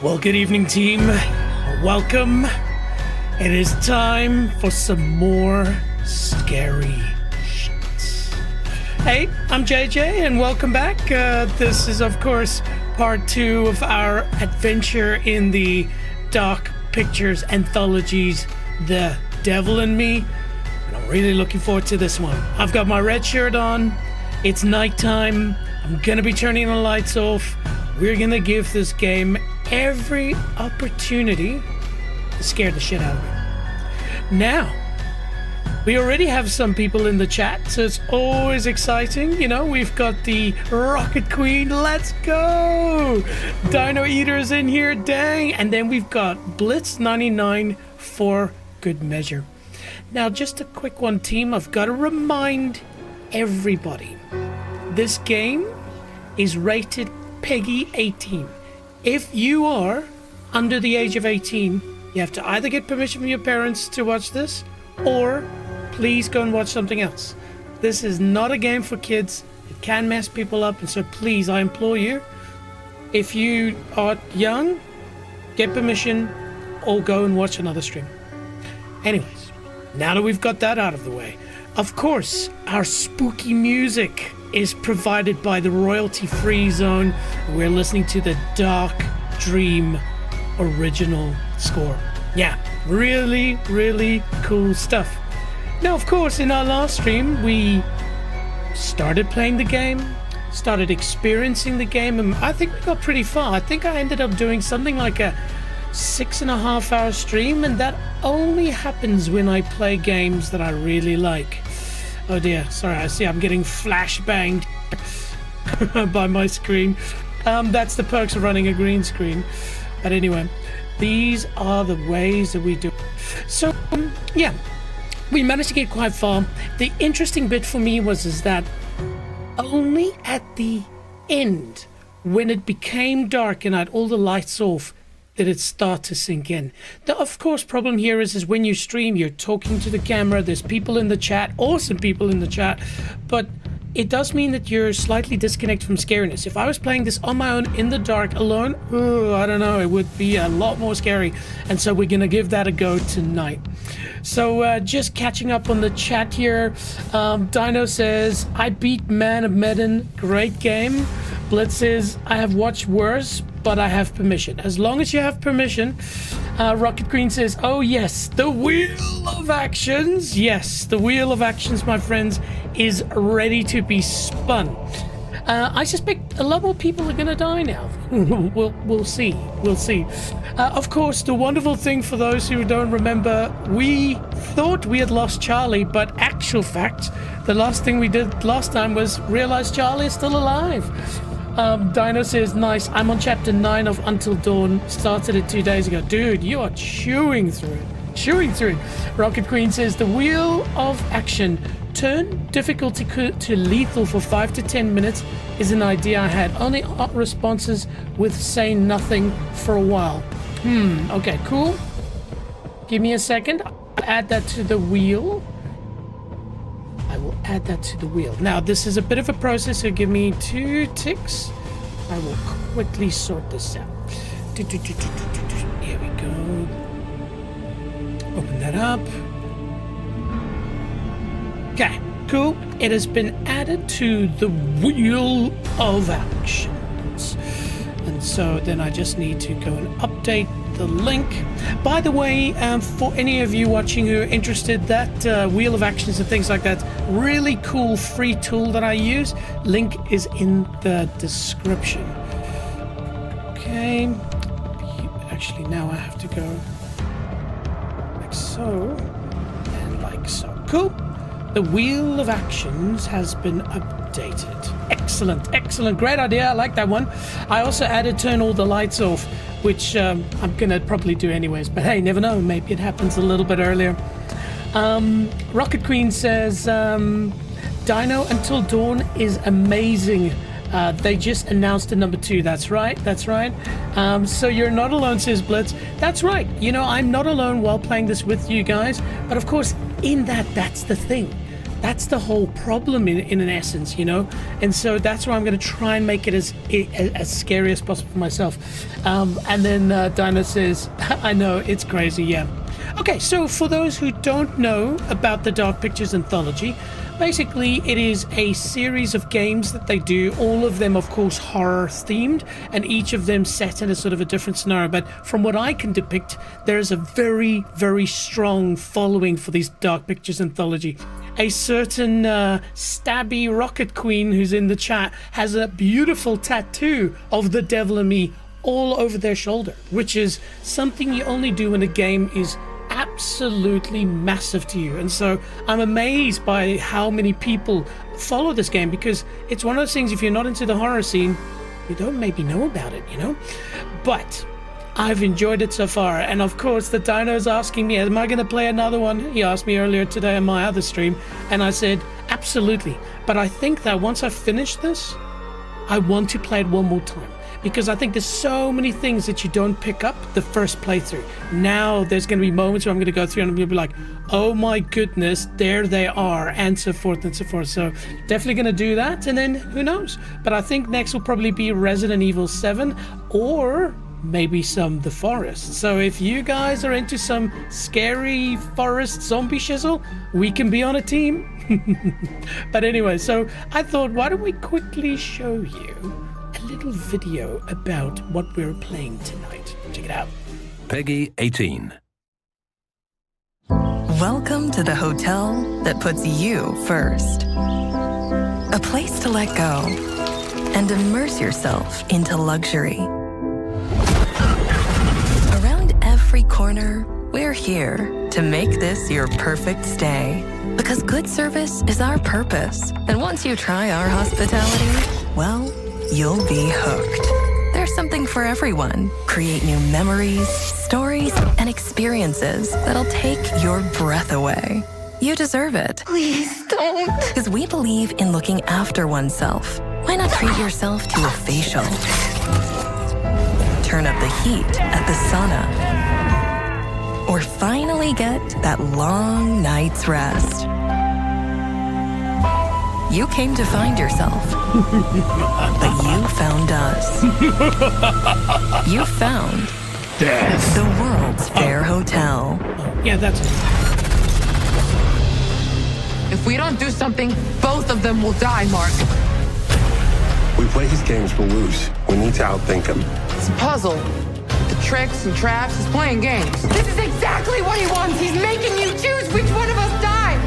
Well, good evening, team. Welcome. It is time for some more scary shit. Hey, I'm JJ, and welcome back. This is, of course, part 2 of our adventure in the Dark Pictures Anthology's The Devil in Me. And I'm really looking forward to this one. I've got my red shirt on. It's nighttime. I'm gonna be turning the lights off. We're gonna give this game every opportunity to scare the shit out of me. Now, we already have some people in the chat, so it's always exciting. You know, we've got the Rocket Queen, let's go! Dino Eater's in here, dang! And then we've got Blitz99 for good measure. Now, just a quick one, team. I've got to remind everybody, this game is rated Peggy 18. If you are under the age of 18, you have to either get permission from your parents to watch this, or please go and watch something else. This is not a game for kids. It can mess people up, and so please, I implore you, if you are young, get permission or go and watch another stream. Anyways, now that we've got that out of the way, of course, our spooky music is provided by the royalty-free zone. We're listening to the Dark Dream original score. Yeah, really, really cool stuff. Now, of course, in our last stream, we started playing the game, started experiencing the game, and I think we got pretty far. I think I ended up doing something like a 6.5 hour stream, and that only happens when I play games that I really like. Oh dear, sorry, I see I'm getting flashbanged by my screen. That's the perks of running a green screen. But anyway, these are the ways that we do it. So, yeah, we managed to get quite far. The interesting bit for me was that only at the end, when it became dark and I had all the lights off, did it start to sink in. The of course problem here is when you stream, you're talking to the camera, there's people in the chat, awesome people in the chat, but it does mean that you're slightly disconnected from scariness. If I was playing this on my own in the dark alone, I don't know, it would be a lot more scary, and so we're gonna give that a go tonight. So just catching up on the chat here, Dino says, I beat Man of Medan, great game. Blitz says, I have watched worse, but I have permission. As long as you have permission. Rocket Queen says, oh yes, the Wheel of Actions. Yes, the Wheel of Actions, my friends, is ready to be spun. I suspect a lot more people are gonna die now. We'll see. We'll see. Of course, the wonderful thing for those who don't remember, we thought we had lost Charlie, but actual fact, the last thing we did last time was realize Charlie is still alive. Dino says, nice, I'm on chapter 9 of Until Dawn, started it 2 days ago. Dude, you are chewing through it. Rocket Queen says, the Wheel of Action, turn difficulty to lethal for 5 to 10 minutes is an idea I had. Only responses with saying nothing for a while. Okay, cool. Give me a second. I'll add that to the wheel. I will add that to the wheel. Now, this is a bit of a process, so give me 2 ticks. I will quickly sort this out. Here we go. Open that up. Okay, cool. It has been added to the Wheel of Actions. And so then I just need to go and update the link. By the way, for any of you watching who are interested, that Wheel of Actions and things like that, really cool free tool that I use, link is in the description. Okay, actually now I have to go like so and like so. Cool. The Wheel of Actions has been updated. Excellent, great idea. I like that one. I also added turn all the lights off, which I'm gonna probably do anyways, but hey, never know, maybe it happens a little bit earlier. Rocket Queen says, Dino Until Dawn is amazing. They just announced the number 2. That's right. So you're not alone, says Blitz. That's right. You know, I'm not alone while playing this with you guys, but of course, in that's the thing. that's the whole problem in an essence, you know. And so that's why I'm going to try and make it as scary as possible for myself. And then Dino says, I know, it's crazy, yeah. Okay, so for those who don't know about the Dark Pictures Anthology, basically it is a series of games that they do, all of them of course horror themed, and each of them set in a sort of a different scenario. But from what I can depict, there is a very, very strong following for this Dark Pictures Anthology. A certain stabby rocket queen who's in the chat has a beautiful tattoo of the devil and me all over their shoulder, which is something you only do when a game is absolutely massive to you. And so I'm amazed by how many people follow this game, because it's one of those things, if you're not into the horror scene, you don't maybe know about it, you know. But I've enjoyed it so far. And of course the Dino's asking me, am I going to play another one? He asked me earlier today on my other stream, and I said absolutely. But I think that once I finish this, I want to play it one more time, because I think there's so many things that you don't pick up the first playthrough. Now there's going to be moments where I'm going to go through and I'm going to be like, oh my goodness, there they are, and so forth and so forth. So definitely going to do that, and then who knows. But I think next will probably be Resident Evil 7 or maybe some The Forest. So if you guys are into some scary forest zombie shizzle, we can be on a team. But anyway, so I thought, why don't we quickly show you a little video about what we're playing tonight. Check it out. Peggy 18. Welcome to the hotel that puts you first. A place to let go and immerse yourself into luxury. Around every corner, we're here to make this your perfect stay. Because good service is our purpose. And once you try our hospitality, well, you'll be hooked. There's something for everyone. Create new memories, stories, and experiences that'll take your breath away. You deserve it. Please don't. Because we believe in looking after oneself. Why not treat yourself to a facial? Turn up the heat at the sauna. Or finally get that long night's rest. You came to find yourself, but you found us. You found Death. the world's fair hotel. Yeah, that's it. If we don't do something, both of them will die, Mark. We play his games, we'll lose. We need to outthink him. It's a puzzle. The tricks and traps, he's playing games. This is exactly what he wants. He's making you choose which one of us dies.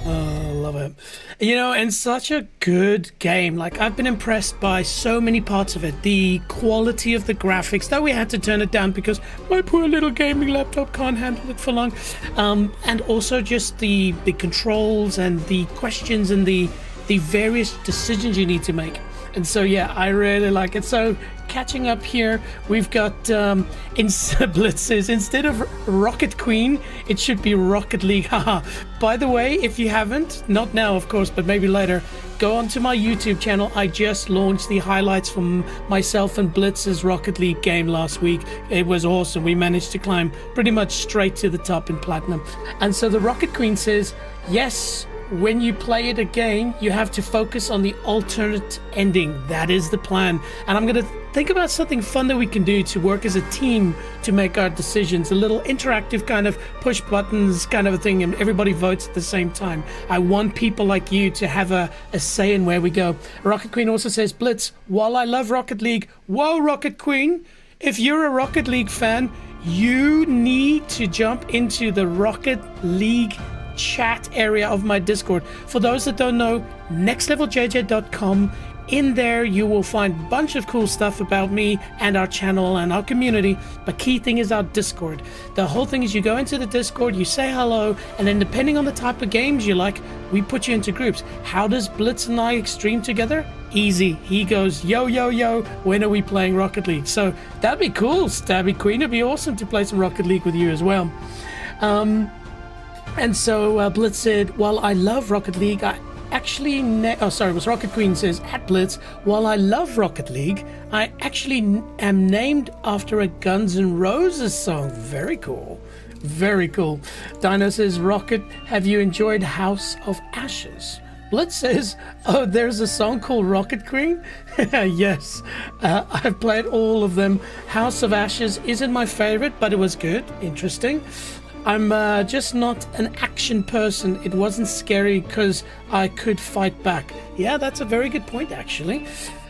Oh, love it. You know, and such a good game. Like, I've been impressed by so many parts of it. The quality of the graphics, though we had to turn it down because my poor little gaming laptop can't handle it for long. And also just the controls and the questions and the various decisions you need to make. And so, yeah, I really like it. So, catching up here, we've got in blitzes, instead of Rocket Queen, it should be Rocket League. Haha. By the way, if you haven't, not now, of course, but maybe later, go onto my YouTube channel. I just launched the highlights from myself and Blitz's Rocket League game last week. It was awesome. We managed to climb pretty much straight to the top in platinum. And so the Rocket Queen says, yes, when you play it again, you have to focus on the alternate ending. That is the plan. And I'm going to think about something fun that we can do to work as a team to make our decisions. A little interactive kind of push buttons kind of a thing, and everybody votes at the same time. I want people like you to have a say in where we go. Rocket Queen also says, Blitz, while I love Rocket League, whoa, Rocket Queen, if you're a Rocket League fan, you need to jump into the Rocket League chat area of my Discord. For those that don't know, nextleveljj.com. In there you will find a bunch of cool stuff about me and our channel and our community, but key thing is our Discord. The whole thing is you go into the Discord, you say hello, and then depending on the type of games you like, we put you into groups. How does Blitz and I stream together? Easy. He goes, yo, yo, yo, when are we playing Rocket League? So that'd be cool, Stabby Queen. It'd be awesome to play some Rocket League with you as well. And so Blitz said, well, I love Rocket League. I actually oh sorry, it was Rocket Queen says at Blitz, while I love Rocket League, I actually am named after a Guns N' Roses song. Very cool. Very cool. Dino says, Rocket, have you enjoyed House of Ashes? Blitz says, oh, there's a song called Rocket Queen? Yes, I've played all of them. House of Ashes isn't my favorite, but it was good. Interesting. I'm just not an action person. It wasn't scary because I could fight back. Yeah, that's a very good point, actually.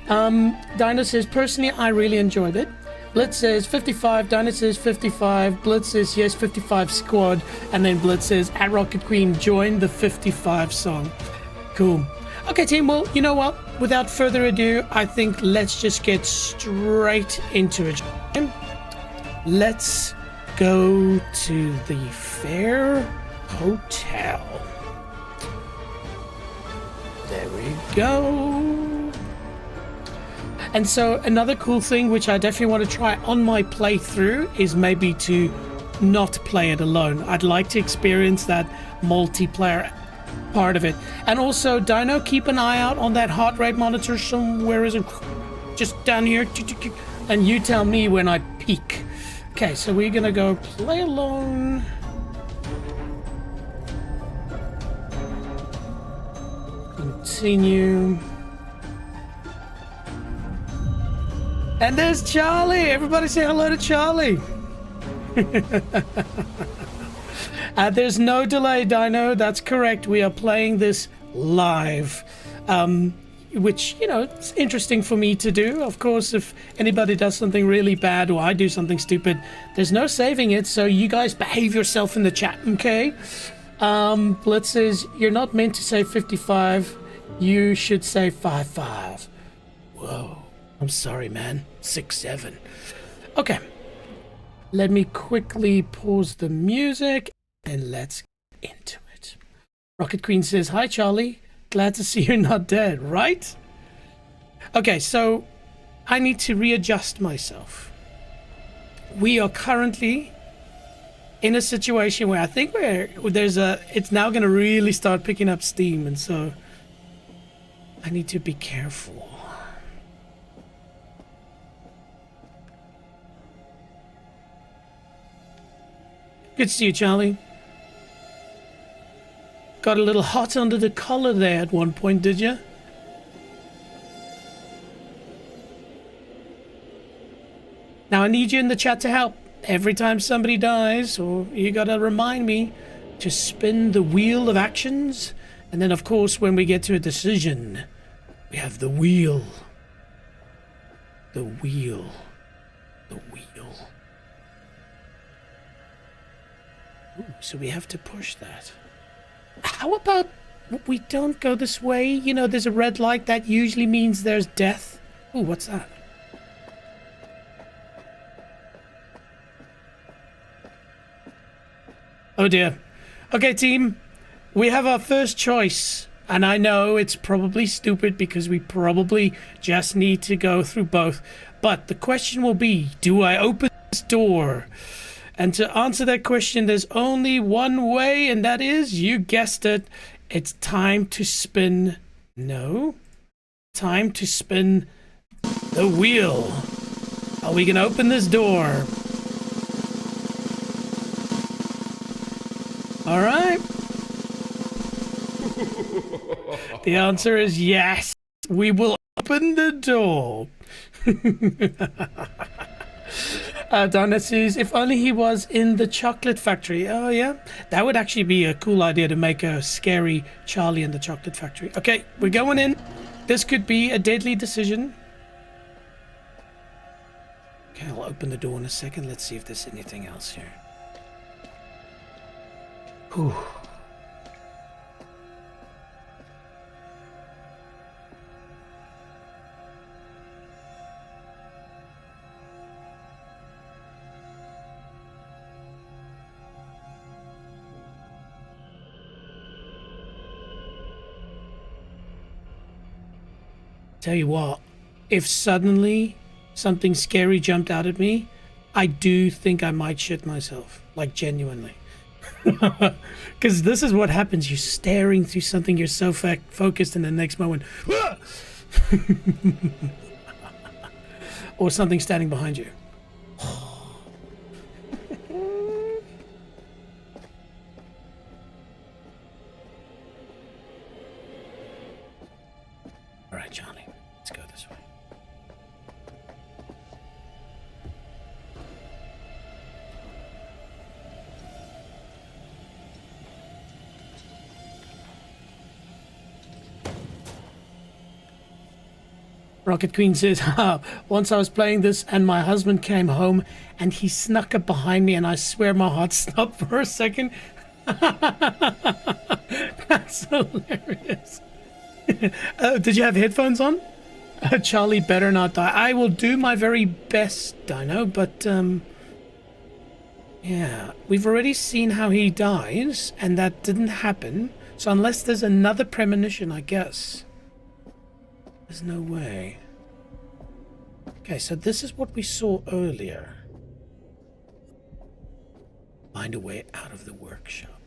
Dino says, personally, I really enjoyed it. Blitz says 55, Dino says 55, Blitz says yes, 55 squad, and then Blitz says at Rocket Queen, join the 55 song. Cool. Okay, team, well, you know what? Without further ado, I think let's just get straight into it. Let's go to the Fair Hotel. There we go. And so another cool thing which I definitely want to try on my playthrough is maybe to not play it alone. I'd like to experience that multiplayer part of it. And also, Dino, keep an eye out on that heart rate monitor somewhere. Is it just down here? And you tell me when I peak. Okay, so we're gonna go play alone. Continue. And there's Charlie. Everybody say hello to Charlie. There's no delay, Dino. That's correct. We are playing this live, which, you know, it's interesting for me to do. Of course, if anybody does something really bad or I do something stupid, there's no saving it. So you guys behave yourself in the chat, okay? Blitz says, you're not meant to say 55. You should say 55. Whoa. I'm sorry, man. 6'7". Okay. Let me quickly pause the music and let's get into it. Rocket Queen says, hi, Charlie. Glad to see you're not dead, right? Okay, so I need to readjust myself. We are currently in a situation where I think it's now going to really start picking up steam, and so I need to be careful. Good to see you, Charlie. Got a little hot under the collar there at one point, did you? Now I need you in the chat to help. Every time somebody dies, or you gotta remind me to spin the wheel of actions. And then, of course, when we get to a decision, we have the wheel. The wheel. The wheel. Ooh, so we have to push that. How about we don't go this way? You know, there's a red light. That usually means there's death. Ooh, what's that? Oh dear. Okay, team. We have our first choice. And I know it's probably stupid because we probably just need to go through both. But the question will be, do I open this door? And to answer that question, there's only one way, and that is, you guessed it, it's time to spin. No. Time to spin the wheel. Are we going to open this door? All right. The answer is yes. We will open the door. Donna says, if only he was in the chocolate factory. Oh, yeah. That would actually be a cool idea to make a scary Charlie in the chocolate factory. Okay, we're going in. This could be a deadly decision. Okay, I'll open the door in a second. Let's see if there's anything else here. Whew. Tell you what, if suddenly something scary jumped out at me, I do think I might shit myself, like genuinely. Because this is what happens. You're staring through something, you're so focused, and the next moment, or something standing behind you. All right, Johnny, let's go this way. Rocket Queen says, once I was playing this and my husband came home and he snuck up behind me and I swear my heart stopped for a second. That's hilarious. Did you have headphones on? Charlie better not die. I will do my very best, Dino, but yeah, we've already seen how he dies and that didn't happen. So unless there's another premonition, I guess. There's no way. Okay, so this is what we saw earlier. Find a way out of the workshop.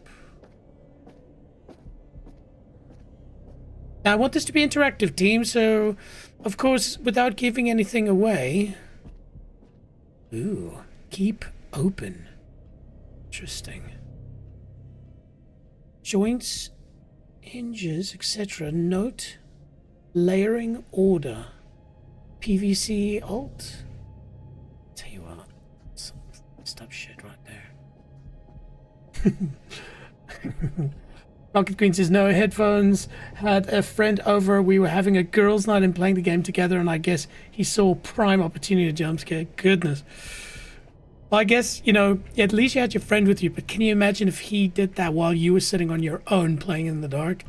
Now, I want this to be interactive, team, so, of course, without giving anything away... Ooh, keep open. Interesting. Joints, hinges, etc. Note... Layering order. PVC alt. Tell you what, some stuff shit right there. Rocket Queen says no headphones. Had a friend over. We were having a girls' night and playing the game together, and I guess he saw prime opportunity to jump scare. Goodness. Well, I guess, you know, at least you had your friend with you, but can you imagine if he did that while you were sitting on your own playing in the dark?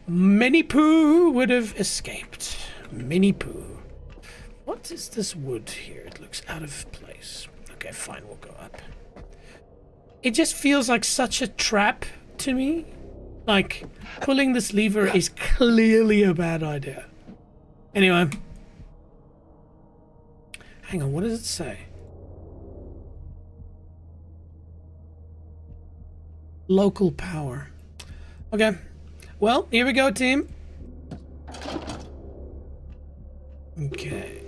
Minnie Pooh would have escaped. Minnie Pooh. What is this wood here? It looks out of place. Okay, fine, we'll go up. It just feels like such a trap to me. Like, pulling this lever is clearly a bad idea. Anyway. Hang on, what does it say? Local power. Okay. Well, here we go, team. Okay.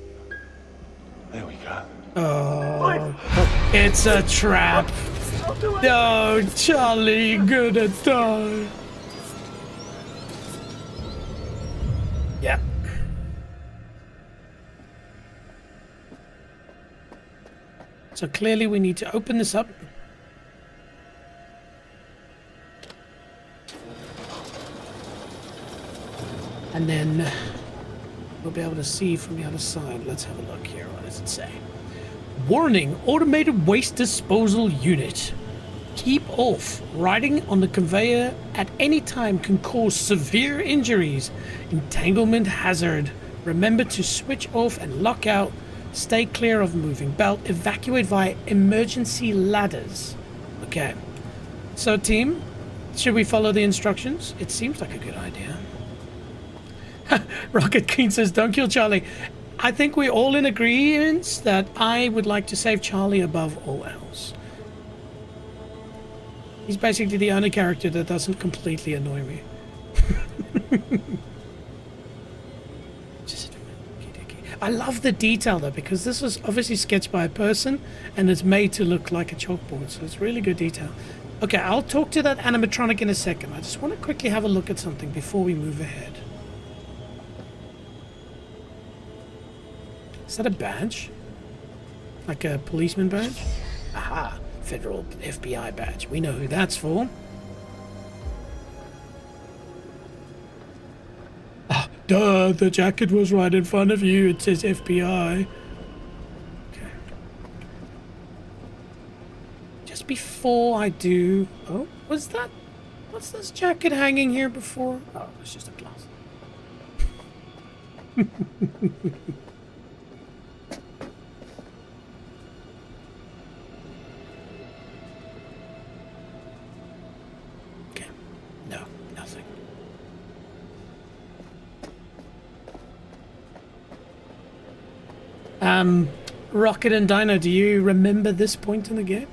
There we go. Oh, it's a trap. No, Charlie, gonna die. Yeah. So clearly we need to open this up. And then we'll be able to see from the other side. Let's have a look here. What does it say? Warning, automated waste disposal unit. Keep off. Riding on the conveyor at any time can cause severe injuries. Entanglement hazard. Remember to switch off and lock out. Stay clear of moving belt. Evacuate via emergency ladders. Okay. So team, should we follow the instructions? It seems like a good idea. Rocket Queen says, don't kill Charlie. I think we're all in agreement that I would like to save Charlie above all else. He's basically the only character that doesn't completely annoy me. I love the detail though, because this was obviously sketched by a person and it's made to look like a chalkboard, so it's really good detail. Okay, I'll talk to that animatronic in a second. I just want to quickly have a look at something before we move ahead. Is that a badge? Like a policeman badge? Aha, federal FBI badge. We know who that's for. Ah, duh, the jacket was right in front of you. It says FBI. Okay. Just before I do... Oh, what's that? What's this jacket hanging here before? Oh, it's just a glass. Rocket and Dino, do you remember this point in the game?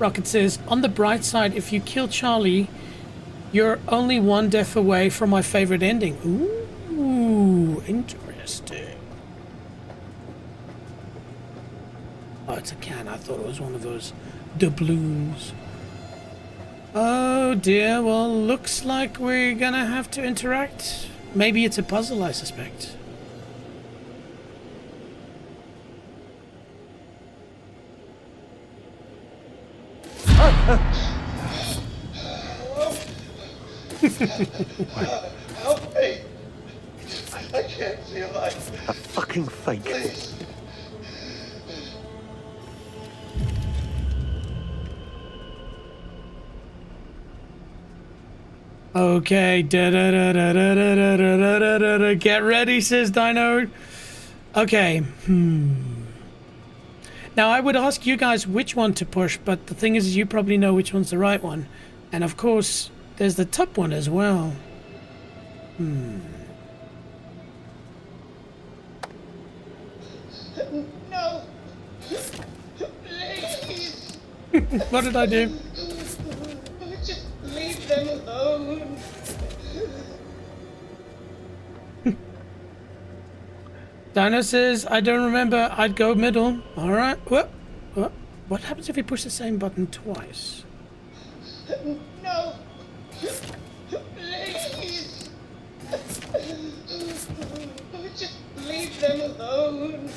Rocket says, on the bright side, if you kill Charlie, you're only one death away from my favorite ending. Ooh, interesting. Oh, it's a can. I thought it was one of those doubloons. Oh dear, well, looks like we're gonna have to interact. Maybe it's a puzzle, I suspect. Help me! I can't feel like A fucking fake. this. Okay, da-da-da-da-da-da-da-da-da-da. Get ready, says Dino. Okay, Now, I would ask you guys which one to push, but the thing is, you probably know which one's the right one. And of course, there's the top one as well. No! Please! What did I do? Just leave them alone. Dino says, I don't remember. I'd go middle. All right. What happens if you push the same button twice? No! Please! Just leave them alone.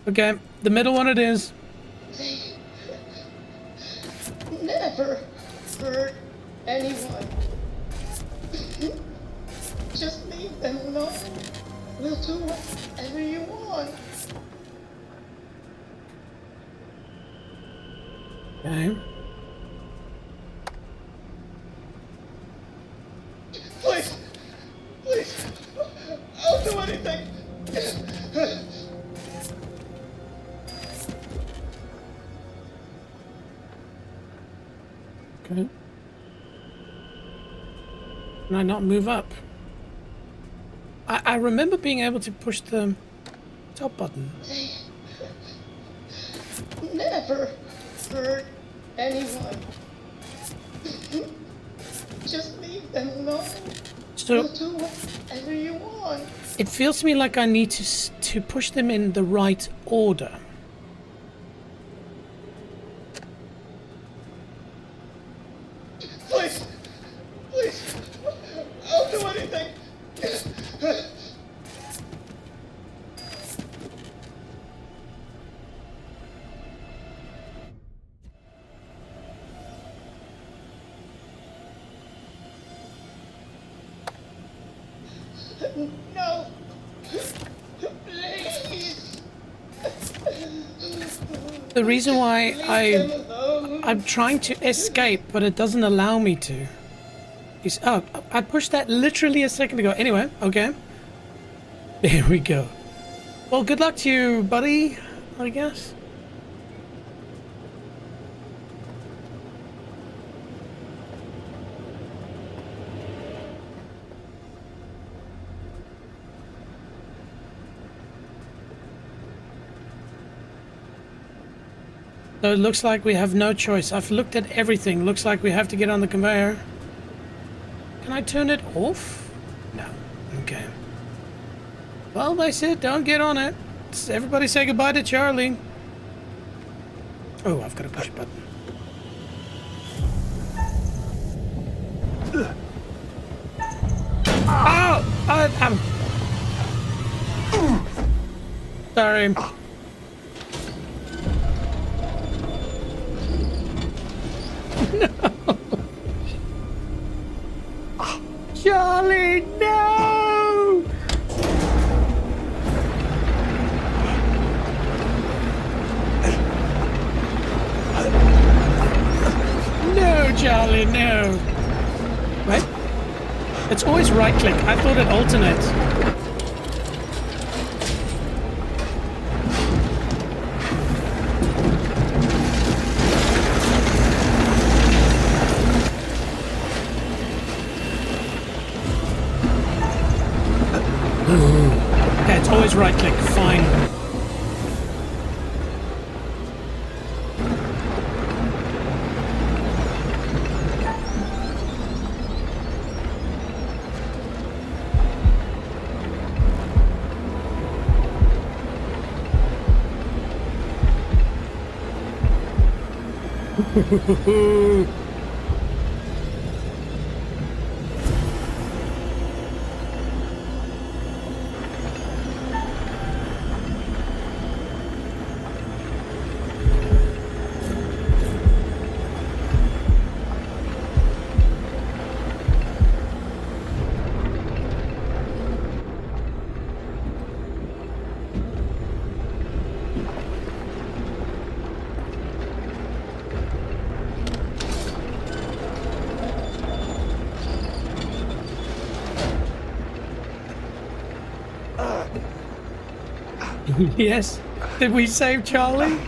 Okay, the middle one it is. They never hurt anyone. Just leave them alone. We'll do whatever you want. Okay. Please! Please! I'll do anything! Okay. Can I not move up? I remember being able to push the top button. They never hurt anyone. Just leave them alone. So We'll do whatever you want. it feels to me like I need to push them in the right order. Please! Please! I'll do anything! No! Please! The reason why Leave them alone. I'm trying to escape, but it doesn't allow me to. Oh, I pushed that literally a second ago. Anyway, okay. There we go. Well, good luck to you, buddy, I guess. So it looks like we have no choice. I've looked at everything. Looks like we have to get on the conveyor. Can I turn it off? No. Okay. Well, they said don't get on it. Everybody say goodbye to Charlie. Oh, I've got to push a button. Oh! I'm... Sorry. Charlie, no! No, Charlie, no. Right? It's always right click. I thought it alternates. Okay, it's always right click. Fine. Yes. Did we save Charlie?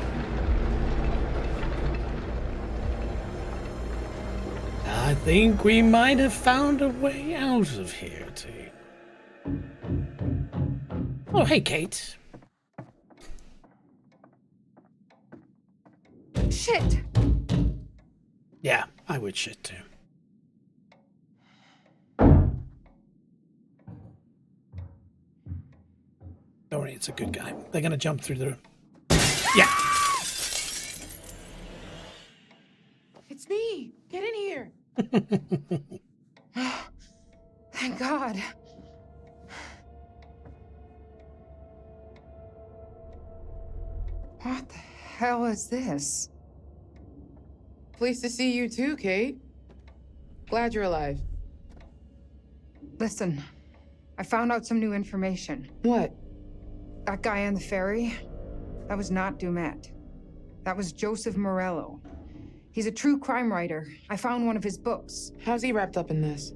I think we might have found a way out of here, too. Oh, hey, Kate. Shit! Yeah, I would shit too. Don't worry, it's a good guy. They're gonna jump through the... Yeah! It's me! Get in here! Thank God. What the hell is this? Pleased to see you too, Kate. Glad you're alive. Listen, I found out some new information. What? That guy on the ferry, that was not Dumet. That was Joseph Morello. He's a true crime writer. I found one of his books. How's he wrapped up in this?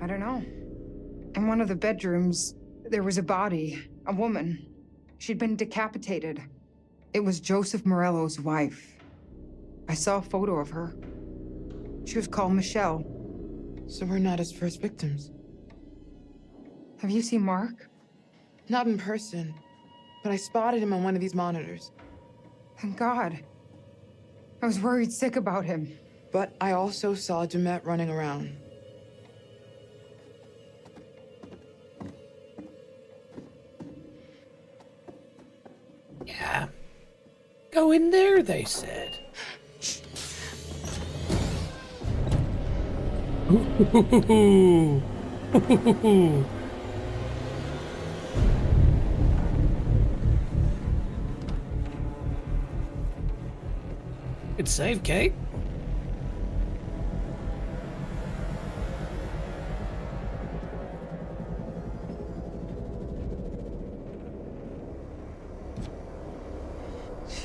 I don't know. In one of the bedrooms, there was a body, a woman. She'd been decapitated. It was Joseph Morello's wife. I saw a photo of her. She was called Michelle. So we're not his first victims. Have you seen Mark? Not in person, but I spotted him on one of these monitors. Thank God. I was worried sick about him. But I also saw Dumet running around. Yeah. Go in there, they said. Ooh. Ooh. Good save, Kate.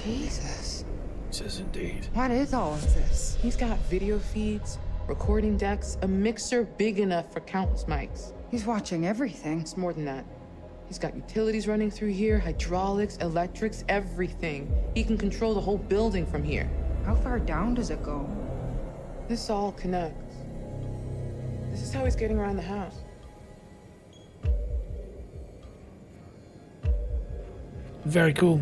Jesus. Says indeed. What is all of this? He's got video feeds, recording decks, a mixer big enough for countless mics. He's watching everything. It's more than that. He's got utilities running through here, hydraulics, electrics, everything. He can control the whole building from here. How far down does it go? This all connects. This is how he's getting around the house. Very cool.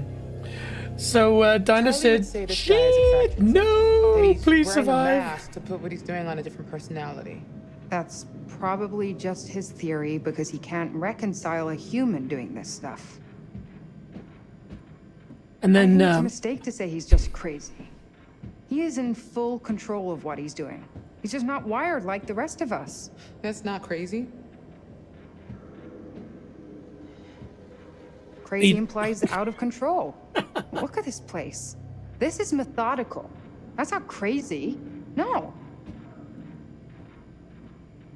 So, Dinah said, Say this shit, guy is exactly no, that he's please wearing a survive. mask to put what he's doing on a different personality. That's probably just his theory because he can't reconcile a human doing this stuff. And I then, think it's a mistake to say he's just crazy. He is in full control of what he's doing. He's just not wired like the rest of us. That's not crazy. Crazy implies out of control. Look at this place. This is methodical. That's not crazy. No.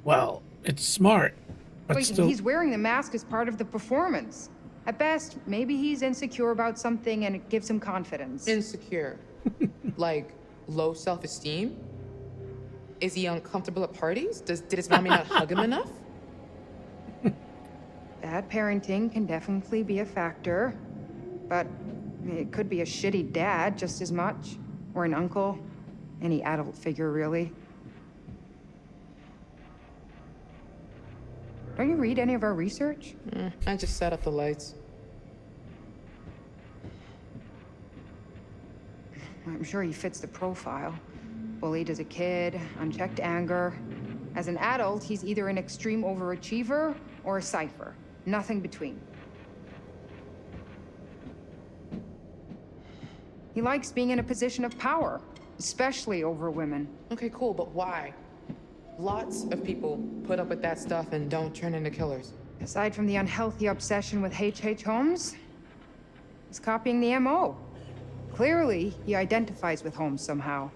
well, it's smart, but Wait, still. he's wearing the mask as part of the performance. At best, maybe he's insecure about something and it gives him confidence. Insecure. Like, low self-esteem? Is he uncomfortable at parties? Did his mommy not hug him enough? Bad parenting can definitely be a factor, but it could be a shitty dad just as much, or an uncle, any adult figure, really. Don't you read any of our research? I just set up the lights. I'm sure he fits the profile. Bullied as a kid, unchecked anger. As an adult, he's either an extreme overachiever or a cipher. Nothing between. He likes being in a position of power. especially over women. Okay, cool, but why? Lots of people put up with that stuff and don't turn into killers. Aside from the unhealthy obsession with H.H. Holmes, he's copying the M.O. Clearly, he identifies with Holmes somehow.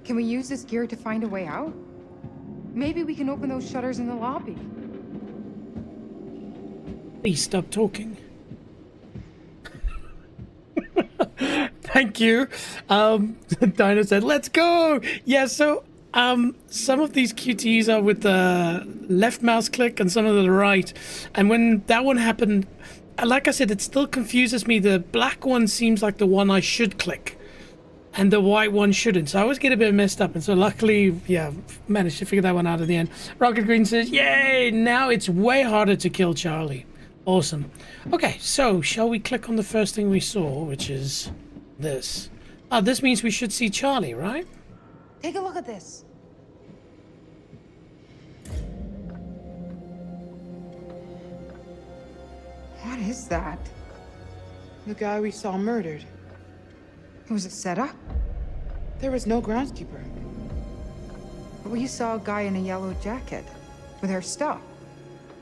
Can we use this gear to find a way out? Maybe we can open those shutters in the lobby. Please stop talking. Thank you. Dinah said, let's go. Yeah, so some of these QTs are with the left mouse click and some of the right. And when that one happened, like I said, it still confuses me. The black one seems like the one I should click, and the white one shouldn't. So I always get a bit messed up. And so luckily, yeah, managed to figure that one out at the end. Rocket Green says, yay, now it's way harder to kill Charlie. Awesome. Okay, so shall we click on the first thing we saw, which is this? Oh, this means we should see Charlie, right? Take a look at this. What is that? The guy we saw murdered. It was a setup? There was no groundskeeper. But we saw a guy in a yellow jacket with our stuff.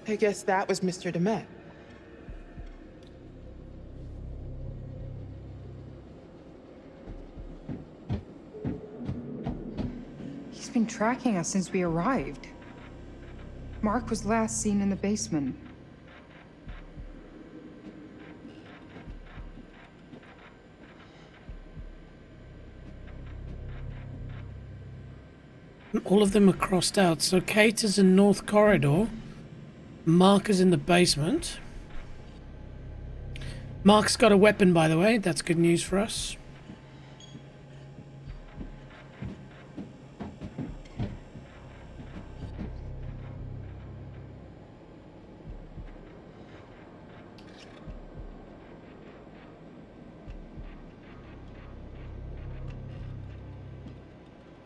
I guess that was Mr. Demet. He's been tracking us since we arrived. Mark was last seen in the basement. All of them are crossed out. So Kate is in North Corridor. Mark is in the basement. Mark's got a weapon, by the way. That's good news for us.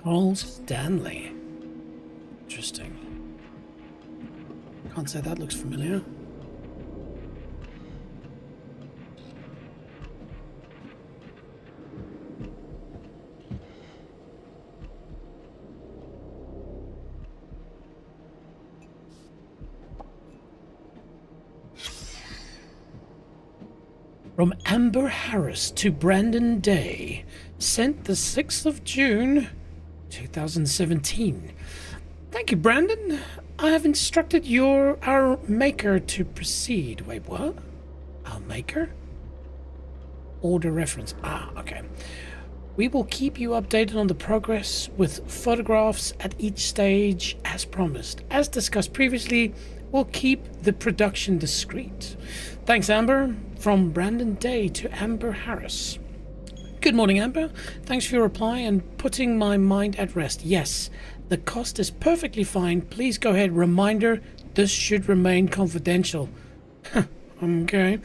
Paul Stanley. Interesting. Can't say that looks familiar. From Amber Harris to Brandon Day. Sent the 6th of June, 2017. Thank you, Brandon. I have instructed our maker to proceed. Wait, what? Our maker? Order reference. Ah, okay. We will keep you updated on the progress with photographs at each stage as promised. As discussed previously, we'll keep the production discreet. Thanks, Amber. From Brandon Day to Amber Harris. Good morning, Amber. Thanks for your reply and putting my mind at rest. Yes, the cost is perfectly fine. Please go ahead. Reminder, this should remain confidential. Okay.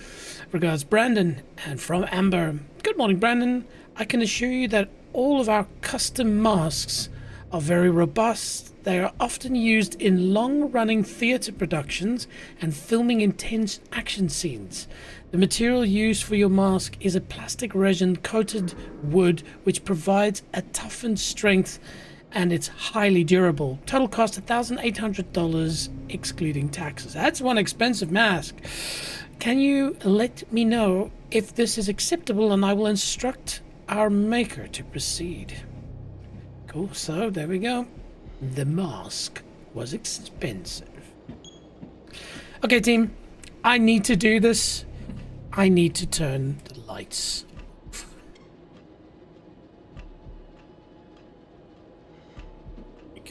Regards, Brandon. And from Amber. Good morning, Brandon. I can assure you that all of our custom masks are very robust. They are often used in long-running theatre productions and filming intense action scenes. The material used for your mask is a plastic resin-coated wood which provides a toughened strength, and it's highly durable. Total cost $1,800 excluding taxes. That's one expensive mask. Can you let me know if this is acceptable, and I will instruct our maker to proceed. Cool, so there we go. The mask was expensive. Okay, team, I need to do this. I need to turn the lights off. Here we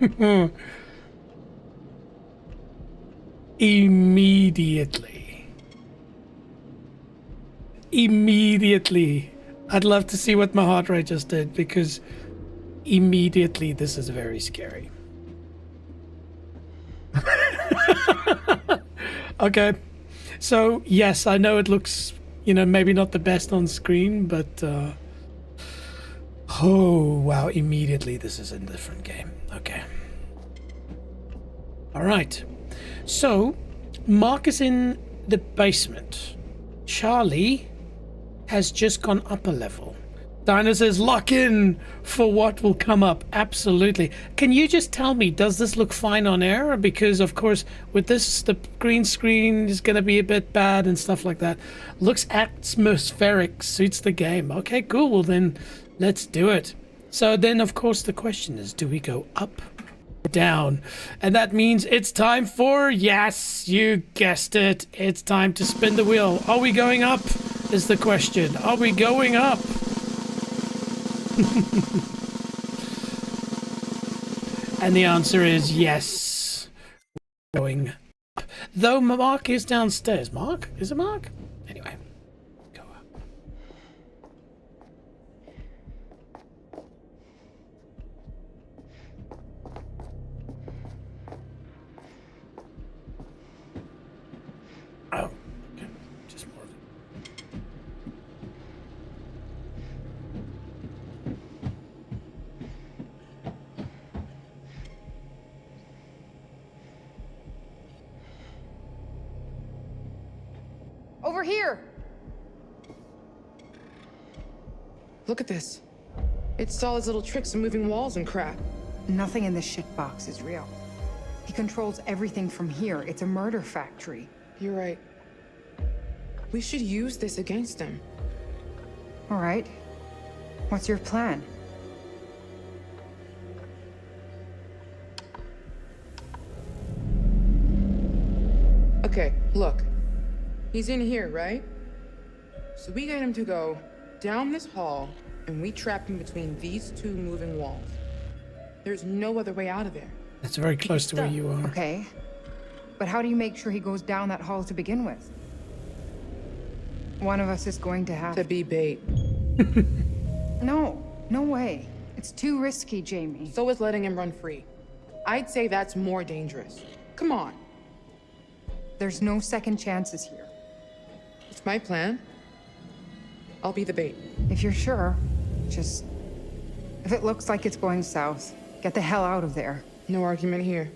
go. Immediately. I'd love to see what my heart rate just did, because immediately this is very scary. Okay, so yes, I know it looks, maybe not the best on screen, but oh wow, immediately this is a different game. Okay. All right. So, Mark is in the basement. Charlie has just gone up a level. Dinah says, lock in for what will come up. Absolutely. Can you just tell me, does this look fine on air? Because, of course, with this, the green screen is going to be a bit bad and stuff like that. Looks atmospheric, suits the game. Okay, cool. Well, then let's do it. So then, of course, the question is, do we go up or down? And that means it's time for, yes, you guessed it. It's time to spin the wheel. Are we going up is the question. Are we going up? And the answer is yes. Going up. Though Mark is downstairs. Mark? Is it Mark? Anyway, go up. Oh, okay. Just more of it. Over here! Look at this. It's all his little tricks and moving walls and crap. Nothing in this shitbox is real. He controls everything from here. It's a murder factory. You're right. We should use this against him. All right. What's your plan? Okay, look. He's in here, right? So we get him to go down this hall, and we trap him between these two moving walls. There's no other way out of there. That's very close to where you are. Okay. But how do you make sure he goes down that hall to begin with? One of us is going to have To be bait. No, no way. It's too risky, Jamie. So is letting him run free. I'd say that's more dangerous. Come on. There's no second chances here. It's my plan. I'll be the bait. If you're sure, just... If it looks like it's going south, get the hell out of there. No argument here.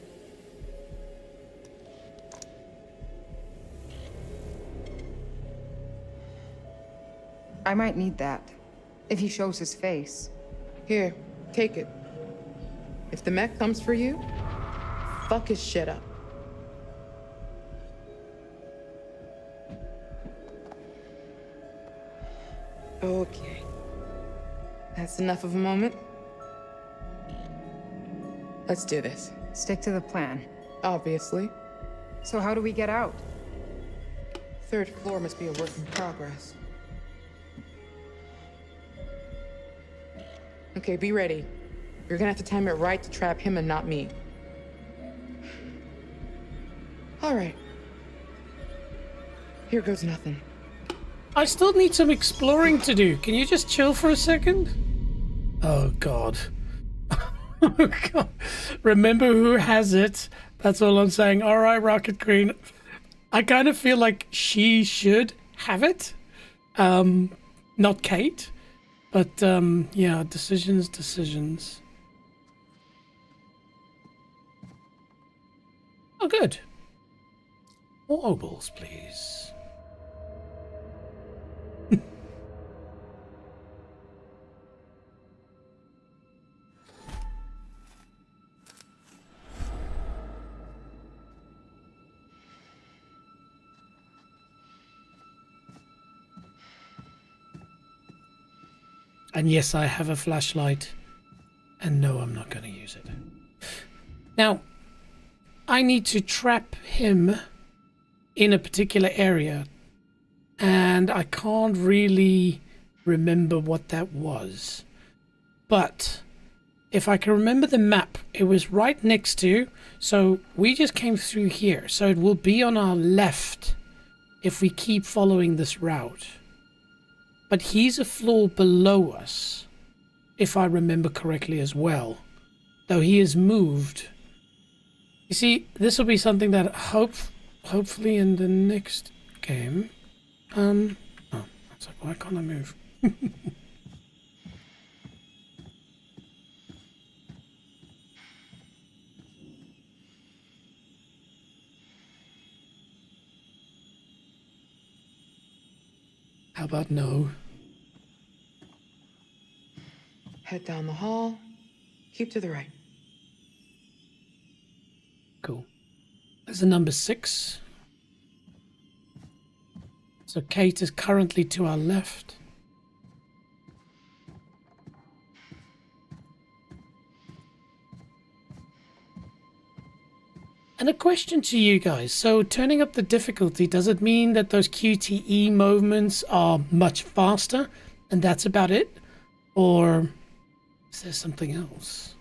I might need that. If he shows his face. Here, take it. If the mech comes for you, fuck his shit up. Okay. That's enough of a moment. Let's do this. Stick to the plan. Obviously. So how do we get out? Third floor must be a work in progress. Okay, be ready. You're gonna have to time it right to trap him and not me. All right. Here goes nothing. I still need some exploring to do. Can you just chill for a second? Oh, God. Oh, God. Remember who has it. That's all I'm saying. All right, Rocket Queen. I kind of feel like she should have it. Not Kate. But, yeah, decisions. Oh, good. More obols, please. And yes, I have a flashlight. And no, I'm not going to use it. Now, I need to trap him in a particular area. And I can't really remember what that was. But if I can remember the map, it was right next to... So we just came through here. So it will be on our left if we keep following this route. But he's a floor below us, if I remember correctly as well. Though he has moved. You see, this will be something that hopefully in the next game... Oh, it's like, why can't I move? How about no? Head down the hall. Keep to the right. Cool. There's a number 6. So Kate is currently to our left. And a question to you guys. So turning up the difficulty, does it mean that those QTE movements are much faster and that's about it? Or is there something else?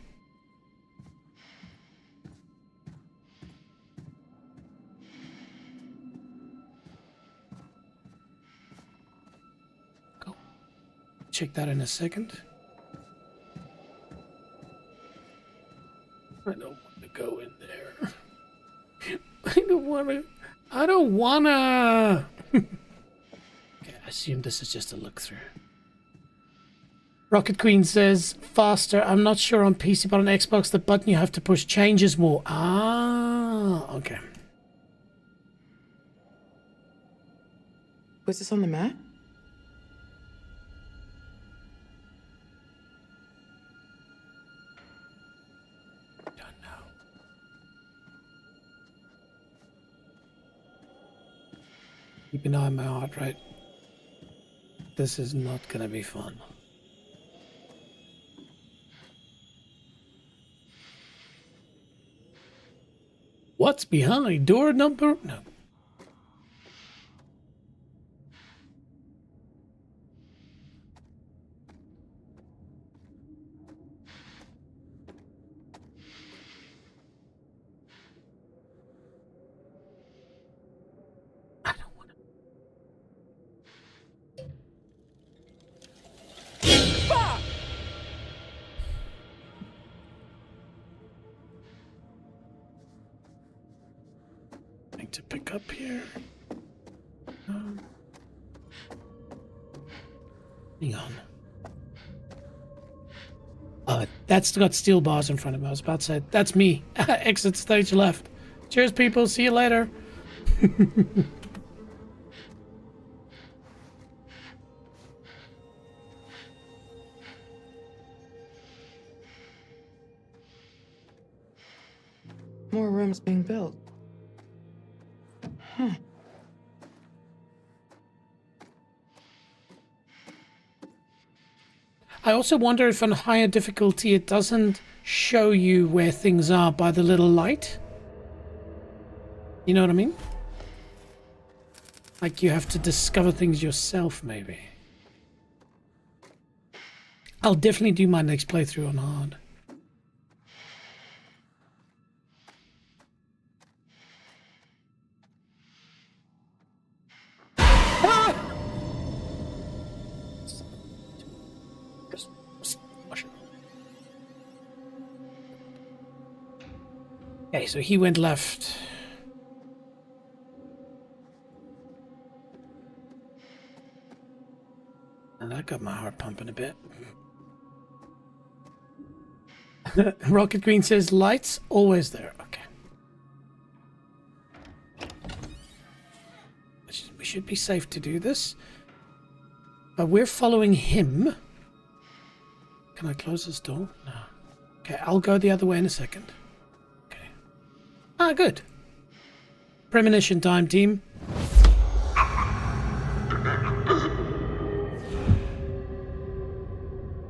Cool. Check that in a second. I don't want to go in there. I don't wanna. Okay, I assume this is just a look through. Rocket Queen says, faster. I'm not sure on PC, but on Xbox, the button you have to push changes more. Ah, okay. Was this on the map? Don't know. Keep an eye on my heart rate. This is not gonna be fun. What's behind door number? No. I don't want to. To pick up here. Hang on. That's got steel bars in front of it. I was about to say, that's me. Exit stage left. Cheers, people. See you later. More rooms being built. Huh. I also wonder if on higher difficulty it doesn't show you where things are by the little light. You know what I mean? Like you have to discover things yourself, maybe. I'll definitely do my next playthrough on hard. Okay, so he went left. And that got my heart pumping a bit. Rocket Green says lights always there. Okay. We should be safe to do this. But we're following him. Can I close this door? No. Okay, I'll go the other way in a second. Okay. Ah, good. Premonition time, team.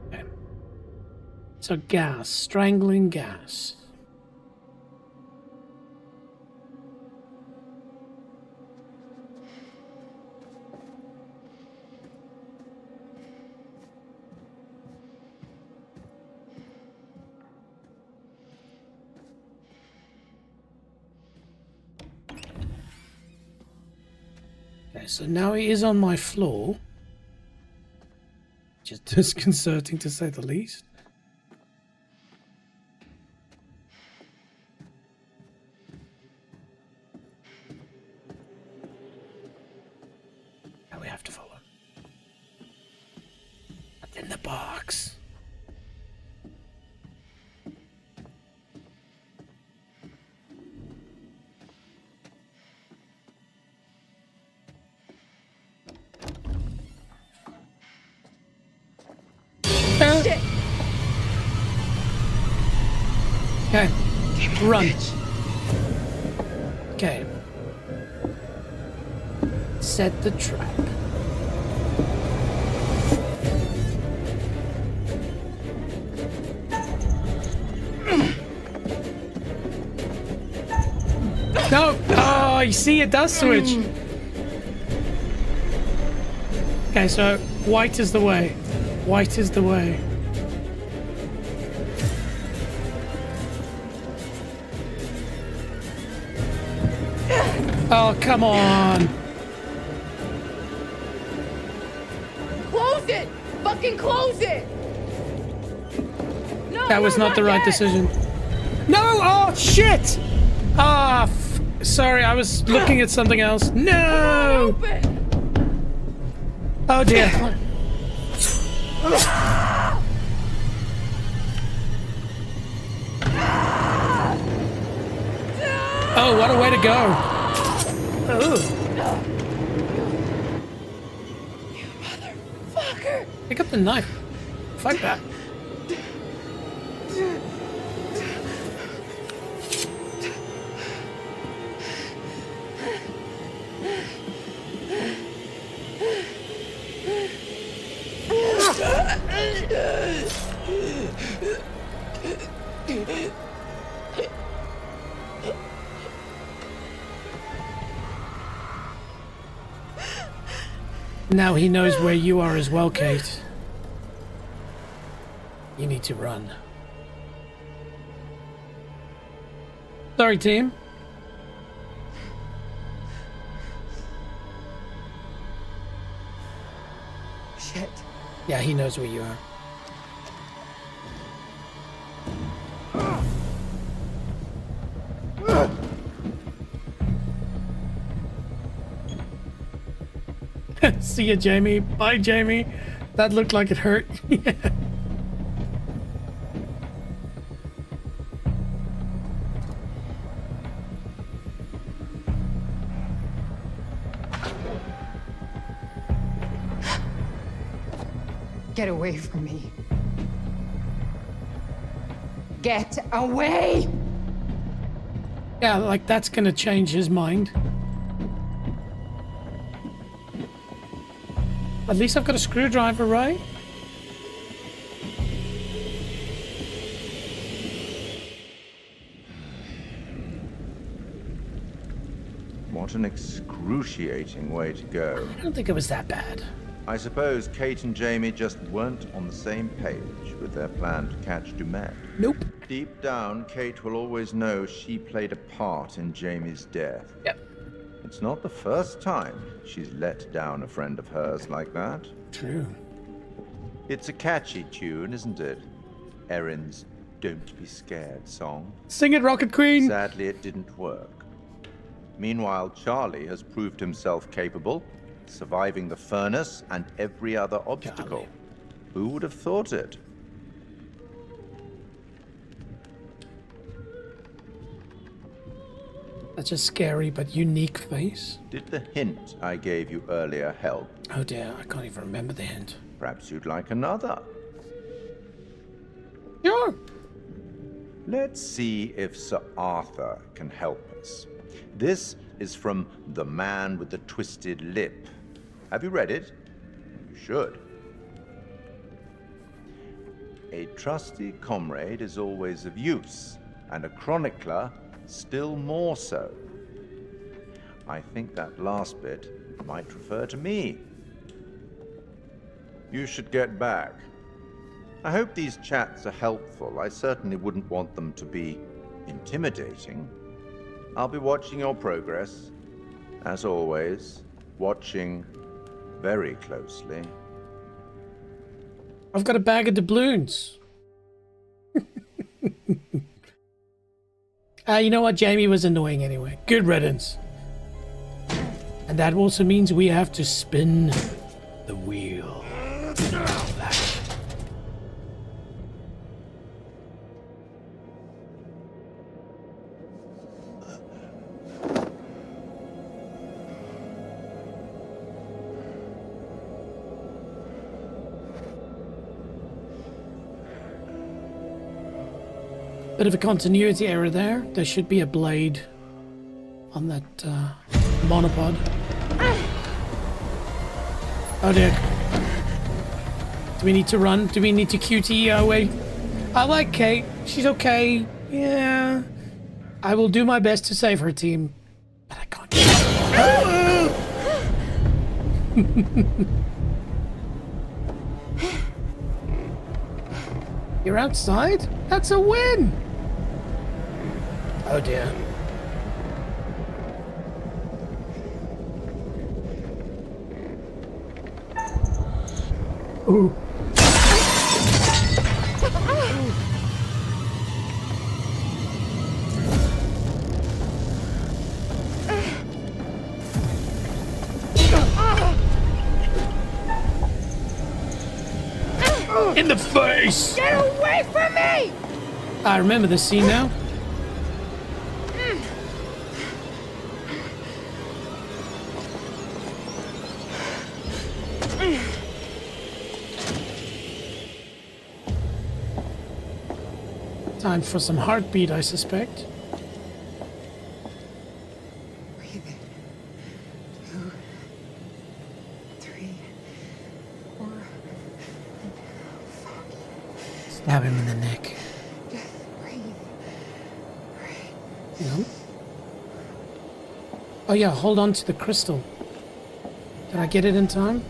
Okay. So gas, strangling gas. Okay, so now he is on my floor. Just disconcerting to say the least. Now we have to follow. What's in the box? Okay. Run. Okay. Set the trap. No! Oh, you see, it does switch. Okay, so white is the way. White is the way. Oh, come on. Close it! Fucking close it! No, That was no, not the right yet. decision. No! Oh, shit! Ah, sorry, I was looking at something else. No! Open! Oh, dear. Oh, what a way to go. Oh. You motherfucker! Pick up the knife. Fuck that. Now he knows where you are as well, Kate. You need to run. Sorry, team. Shit. Yeah, he knows where you are. See ya, Jamie. Bye, Jamie. That looked like it hurt. Yeah. Get away from me. Get away! Yeah, like that's gonna change his mind. At least I've got a screwdriver, right? What an excruciating way to go. I don't think it was that bad. I suppose Kate and Jamie just weren't on the same page with their plan to catch Dumet. Nope. Deep down, Kate will always know she played a part in Jamie's death. Yep. It's not the first time she's let down a friend of hers like that. True. It's a catchy tune, isn't it? Erin's Don't Be Scared song. Sing it, Rocket Queen! Sadly, it didn't work. Meanwhile, Charlie has proved himself capable, surviving the furnace and every other obstacle. Charlie. Who would have thought it? Such a scary but unique face. Did the hint I gave you earlier help? Oh dear, I can't even remember the hint. Perhaps you'd like another. Sure. Let's see if Sir Arthur can help us. This is from The Man with the Twisted Lip. Have you read it? You should. A trusty comrade is always of use, and a chronicler still more so. I think that last bit might refer to me. You should get back. I hope these chats are helpful. I certainly wouldn't want them to be intimidating. I'll be watching your progress, as always, watching very closely. I've got a bag of doubloons. You know what? Jamie was annoying anyway. Good riddance. And that also means we have to spin the wheel. Bit of a continuity error there. There should be a blade on that monopod. Oh dear. Do we need to run? Do we need to QTE our way? I like Kate. She's okay. Yeah. I will do my best to save her team. But I can't get You're outside? That's a win! Oh dear. Ooh. In the face! Get away from me! I remember this scene now. Time for some heartbeat, I suspect. Breathe in. 2, 3, 4. Stab him in the neck. Just breathe. No. Oh yeah, hold on to the crystal. Did I get it in time?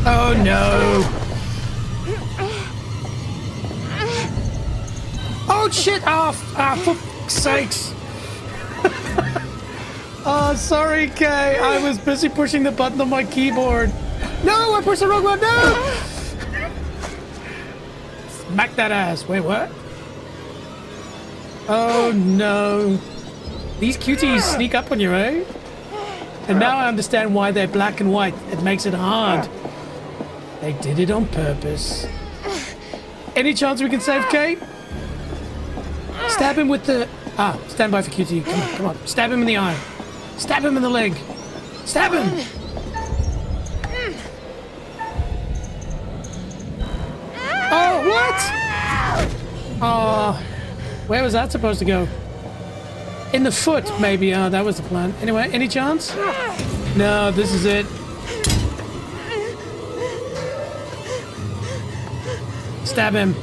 Oh no! Oh shit! Oh, for fuck's sakes! Oh, sorry, Kay. I was busy pushing the button on my keyboard. No, I pushed the wrong one. No! Smack that ass. Wait, what? Oh no! These cuties sneak up on you, eh? And now I understand why they're black and white. It makes it hard. They did it on purpose. Any chance we can save Kate? Stab him with the... Ah, stand by for QT. Come on, come on. Stab him in the eye. Stab him in the leg. Stab him! Oh, what? Oh, where was that supposed to go? In the foot, maybe. That was the plan. Anyway, any chance? No, this is it. Stab him.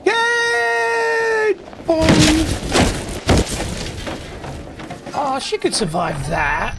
Yay! Boom! you could survive that.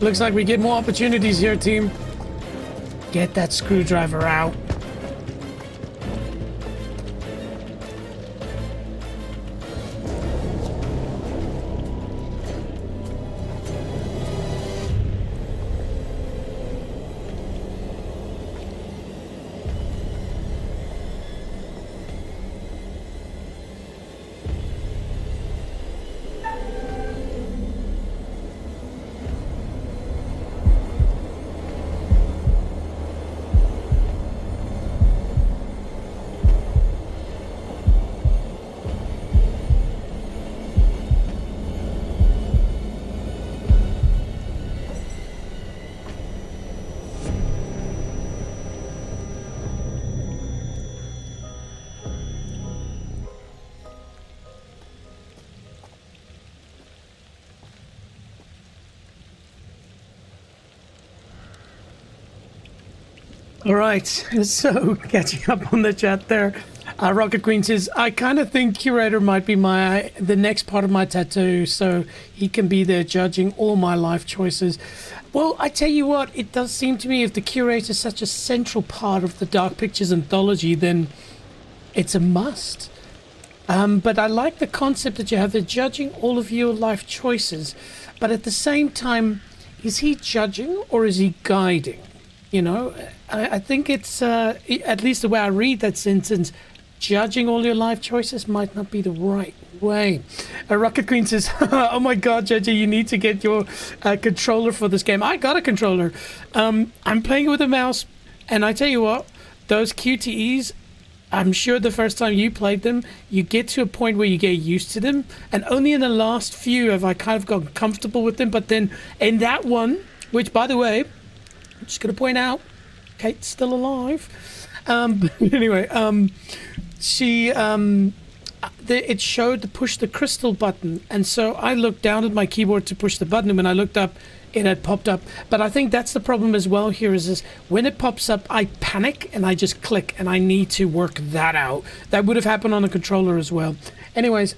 Looks like we get more opportunities here, team. Get that screwdriver out. All right, so catching up on the chat there, Rocket Queen says, I kind of think Curator might be the next part of my tattoo, so he can be there judging all my life choices. Well, I tell you what, it does seem to me if the Curator is such a central part of the Dark Pictures Anthology, then it's a must. But I like the concept that you have the judging all of your life choices, but at the same time, is he judging or is he guiding? You know, I think it's, at least the way I read that sentence, judging all your life choices might not be the right way. Rocket Queen says, oh my god, JJ, you need to get your controller for this game. I got a controller. I'm playing with a mouse, and I tell you what, those QTEs, I'm sure the first time you played them, you get to a point where you get used to them, and only in the last few have I kind of gotten comfortable with them. But then in that one, which by the way, I'm just going to point out, Kate's still alive. But anyway, it showed to push the crystal button. And so I looked down at my keyboard to push the button. And when I looked up, it had popped up. But I think that's the problem as well here is when it pops up, I panic and I just click. And I need to work that out. That would have happened on a controller as well. Anyways,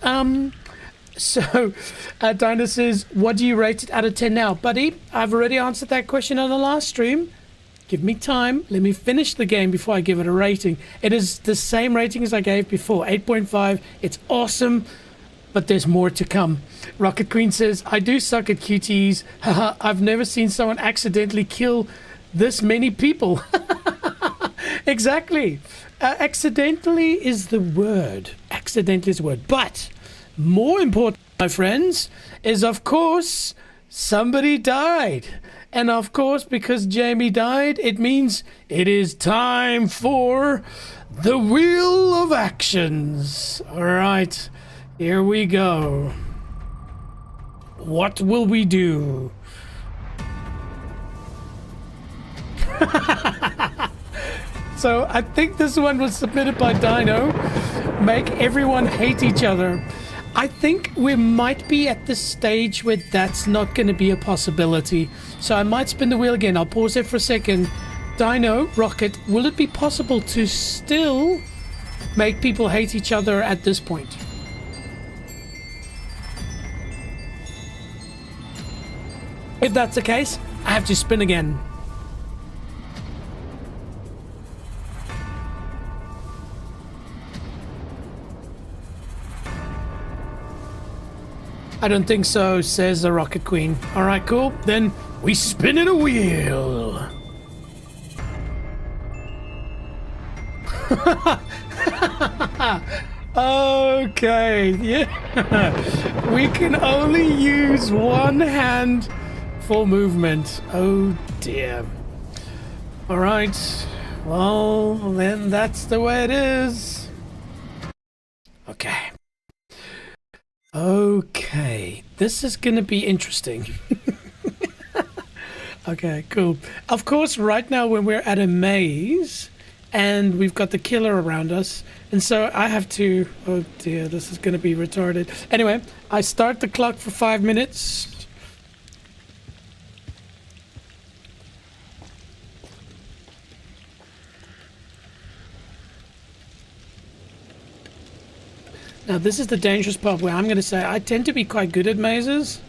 so, Dinah says, what do you rate it out of 10 now? Buddy, I've already answered that question on the last stream. Give me time. Let me finish the game before I give it a rating. It is the same rating as I gave before, 8.5. It's awesome, but there's more to come. Rocket Queen says, I do suck at QTs. Haha, I've never seen someone accidentally kill this many people. Exactly. Accidentally is the word. Accidentally is the word. But more important, my friends, is of course somebody died. And of course, because Jamie died, it means it is time for the Wheel of Actions. All right, here we go. What will we do? So I think this one was submitted by Dino. Make everyone hate each other. I think we might be at the stage where that's not going to be a possibility. So I might spin the wheel again. I'll pause it for a second. Dino, Rocket, will it be possible to still make people hate each other at this point? If that's the case, I have to spin again. I don't think so, says the Rocket Queen. All right, cool. Then we spin in a wheel. Okay, yeah. We can only use one hand for movement. Oh dear. All right. Well, then that's the way it is. Okay. Okay, this is gonna be interesting. Okay, cool. Of course, right now when we're at a maze and we've got the killer around us, and so I have to... Oh dear, this is gonna be retarded. Anyway, I start the clock for 5 minutes. Now, this is the dangerous part where I'm going to say I tend to be quite good at mazes.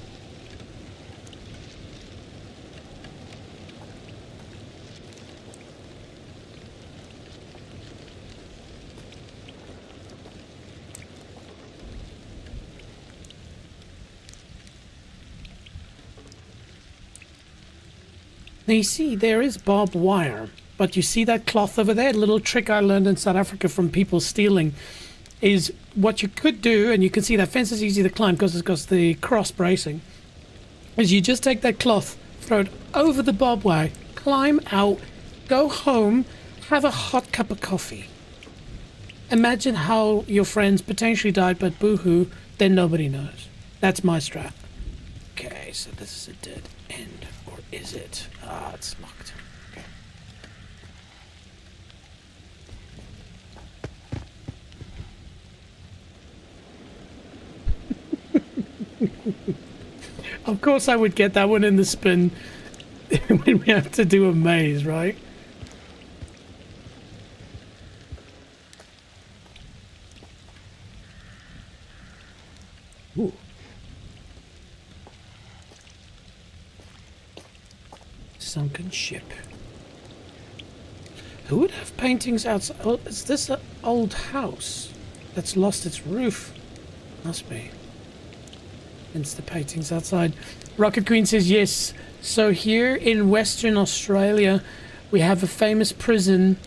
Now, you see, there is barbed wire, but you see that cloth over there? A little trick I learned in South Africa from people stealing is what you could do, and you can see that fence is easy to climb because it's got the cross bracing, is you just take that cloth, throw it over the barbed wire, climb out, go home, have a hot cup of coffee. Imagine how your friends potentially died, but boo-hoo, then nobody knows. That's my strat. Okay, so this is a dead end, or is it? Ah, it's locked. Okay. Of course I would get that one in the spin when we have to do a maze, right? Ooh. Sunken ship. Who would have paintings outside? Oh, is this an old house that's lost its roof? Must be. Hence the paintings outside. Rocket Queen says yes. So here in Western Australia, we have a famous prison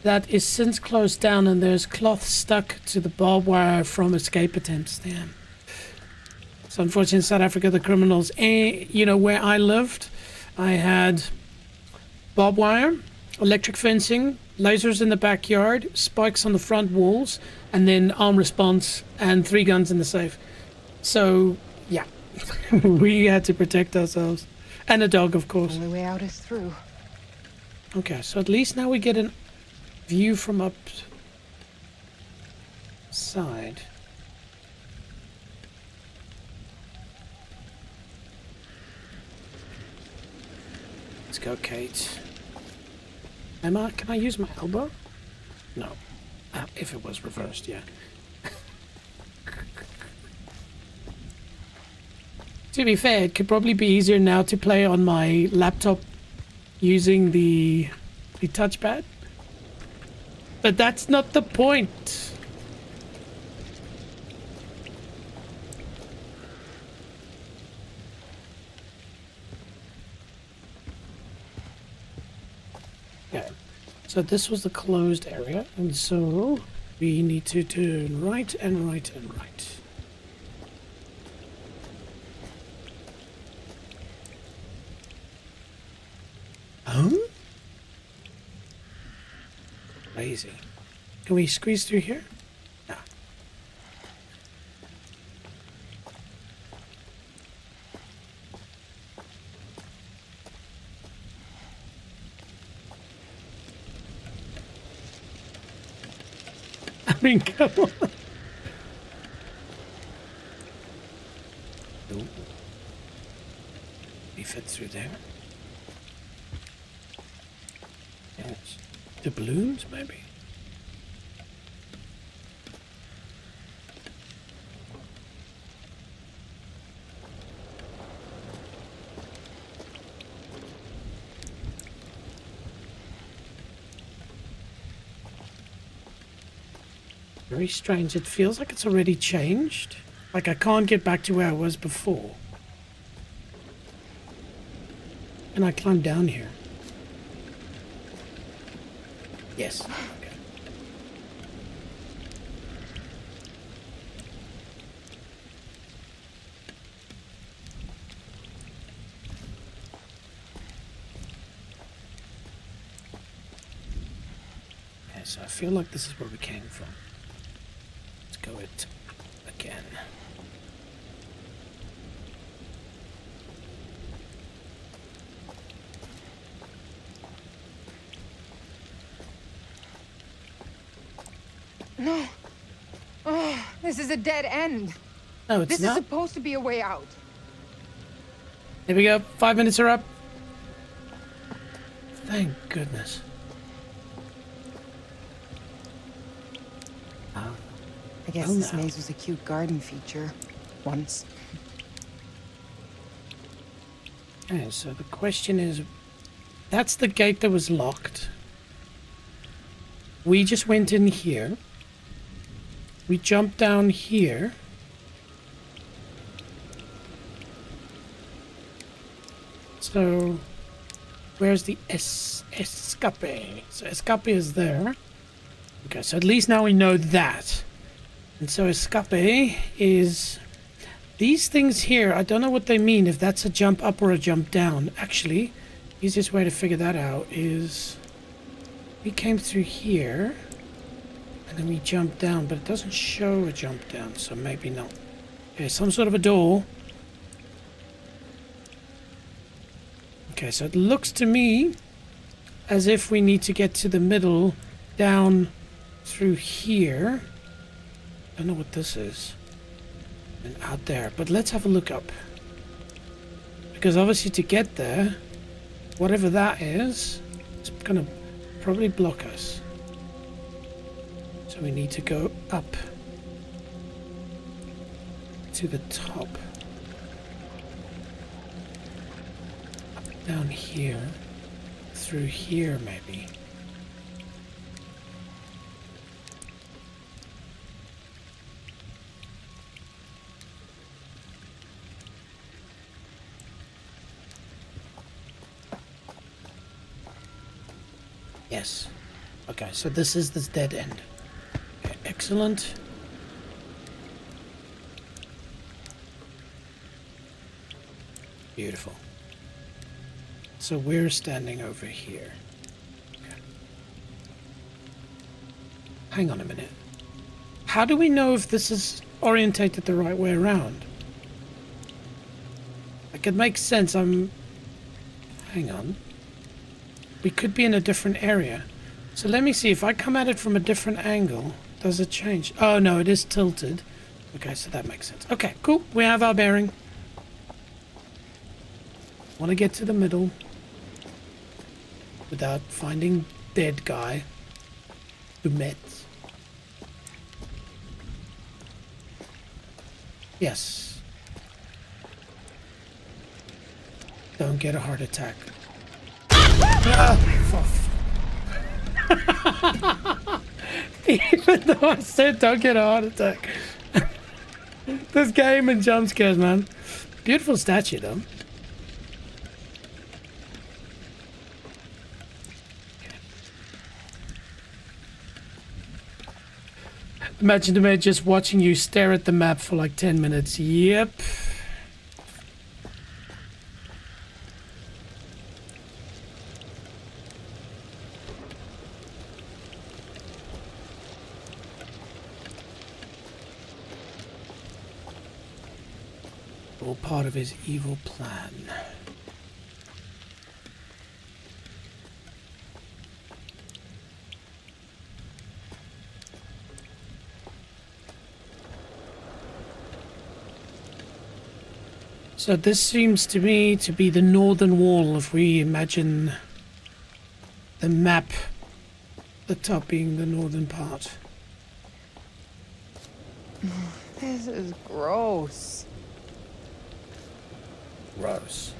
that is since closed down, and there's cloth stuck to the barbed wire from escape attempts. Damn. So unfortunately in South Africa, the criminals, you know, where I lived, I had barbed wire, electric fencing, lasers in the backyard, spikes on the front walls, and then arm response and 3 guns in the safe. So, yeah, we had to protect ourselves. And a dog, of course. Only way out is through. Okay, so at least now we get a view from upside. Let's go, Kate. Can I use my elbow? No. If it was reversed, yeah. To be fair, it could probably be easier now to play on my laptop using the touchpad. But that's not the point. Okay. So this was the closed area, and so we need to turn right and right and right. Lazy. Can we squeeze through here? No. I mean, come on. Ooh. We fit through there. Yes. The balloons, maybe? Very strange. It feels like it's already changed. Like I can't get back to where I was before. And I climb down here. Yes. Okay. Okay, so I feel like this is where we came from. Let's go it again. No. Oh, this is a dead end. No, it's This not. is supposed to be a way out. Here we go. 5 minutes are up. Thank goodness. I guess Oh, this no. maze was a cute garden feature. Once. Okay, so the question is, that's the gate that was locked. We just went in here. We jumped down here. So, where's the escape? So escape is there. Okay, so at least now we know that. And so escape is these things here. I don't know what they mean, if that's a jump up or a jump down. Actually, easiest way to figure that out is we came through here and then we jumped down, but it doesn't show a jump down, so maybe not. Okay, some sort of a door. Okay, so it looks to me as if we need to get to the middle down through here. I don't know what this is. And out there. But let's have a look up. Because obviously to get there, whatever that is, it's going to probably block us. So we need to go up to the top. Up down here. Through here maybe. Yes. Okay, so this is this dead end. Okay, excellent. Beautiful. So we're standing over here. Okay. Hang on a minute. How do we know if this is orientated the right way around? Like, it makes sense. Hang on. We could be in a different area. So let me see. If I come at it from a different angle, does it change? Oh, no, it is tilted. Okay, so that makes sense. Okay, cool. We have our bearing. Want to get to the middle without finding dead guy who met. Yes. Don't get a heart attack. Even though I said don't get a heart attack. This game and jump scares, man. Beautiful statue, though. Imagine me just watching you stare at the map for like 10 minutes. Yep. All part of his evil plan. So this seems to me to be the northern wall, if we imagine the map, the top being the northern part. This is gross. Gross.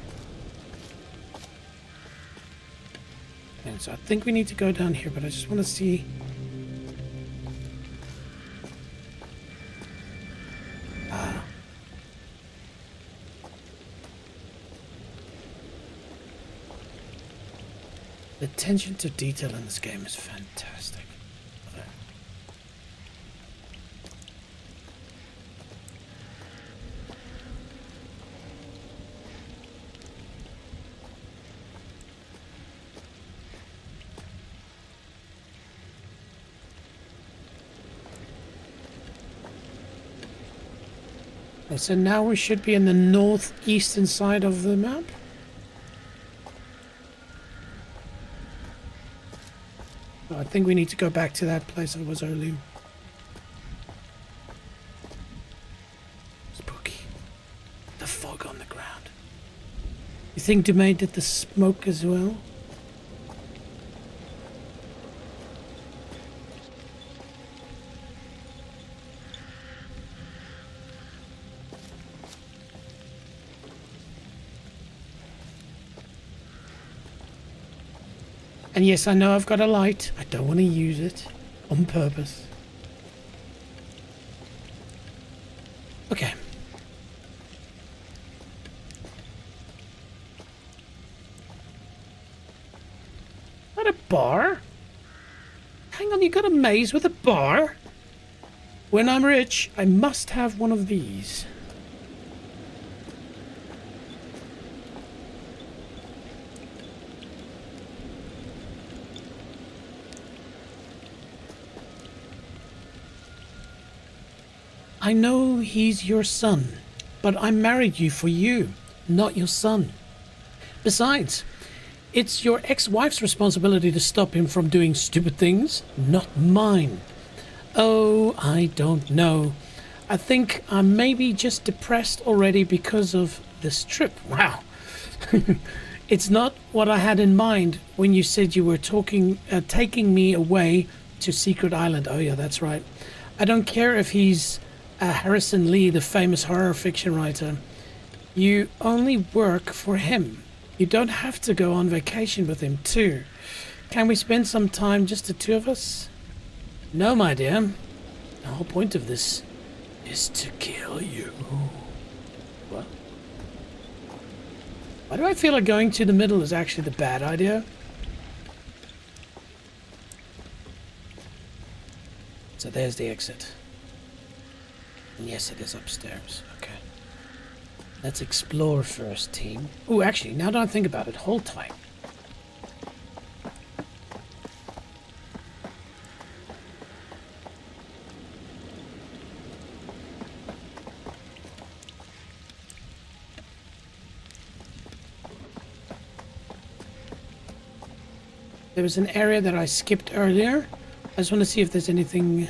And so I think we need to go down here, but I just want to see. The attention to detail in this game is fantastic. So now we should be in the northeastern side of the map. I think we need to go back to that place I was earlier. You think Dumaine did the smoke as well? And yes, I know I've got a light. I don't want to use it on purpose. Okay. Not a bar? Hang on, you got a maze with a bar? When I'm rich, I must have one of these. I know he's your son, but I married you for you, not your son. Besides, it's your ex-wife's responsibility to stop him from doing stupid things, not mine. Oh, I don't know. I think I'm maybe just depressed already because of this trip. Wow. It's not what I had in mind when you said you were taking me away to Secret Island. Oh yeah, that's right. I don't care if he's Harrison Lee, the famous horror fiction writer. You only work for him. You don't have to go on vacation with him too. Can we spend some time, just the two of us? No, my dear. The whole point of this is to kill you. What? Why do I feel like going to the middle is actually the bad idea? So there's the exit. And yes, it is upstairs. Okay. Let's explore first, team. Oh, actually, now that I think about it, hold tight. There was an area that I skipped earlier. I just want to see if there's anything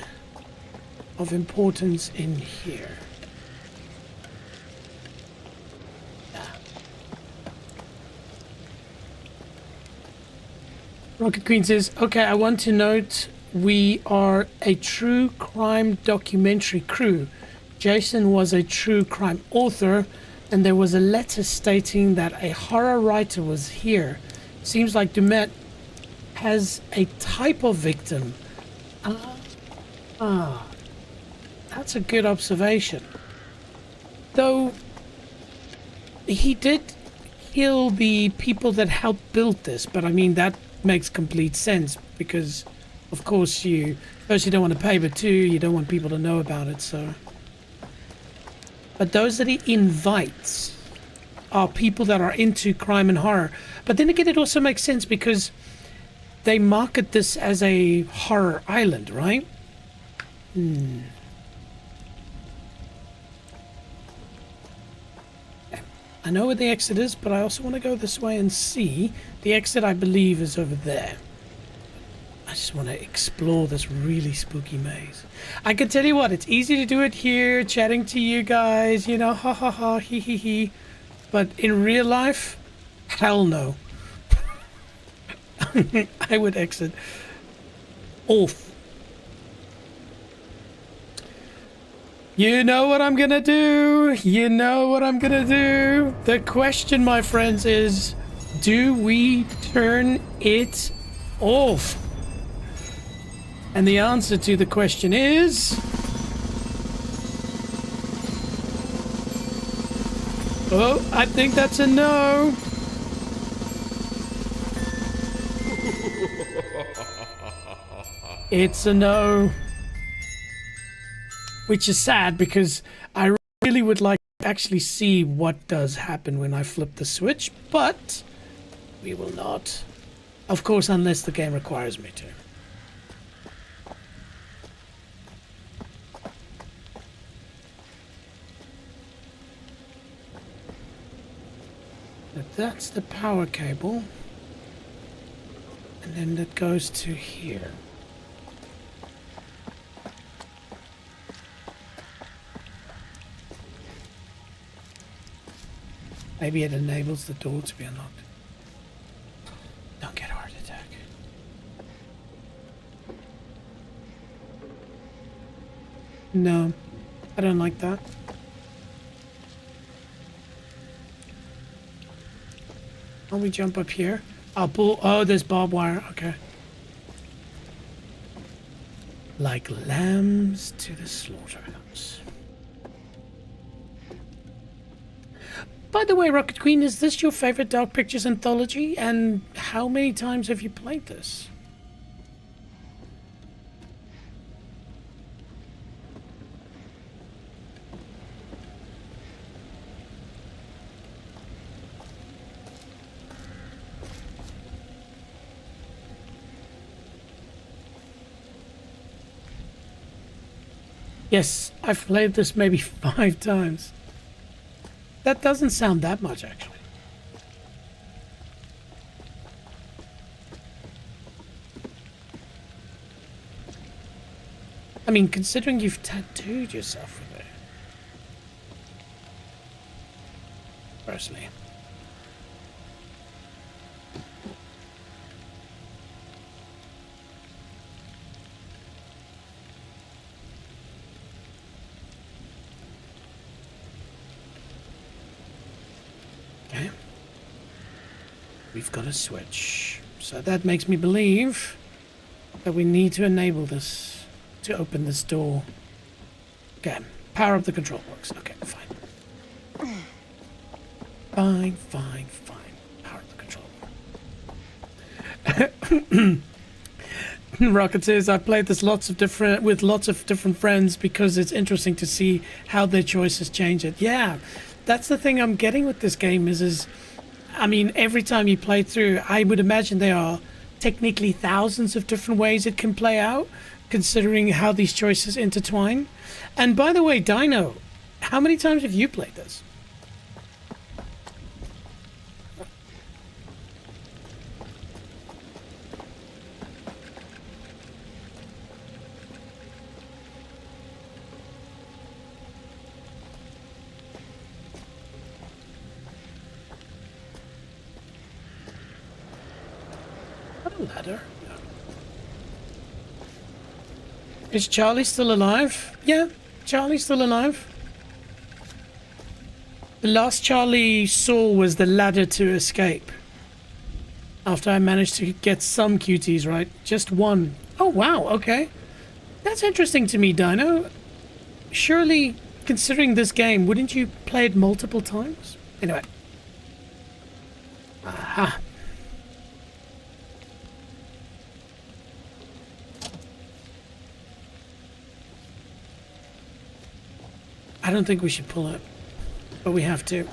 of importance in here. Rocket Queen says, okay, I want to note we are a true crime documentary crew. Jason was a true crime author, and there was a letter stating that a horror writer was here. Seems like Dumet has a type of victim. That's a good observation. Though he did kill the people that helped build this, but I mean that makes complete sense because of course you first you don't want to pay, but two, you don't want people to know about it, so. But those that he invites are people that are into crime and horror. But then again, it also makes sense because they market this as a horror island, right? I know where the exit is, but I also want to go this way and see. The exit, I believe, is over there. I just want to explore this really spooky maze. I can tell you what, it's easy to do it here, chatting to you guys, you know, ha ha ha, hee hee hee. But in real life, hell no. I would exit off. You know what I'm gonna do. You know what I'm gonna do. The question, my friends, is do we turn it off? And the answer to the question is... oh, I think that's a no. It's a no. Which is sad because I really would like to actually see what does happen when I flip the switch, but we will not. Of course, unless the game requires me to. But that's the power cable. And then that goes to here. Maybe it enables the door to be unlocked. Don't get a heart attack. No, I don't like that. Can we jump up here? I'll pull. Oh, there's barbed wire. Okay. Like lambs to the slaughterhouse. By the way, Rocket Queen, is this your favorite Dark Pictures Anthology? And how many times have you played this? Yes, I've played this maybe 5 times. That doesn't sound that much, actually. I mean, considering you've tattooed yourself with it. Personally. Okay. We've got a switch. So that makes me believe that we need to enable this to open this door. Okay. Power up the control box. Okay, fine. Fine. Power up the control. Rocket says, I played this with lots of different friends because it's interesting to see how their choices change it. Yeah. That's the thing I'm getting with this game is I mean, every time you play through, I would imagine there are technically thousands of different ways it can play out, considering how these choices intertwine. And by the way, Dino, how many times have you played this? Ladder. Is Charlie still alive? Yeah, Charlie's still alive. The last Charlie saw was the ladder to escape. After I managed to get some cuties right. Just one. Oh, wow, okay. That's interesting to me, Dino. Surely, considering this game, wouldn't you play it multiple times? Anyway. Aha. I don't think we should pull it, but we have to.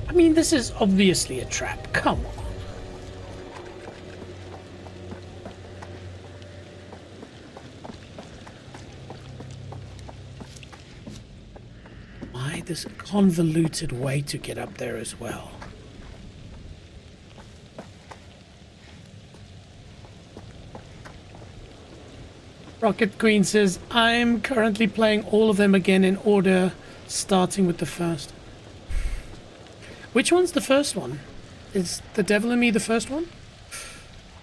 I mean, this is obviously a trap. Come on. Why this convoluted way to get up there as well? Rocket Queen says, I'm currently playing all of them again in order, starting with the first. Which one's the first one? Is The Devil in Me the first one?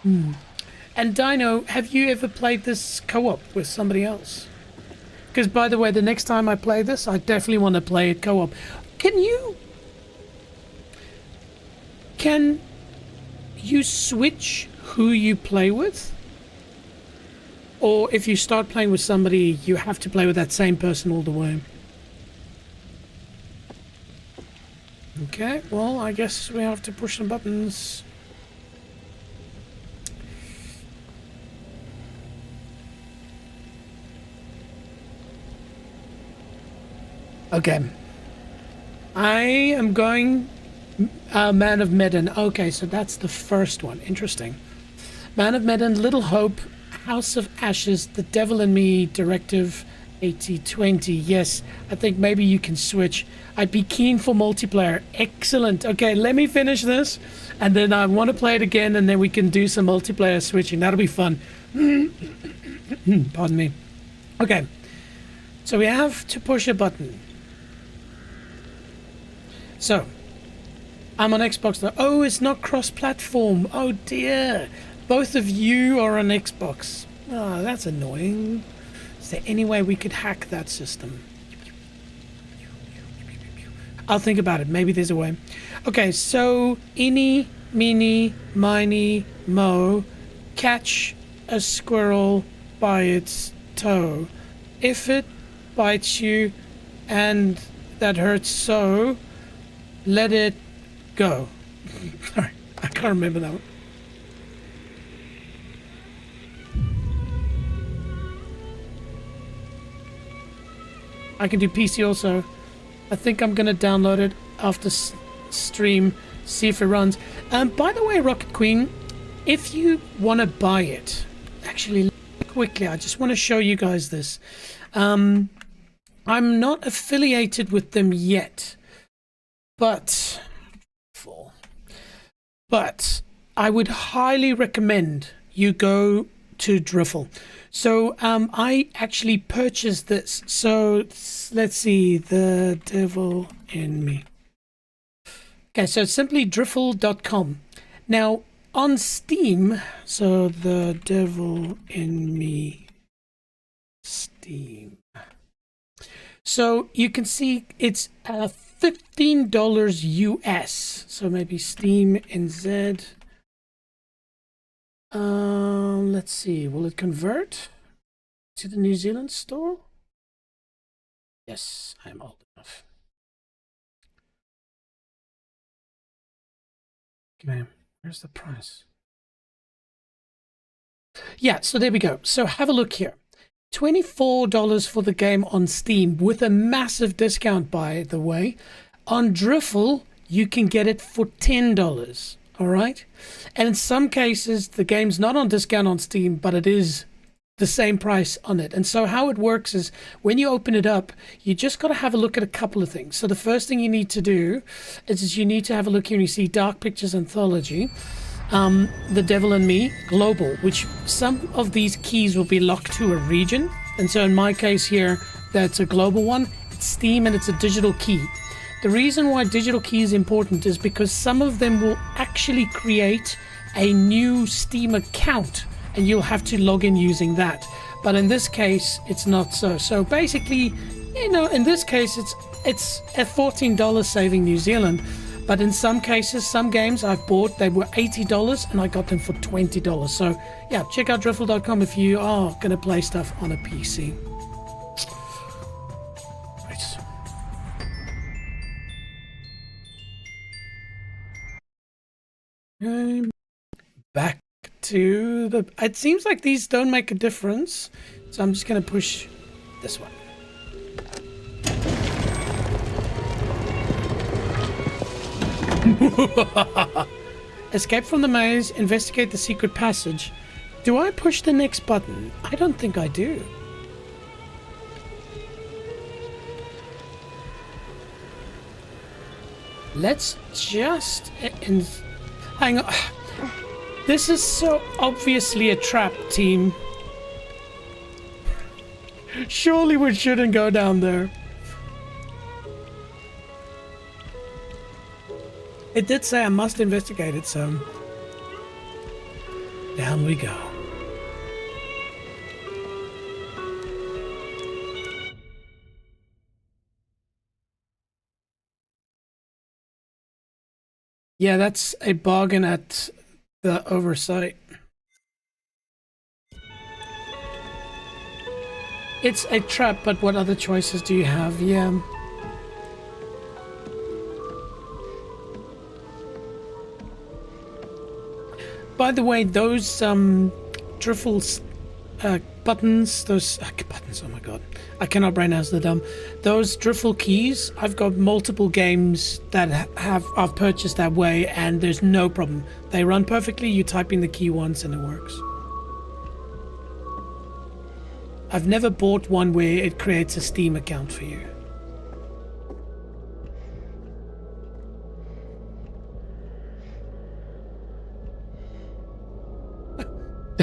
And Dino, have you ever played this co-op with somebody else? Because, by the way, the next time I play this, I definitely want to play it co-op. Can you switch who you play with? Or if you start playing with somebody, you have to play with that same person all the way. Okay, well, I guess we have to push some buttons. Okay. I am going... Man of Medan. Okay, so that's the first one. Interesting. Man of Medan, Little Hope... House of Ashes, The Devil in Me, Directive 8020. Yes, I think maybe you can switch. I'd be keen for multiplayer. Excellent. Okay, let me finish this, and then I want to play it again, and then we can do some multiplayer switching. That'll be fun. Pardon me. Okay. So we have to push a button. So, I'm on Xbox though. Oh, it's not cross-platform. Oh dear. Both of you are on Xbox. Oh, that's annoying. Is there any way we could hack that system? I'll think about it. Maybe there's a way. Okay, so eeny, meeny, miny, mo, catch a squirrel by its toe. If it bites you and that hurts so, let it go. Sorry, I can't remember that one. I can do PC also. I think I'm gonna download it after stream, see if it runs. By the way, Rocket Queen, if you want to buy it, actually, quickly, I just want to show you guys this. I'm not affiliated with them yet, but I would highly recommend you go to Driffle. So I actually purchased this. So let's see, the devil in me. Okay, so it's simply driffle.com. Now on Steam, so the devil in me, Steam. So you can see it's $15 US. So maybe Steam NZ. Let's see, will it convert to the New Zealand store? Yes, I'm old enough. Okay, where's the price? Yeah, so there we go. So have a look here. $24 for the game on Steam with a massive discount, by the way. On Driffle, you can get it for $10. All right. And in some cases, the game's not on discount on Steam, but it is the same price on it. And so how it works is when you open it up, you just got to have a look at a couple of things. So the first thing you need to do is you need to have a look here and you see Dark Pictures Anthology, The Devil and Me, Global, which some of these keys will be locked to a region. And so in my case here, that's a global one. It's Steam and it's a digital key. The reason why digital key is important is because some of them will actually create a new Steam account and you'll have to log in using that. But in this case, it's not so. So basically, you know, in this case, it's a $14 saving New Zealand. But in some cases, some games I've bought, they were $80 and I got them for $20. So yeah, check out driffle.com if you are going to play stuff on a PC. Back to the... It seems like these don't make a difference, so I'm just going to push this one. Escape from the maze, investigate the secret passage. Do I push the next button? I don't think I do. Let's just... hang on. This is so obviously a trap, team. Surely we shouldn't go down there. It did say I must investigate it, so... down we go. Yeah, that's a bargain at the oversight. It's a trap, but what other choices do you have? Yeah. By the way, those Driffle's buttons, those buttons, oh my god, I cannot pronounce the dumb. Those Driffle keys, I've got multiple games that I've purchased that way and there's no problem. They run perfectly, you type in the key once and it works. I've never bought one where it creates a Steam account for you.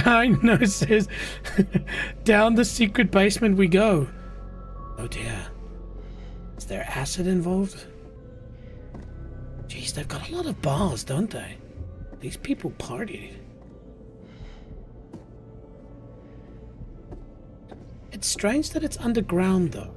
I know, says down the secret basement we go. Oh dear. Is there acid involved? Jeez, they've got a lot of bars, don't they? These people party. It's strange that it's underground, though.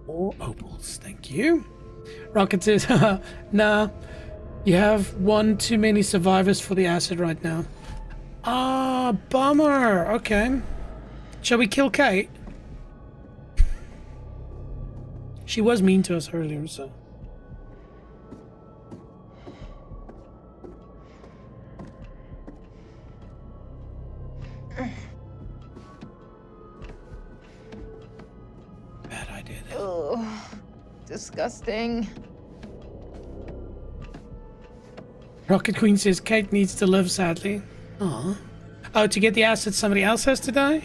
More opals, thank you. Rocket says, nah, you have one too many survivors for the acid right now. Ah, bummer. Okay. Shall we kill Kate? She was mean to us earlier, so. Bad idea. Oh, disgusting. Rocket Queen says Kate needs to live, sadly. Aw. Oh, to get the acid, somebody else has to die?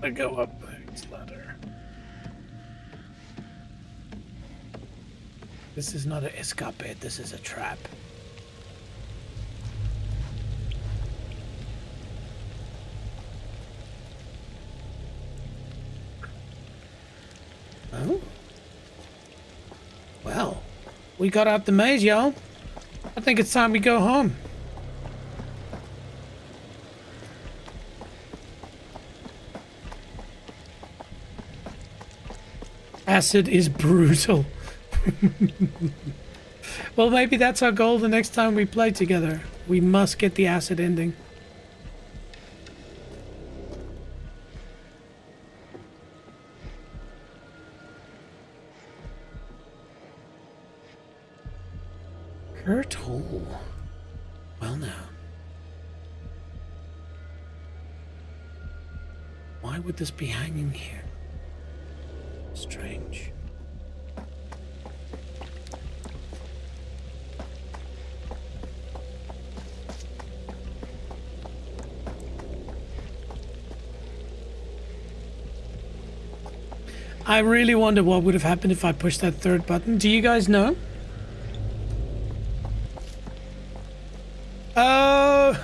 I go up this ladder. This is not an escape, this is a trap. Oh? Well, we got out the maze, y'all. I think it's time we go home. Acid is brutal. Well, maybe that's our goal the next time we play together. We must get the acid ending. Kurt Hall. Well now. Why would this be hanging here? Strange. I really wonder what would have happened if I pushed that third button. Do you guys know? Oh,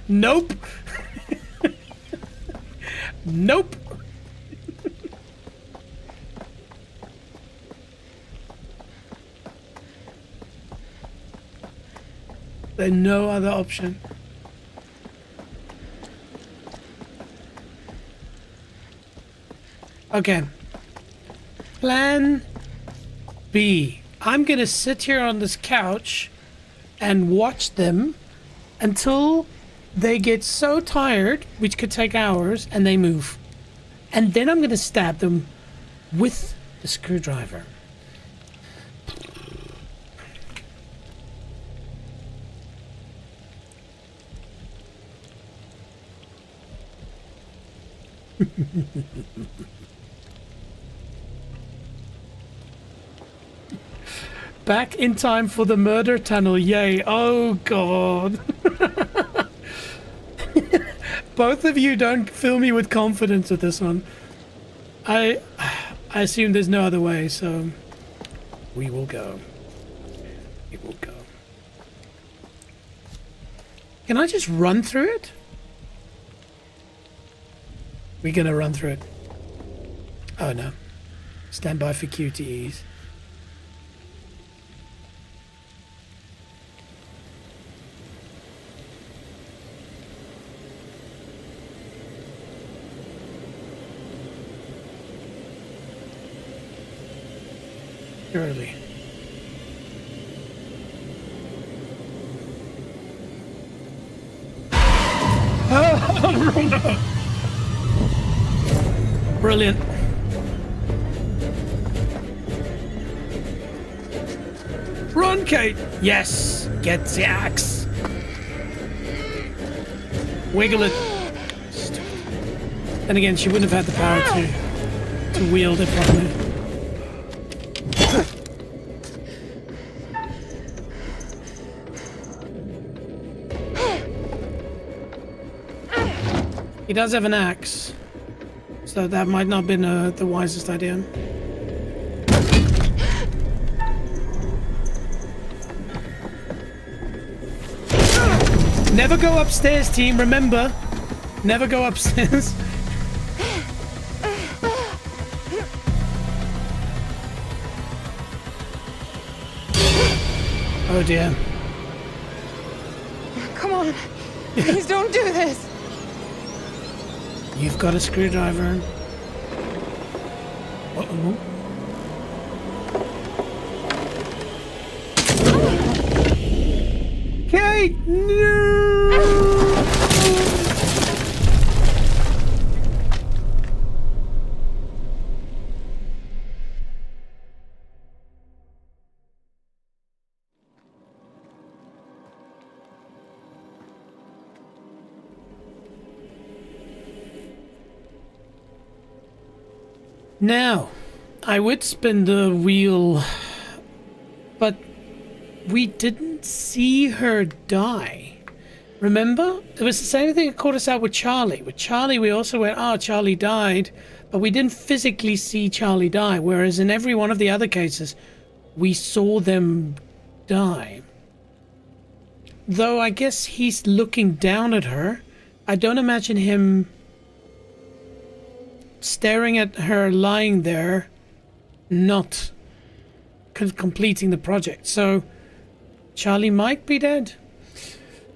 nope. Nope. There's no other option. Okay. Plan B. I'm gonna sit here on this couch and watch them until they get so tired, which could take hours, and they move. And then I'm gonna stab them with the screwdriver. Back in time for the murder tunnel, yay. Oh god. Both of you don't fill me with confidence with this one. I assume there's no other way, so we will go. We will go. Can I just run through it? We're gonna run through it. Oh no. Stand by for QTEs. Early. Oh no! Brilliant. Run, Kate! Yes! Get the axe! Wiggle it. Stupid. Then again, she wouldn't have had the power to wield it properly. He does have an axe, so that might not have been the wisest idea. Never go upstairs, team, remember. Never go upstairs. Oh dear. Come on. Please don't do this. You've got a screwdriver. Uh-oh. Kate! No! Now, I would spin the wheel, but we didn't see her die. Remember? It was the same thing that caught us out with Charlie. With Charlie, we also went, oh, Charlie died, but we didn't physically see Charlie die, whereas in every one of the other cases, we saw them die. Though I guess he's looking down at her. I don't imagine him staring at her lying there, not completing the project. So Charlie might be dead.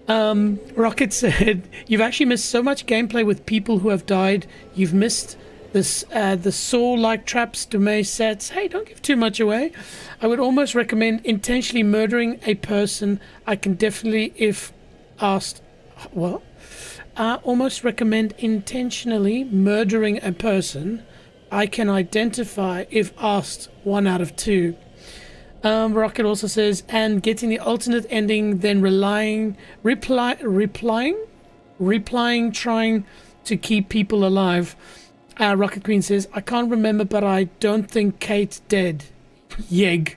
Rocket said, you've actually missed so much gameplay with people who have died. You've missed this, the Saw-like traps Dumais sets. Hey, don't give too much away. I would almost recommend intentionally murdering a person. I can definitely, if asked, what? Almost recommend intentionally murdering a person. I can identify if asked 1 out of 2. Rocket also says, and getting the alternate ending, then replying, trying to keep people alive. Rocket Queen says, I can't remember, but I don't think Kate's dead. Yeg.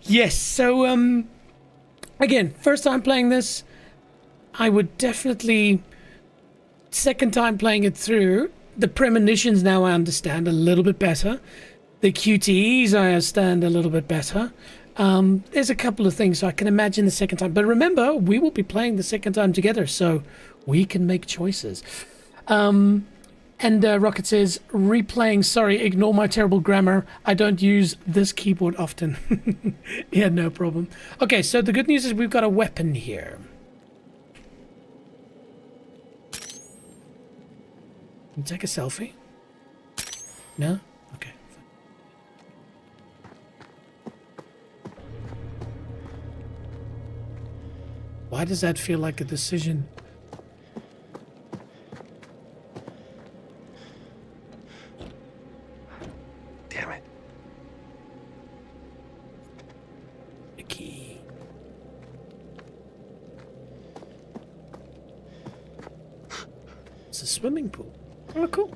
Yes, so, again, first time playing this, I would definitely, second time playing it through, the premonitions now I understand a little bit better. The QTEs I understand a little bit better. There's a couple of things, so I can imagine the second time. But remember, we will be playing the second time together, so we can make choices. And Rocket says, replaying, sorry, ignore my terrible grammar. I don't use this keyboard often. Yeah, no problem. Okay, so the good news is we've got a weapon here. Can you take a selfie? No? Okay. Why does that feel like a decision? Damn it. The key. It's a swimming pool. Oh, cool.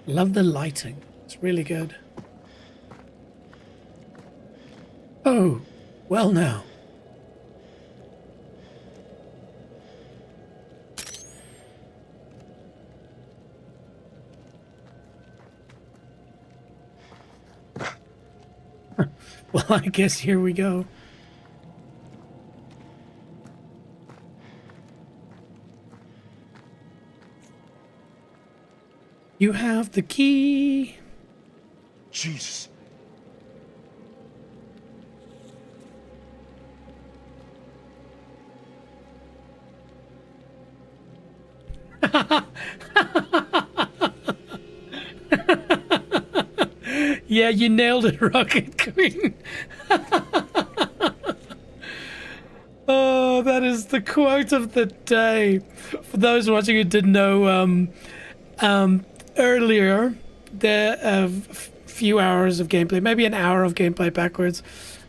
Love the lighting. It's really good. Oh, well now. Well, I guess here we go. You have the key. Jesus. Yeah, you nailed it, Rocket Queen. Oh, that is the quote of the day. For those watching who didn't know, Earlier, the few hours of gameplay, maybe an hour of gameplay backwards,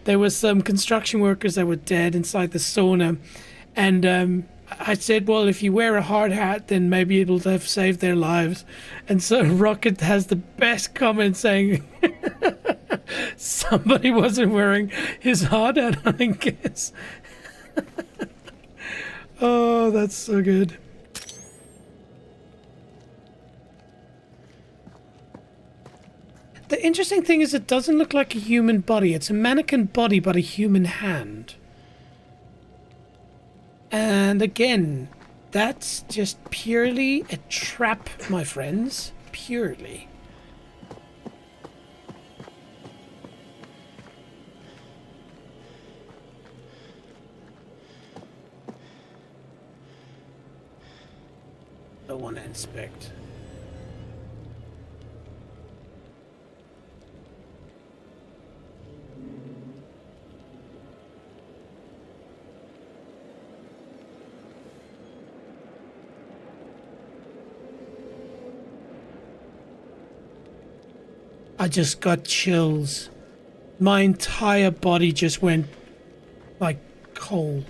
there was some construction workers that were dead inside the sauna, and I said, well, if you wear a hard hat, then maybe it'll have saved their lives. And so Rocket has the best comment saying, somebody wasn't wearing his hard hat, I guess. Oh, that's so good. The interesting thing is it doesn't look like a human body. It's a mannequin body, but a human hand. And again, that's just purely a trap, my friends. Purely. Don't want to inspect. I just got chills. My entire body just went like cold.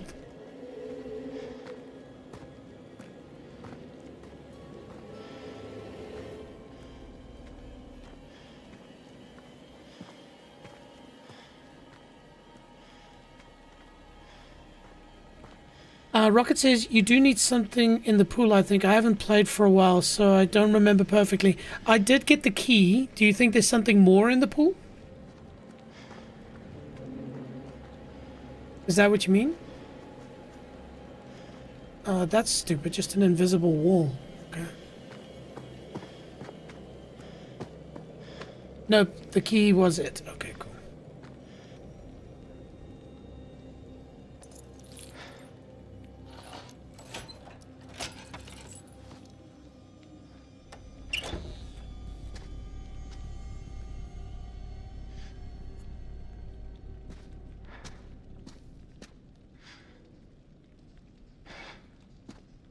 Rocket says, you do need something in the pool, I think. I haven't played for a while, so I don't remember perfectly. I did get the key. Do you think there's something more in the pool? Is that what you mean? That's stupid. Just an invisible wall. Okay. Nope, the key was it. Okay, cool.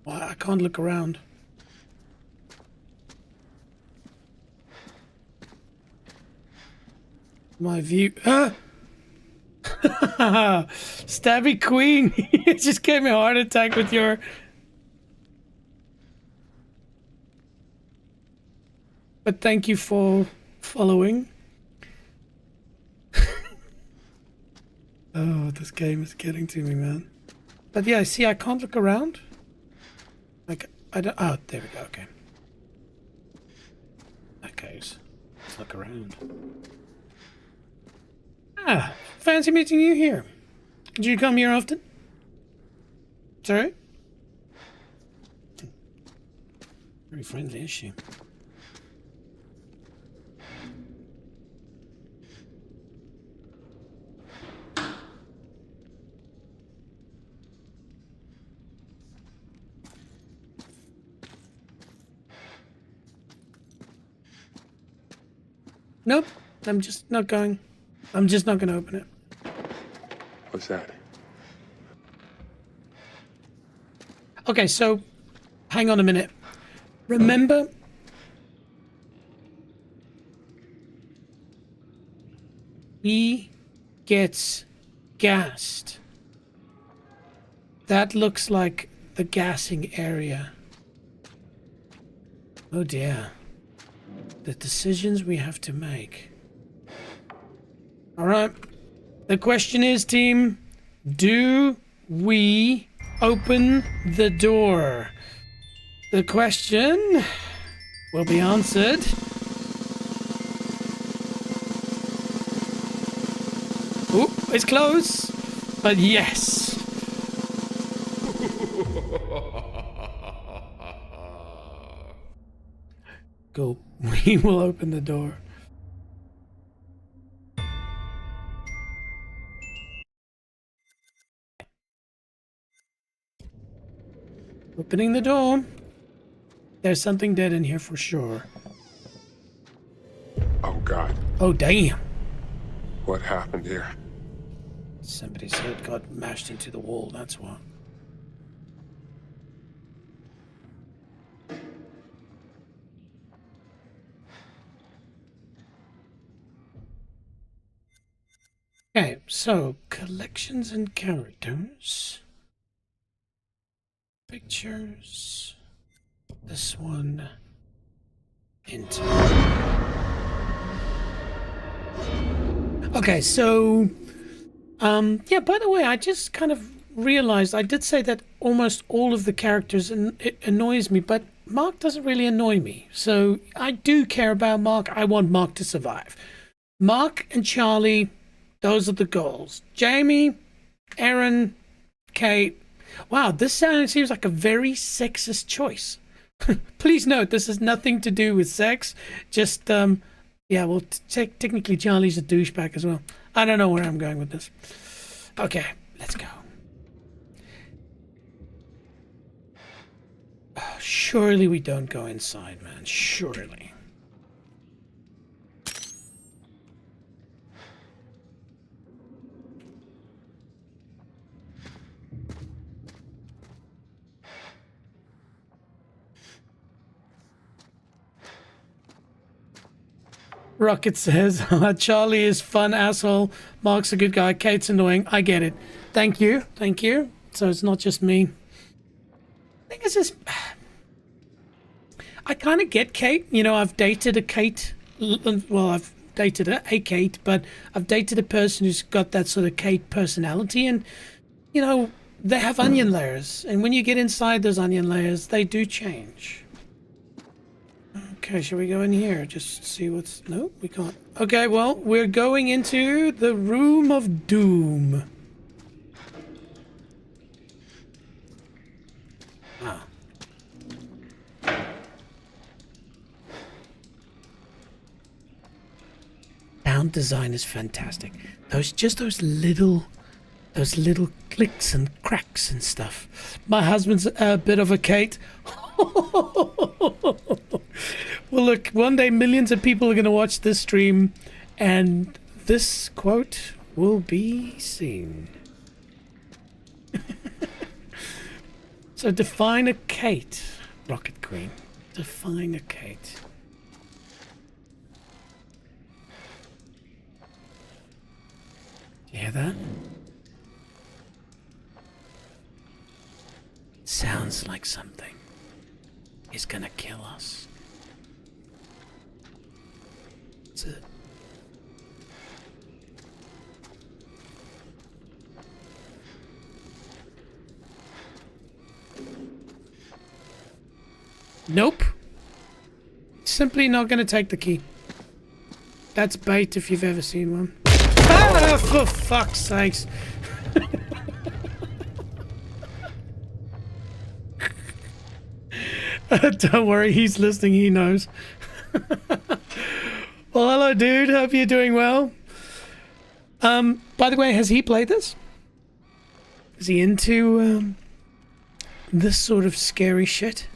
Well, I can't look around. My view. Ah! Stabby Queen! You just gave me a heart attack with your. But thank you for following. Oh, this game is getting to me, man. But yeah, see, I can't look around. Like, I don't. Oh, there we go. Okay. Okay, let's look around. Ah, fancy meeting you here. Do you come here often? Sorry? Very friendly, is she? Nope, I'm just not going. I'm just not going to open it. What's that? Okay, so hang on a minute. Remember, he gets gassed. That looks like the gassing area. Oh dear. The decisions we have to make. Alright. The question is, team, do we open the door? The question will be answered. Ooh, it's close. But yes. Go. We will open the door. Opening the door. There's something dead in here for sure. Oh, God. Oh, damn. What happened here? Somebody's head got mashed into the wall, that's what. Okay, so collections and characters. Pictures. This one. Into. Okay, so yeah, by the way, I just kind of realized I did say that almost all of the characters it annoys me, but Mark doesn't really annoy me. So I do care about Mark. I want Mark to survive. Mark and Charlie, those are the goals. Jamie, Aaron, Kate. Wow, this seems like a very sexist choice. Please note, this has nothing to do with sex. Just, yeah, well, technically Charlie's a douchebag as well. I don't know where I'm going with this. Okay, let's go. Surely we don't go inside, man. Surely. Rocket says, Charlie is fun asshole. Mark's a good guy. Kate's annoying. I get it. Thank you. Thank you. So it's not just me. I think it's just... I kind of get Kate. You know, I've dated a Kate. Well, I've dated a Kate, but I've dated a person who's got that sort of Kate personality. And, you know, they have onion layers. And when you get inside those onion layers, they do change. Okay, shall we go in here? Just see what's... No, we can't. Okay, well, we're going into the Room of Doom. Ah. Sound design is fantastic. Those little clicks and cracks and stuff. My husband's a bit of a Kate. Well, look, one day millions of people are going to watch this stream and this quote will be seen. So define a Kate, Rocket Queen. Define a Kate. You hear that? Sounds like something is gonna kill us. That's it. Nope. Simply not gonna take the key. That's bait if you've ever seen one. Ah, for fuck's sakes. Don't worry, he's listening, he knows. Well, hello, dude. Hope you're doing well. By the way, has he played this? Is he into this sort of scary shit?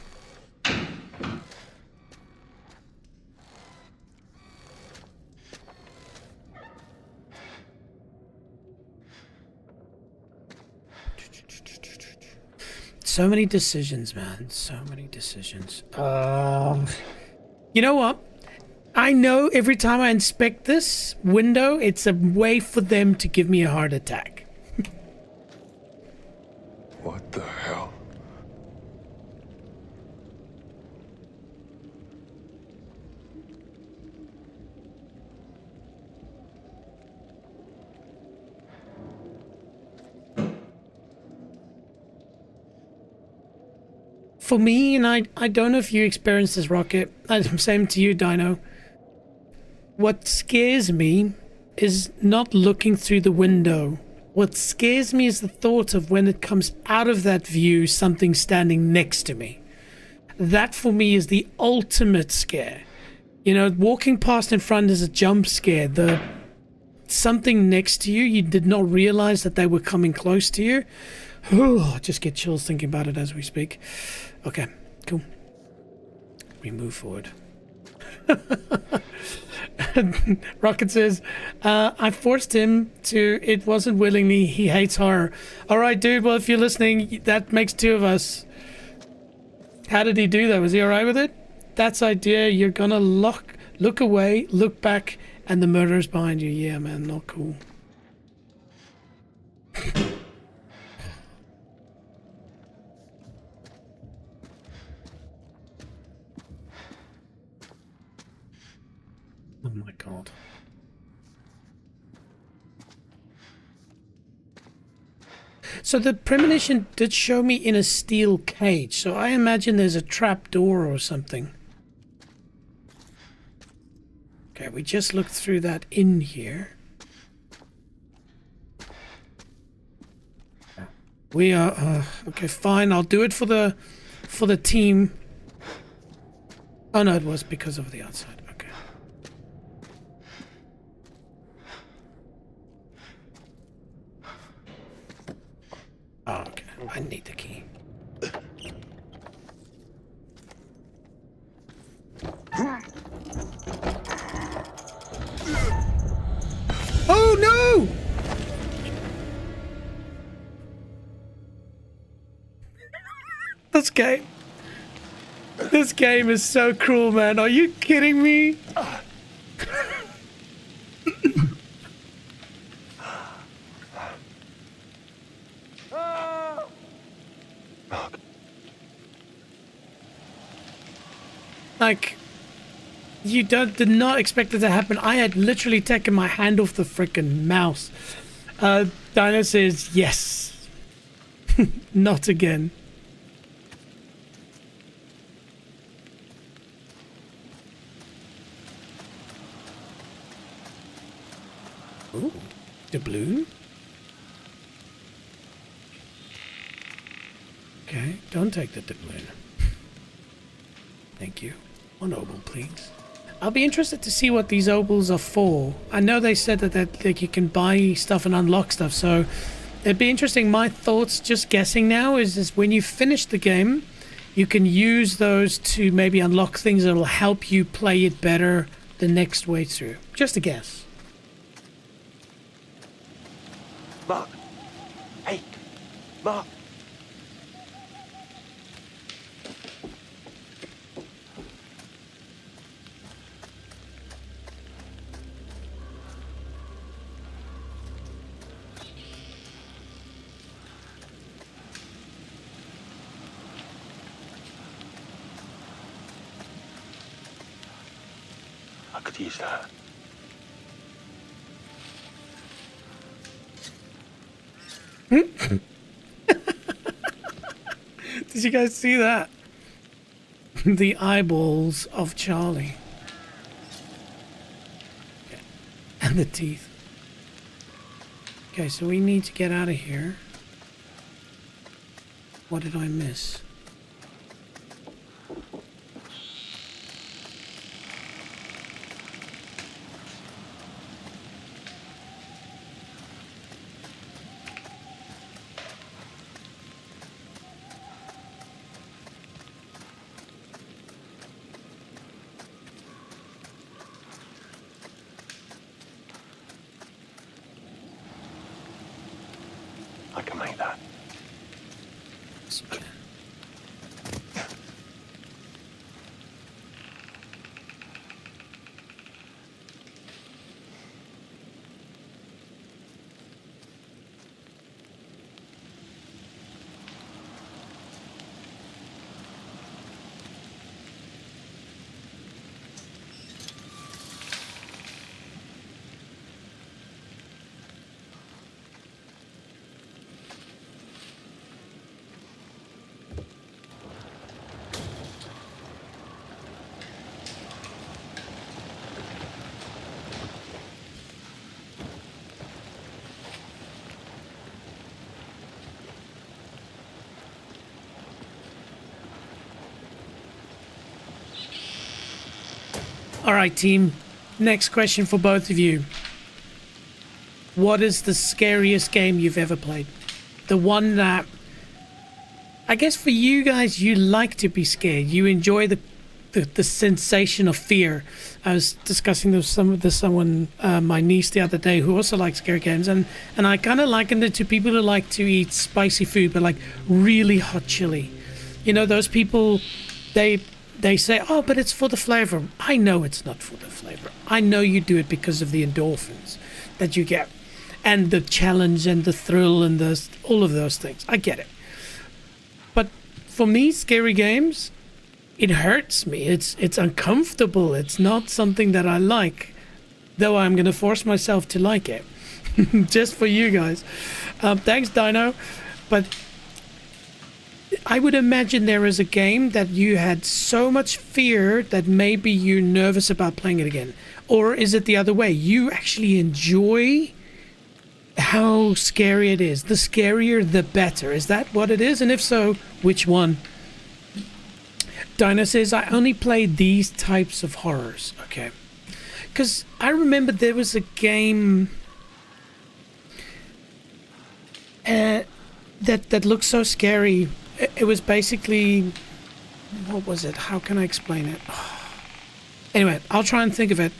So many decisions, man. So many decisions. You know what? I know every time I inspect this window, it's a way for them to give me a heart attack. What the hell? For me, and I don't know if you experienced this, Rocket. Same to you, Dino. What scares me is not looking through the window. What scares me is the thought of when it comes out of that view, something standing next to me. That for me is the ultimate scare. You know, walking past in front is a jump scare. The something next to you, you did not realize that they were coming close to you. Oh, I just get chills thinking about it as we speak. Okay, cool. We move forward. Rocket says, I forced him to. It wasn't willingly. He hates horror. All right, dude. Well, if you're listening, that makes two of us. How did he do that? Was he all right with it? That's idea. You're gonna look away, look back, and the murderer's behind you. Yeah, man, not cool. Oh my god. So the premonition did show me in a steel cage, so I imagine there's a trap door or something. Okay, we just looked through that in here. We are okay, fine. I'll do it for the team. Oh no, it was because of the outside. Okay. Oh, okay. I need the key. Oh no! This game is so cruel, man. Are you kidding me? Like, you did not expect it to happen. I had literally taken my hand off the frickin' mouse. Dino says, yes. Not again. Ooh, doubloon. Okay, don't take the doubloon. Thank you. One obol, please. I'll be interested to see what these obels are for. I know they said that you can buy stuff and unlock stuff, so it'd be interesting. My thoughts, just guessing now, is when you finish the game, you can use those to maybe unlock things that'll help you play it better the next way through. Just a guess. Mark! Hey! Mark! I could use that. Did you guys see that? The eyeballs of Charlie. Okay. And the teeth. Okay, so we need to get out of here. What did I miss? I can make that. All right, team. Next question for both of you. What is the scariest game you've ever played? The one that, I guess for you guys, you like to be scared. You enjoy the sensation of fear. I was discussing this with someone, my niece the other day, who also likes scary games, and I kind of likened it to people who like to eat spicy food, but like really hot chili. You know, those people, they say, oh, but it's for the flavor. I know it's not for the flavor. I know you do it because of the endorphins that you get. and the challenge and the thrill and all of those things. I get it. But for me, scary games, it hurts me. It's uncomfortable. It's not something that I like, though I'm going to force myself to like it. Just for you guys. Thanks, Dino. But I would imagine there is a game that you had so much fear that maybe you're nervous about playing it again. Or is it the other way? You actually enjoy how scary it is. The scarier, the better. Is that what it is? And if so, which one? Dino says, I only play these types of horrors. Okay. Because I remember there was a game that looked so scary. It was basically, what was it? How can I explain it? Anyway, I'll try and think of it.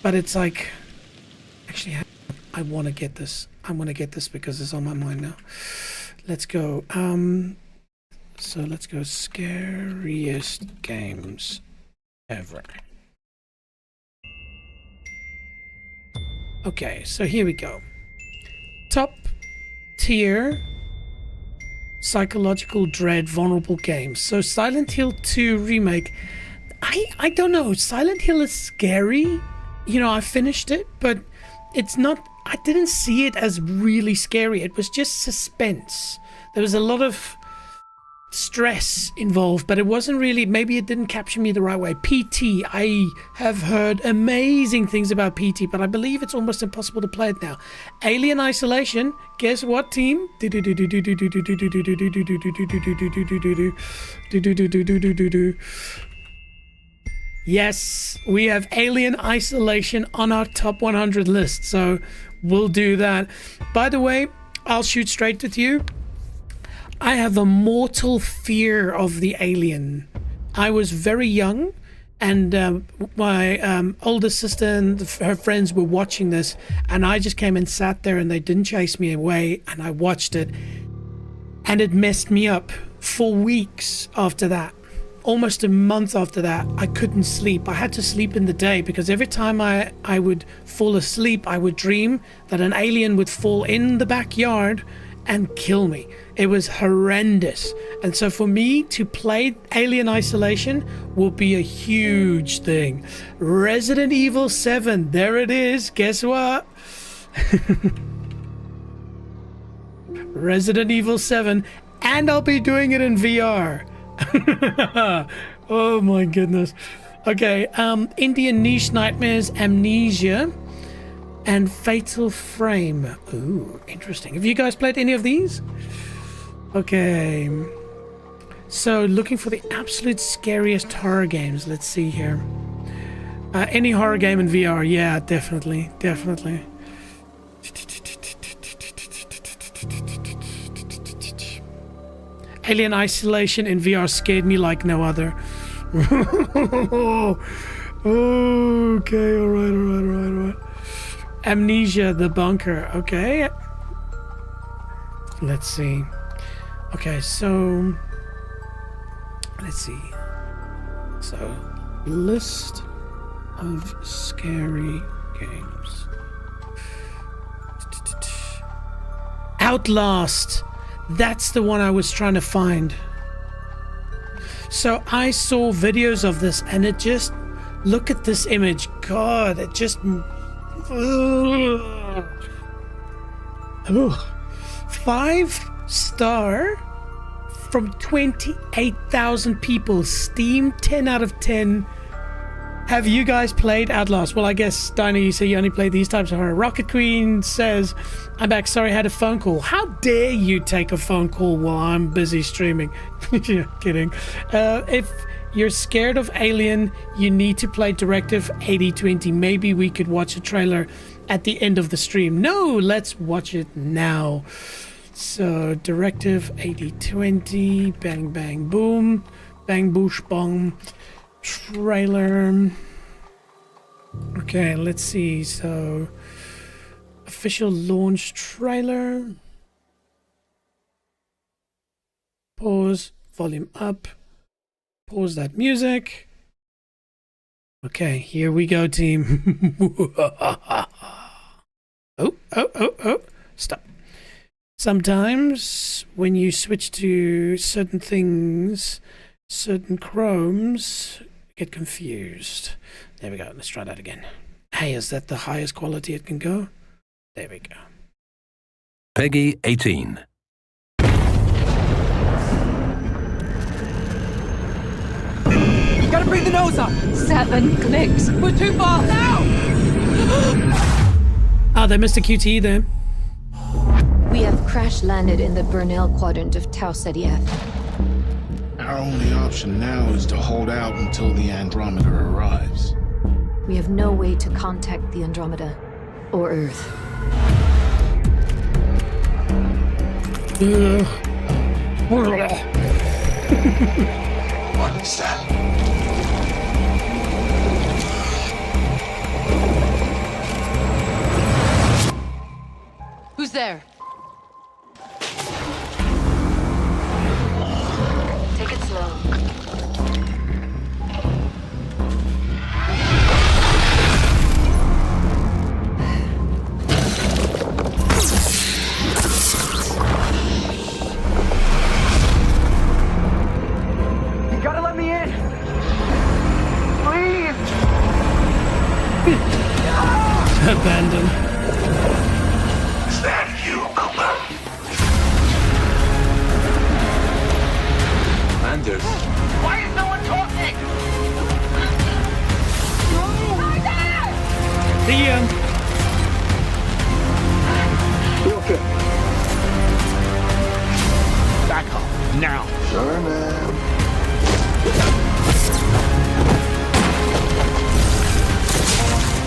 But it's like, actually, I want to get this. I want to get this because it's on my mind now. Let's go. So let's go scariest games ever. Okay, so here we go. Top tier psychological dread vulnerable games. So Silent Hill 2 remake. I don't know. Silent Hill is scary. You know, I finished it, but it's not. I didn't see it as really scary. It was just suspense. There was a lot of stress involved, but it wasn't really, maybe it didn't capture me the right way. PT, I have heard amazing things about PT, but I believe it's almost impossible to play it now. Alien Isolation, guess what, team? Yes, we have Alien Isolation on our top 100 list, so we'll do that. By the way, I'll shoot straight with you. I have a mortal fear of the alien. I was very young, and my older sister and her friends were watching this, and I just came and sat there, and they didn't chase me away, and I watched it, and it messed me up for weeks after that. Almost a month after that, I couldn't sleep. I had to sleep in the day because every time I would fall asleep, I would dream that an alien would fall in the backyard and kill me. It was horrendous. And so for me to play Alien Isolation will be a huge thing. Resident Evil 7, there it is. Guess what? Resident Evil 7, and I'll be doing it in VR. Oh my goodness. Okay, Indian Niche Nightmares, Amnesia, and Fatal Frame. Ooh, interesting. Have you guys played any of these? Okay. So, looking for the absolute scariest horror games. Let's see here. Any horror game in VR. Yeah, definitely. Definitely. Alien Isolation in VR scared me like no other. Okay, alright. Amnesia, the bunker. Okay. Let's see. Okay, so let's see. So, list of scary games. Outlast. That's the one I was trying to find. So I saw videos of this, and it just, look at this image. God, it just, 5-star from 28,000 people. Steam, 10 out of 10. Have you guys played Outlast? Well, I guess, Dinah, you say you only play these types of horror. Rocket Queen says, I'm back. Sorry, I had a phone call. How dare you take a phone call while I'm busy streaming? Kidding. If you're scared of Alien, you need to play Directive 8020. Maybe we could watch a trailer at the end of the stream. No, let's watch it now. So, Directive 8020, bang, bang, boom, bang, boosh, bong. Trailer. Okay, let's see. So, official launch trailer. Pause, volume up. Pause that music. Okay, here we go, team. Oh. Stop. Sometimes when you switch to certain things, certain chromes, get confused. There we go. Let's try that again. Hey, is that the highest quality it can go? There we go. Peggy 18. Gotta bring the nose up. 7 clicks. We're too far now. Ah, they missed a QTE there. We have crash landed in the Burnell quadrant of Tau Ceti F. Our only option now is to hold out until the Andromeda arrives. We have no way to contact the Andromeda or Earth. What is that? Who's there? Take it slow. You gotta let me in. Please. Abandoned. Is that you, Cooper? Anders. Why is no one talking? The Back up, now. Sure, man.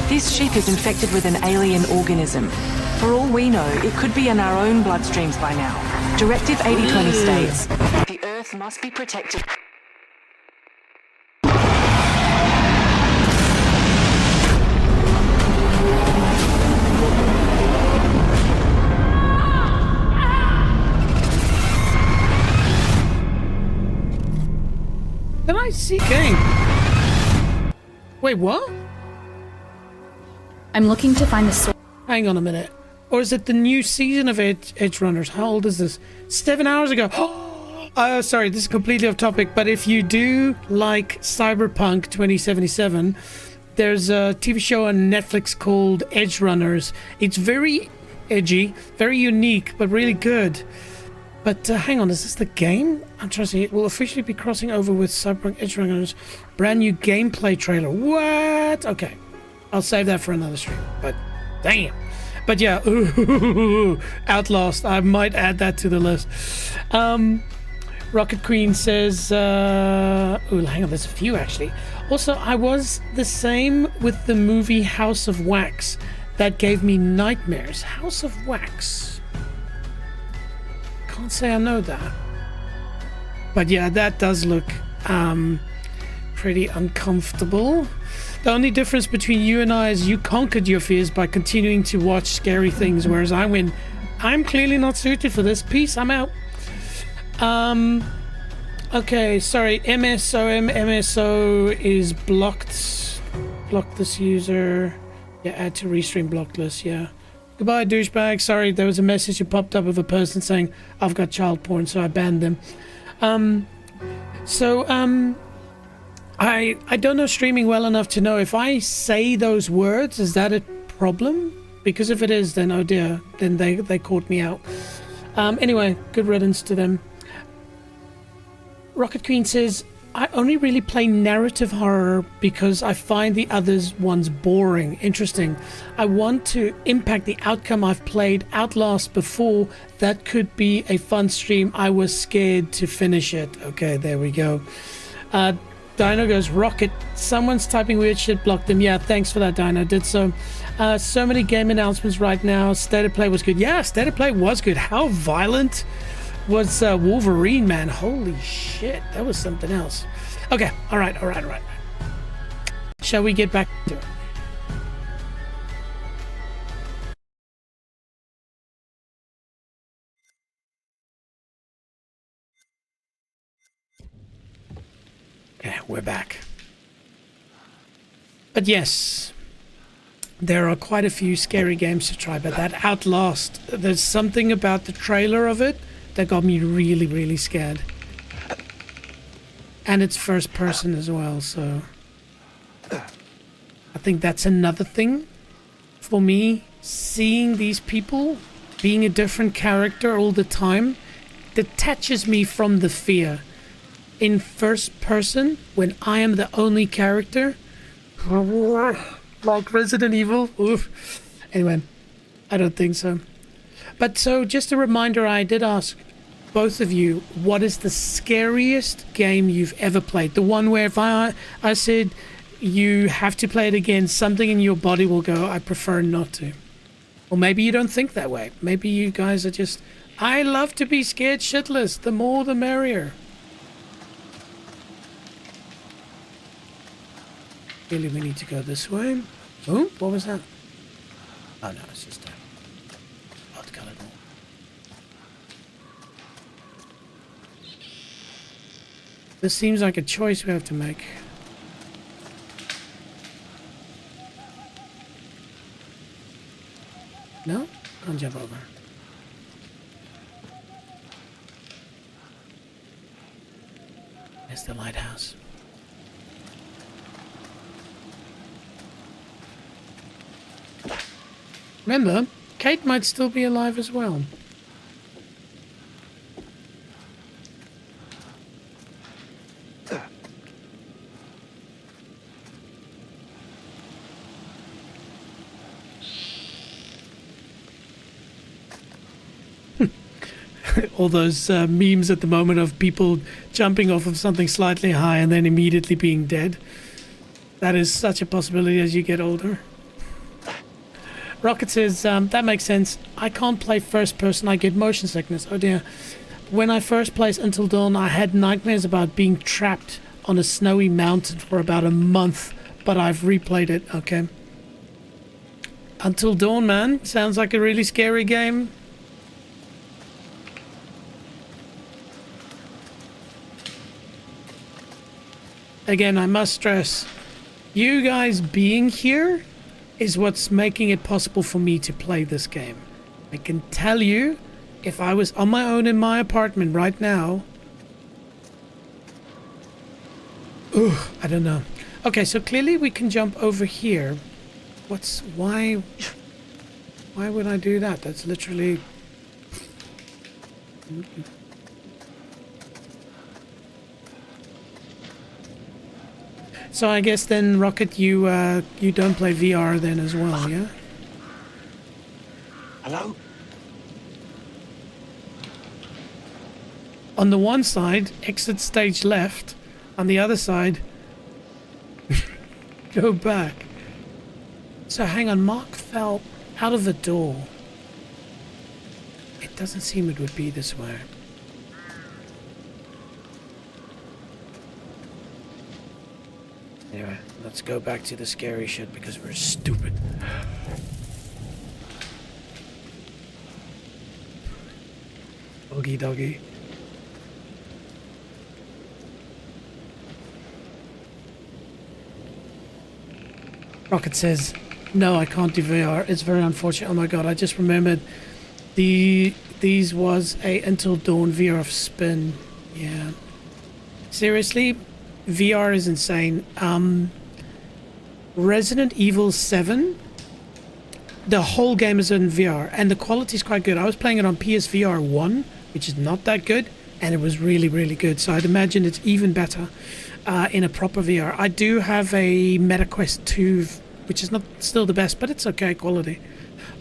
This ship is infected with an alien organism. For all we know, it could be in our own bloodstreams by now. Directive 8020 states, the Earth must be protected. Did I see game? Wait, what? I'm looking to find the source. Hang on a minute. Or is it the new season of Edge Runners? How old is this? 7 hours ago. Oh, sorry, this is completely off topic, but if you do like Cyberpunk 2077, there's a TV show on Netflix called Edge Runners. It's very edgy, very unique, but really good. But hang on, is this the game? I'm trying to see. It will officially be crossing over with Cyberpunk Edge Runners. Brand new gameplay trailer. What? Okay. I'll save that for another stream. But damn. But yeah, Outlast. I might add that to the list. Rocket Queen says, oh, hang on, there's a few actually. Also, I was the same with the movie House of Wax. That gave me nightmares. House of Wax. Can't say I know that. But yeah, that does look pretty uncomfortable. The only difference between you and I is you conquered your fears by continuing to watch scary things, whereas I went, I'm clearly not suited for this. Peace, I'm out. Okay, sorry, MSO is blocked. Block this user. Yeah, add to restream blocked list, yeah. Goodbye, douchebag. Sorry, there was a message that popped up of a person saying, I've got child porn, so I banned them. I don't know streaming well enough to know if I say those words, is that a problem? Because if it is, then oh dear, then they caught me out. Anyway, good riddance to them. Rocket Queen says, I only really play narrative horror because I find the others ones boring. Interesting. I want to impact the outcome. I've played Outlast before. That could be a fun stream. I was scared to finish it. Okay, there we go. Dino goes, Rocket, someone's typing weird shit, block them. Yeah, thanks for that, Dino. Did so. So many game announcements right now. State of Play was good. Yeah, State of Play was good. How violent was Wolverine, man? Holy shit, that was something else. Okay, all right. Shall we get back to it? Okay, we're back. But yes, there are quite a few scary games to try, but that Outlast, there's something about the trailer of it that got me really, really scared. And it's first person as well, so I think that's another thing for me. Seeing these people being a different character all the time detaches me from the fear. In first person, when I am the only character, like Resident Evil, oof. Anyway, I don't think so. But so just a reminder, I did ask both of you, what is the scariest game you've ever played? The one where if I said you have to play it again, something in your body will go, I prefer not to. Or maybe you don't think that way. Maybe you guys are just, I love to be scared shitless. The more the merrier. Really, we need to go this way. Oh, what was that? Oh no, it's just a odd colored wall. This seems like a choice we have to make. No? Can't jump over. There's the lighthouse. Remember, Kate might still be alive as well. All those memes at the moment of people jumping off of something slightly high and then immediately being dead. That is such a possibility as you get older. Rocket says, that makes sense. I can't play first person, I get motion sickness. Oh dear. When I first played Until Dawn, I had nightmares about being trapped on a snowy mountain for about a month, but I've replayed it. Okay. Until Dawn, man. Sounds like a really scary game. Again, I must stress, you guys being here is what's making it possible for me to play this game. I can tell you, if I was on my own in my apartment right now... I don't know. Okay, so clearly we can jump over here. Why would I do that? That's literally... So I guess then, Rocket, you don't play VR then as well, yeah? Hello? On the one side, exit stage left. On the other side, go back. So hang on, Mark fell out of the door. It doesn't seem it would be this way. Anyway, let's go back to the scary shit because we're stupid. Oogie doggy. Rocket says, no, I can't do VR. It's very unfortunate. Oh my god, I just remembered these was a Until Dawn VR spin. Yeah. Seriously? VR is insane. Resident Evil 7, the whole game is in VR, and the quality is quite good. I was playing it on PSVR 1, which is not that good, and it was really, really good. So I'd imagine it's even better in a proper VR. I do have a MetaQuest 2, which is not still the best, but it's okay quality.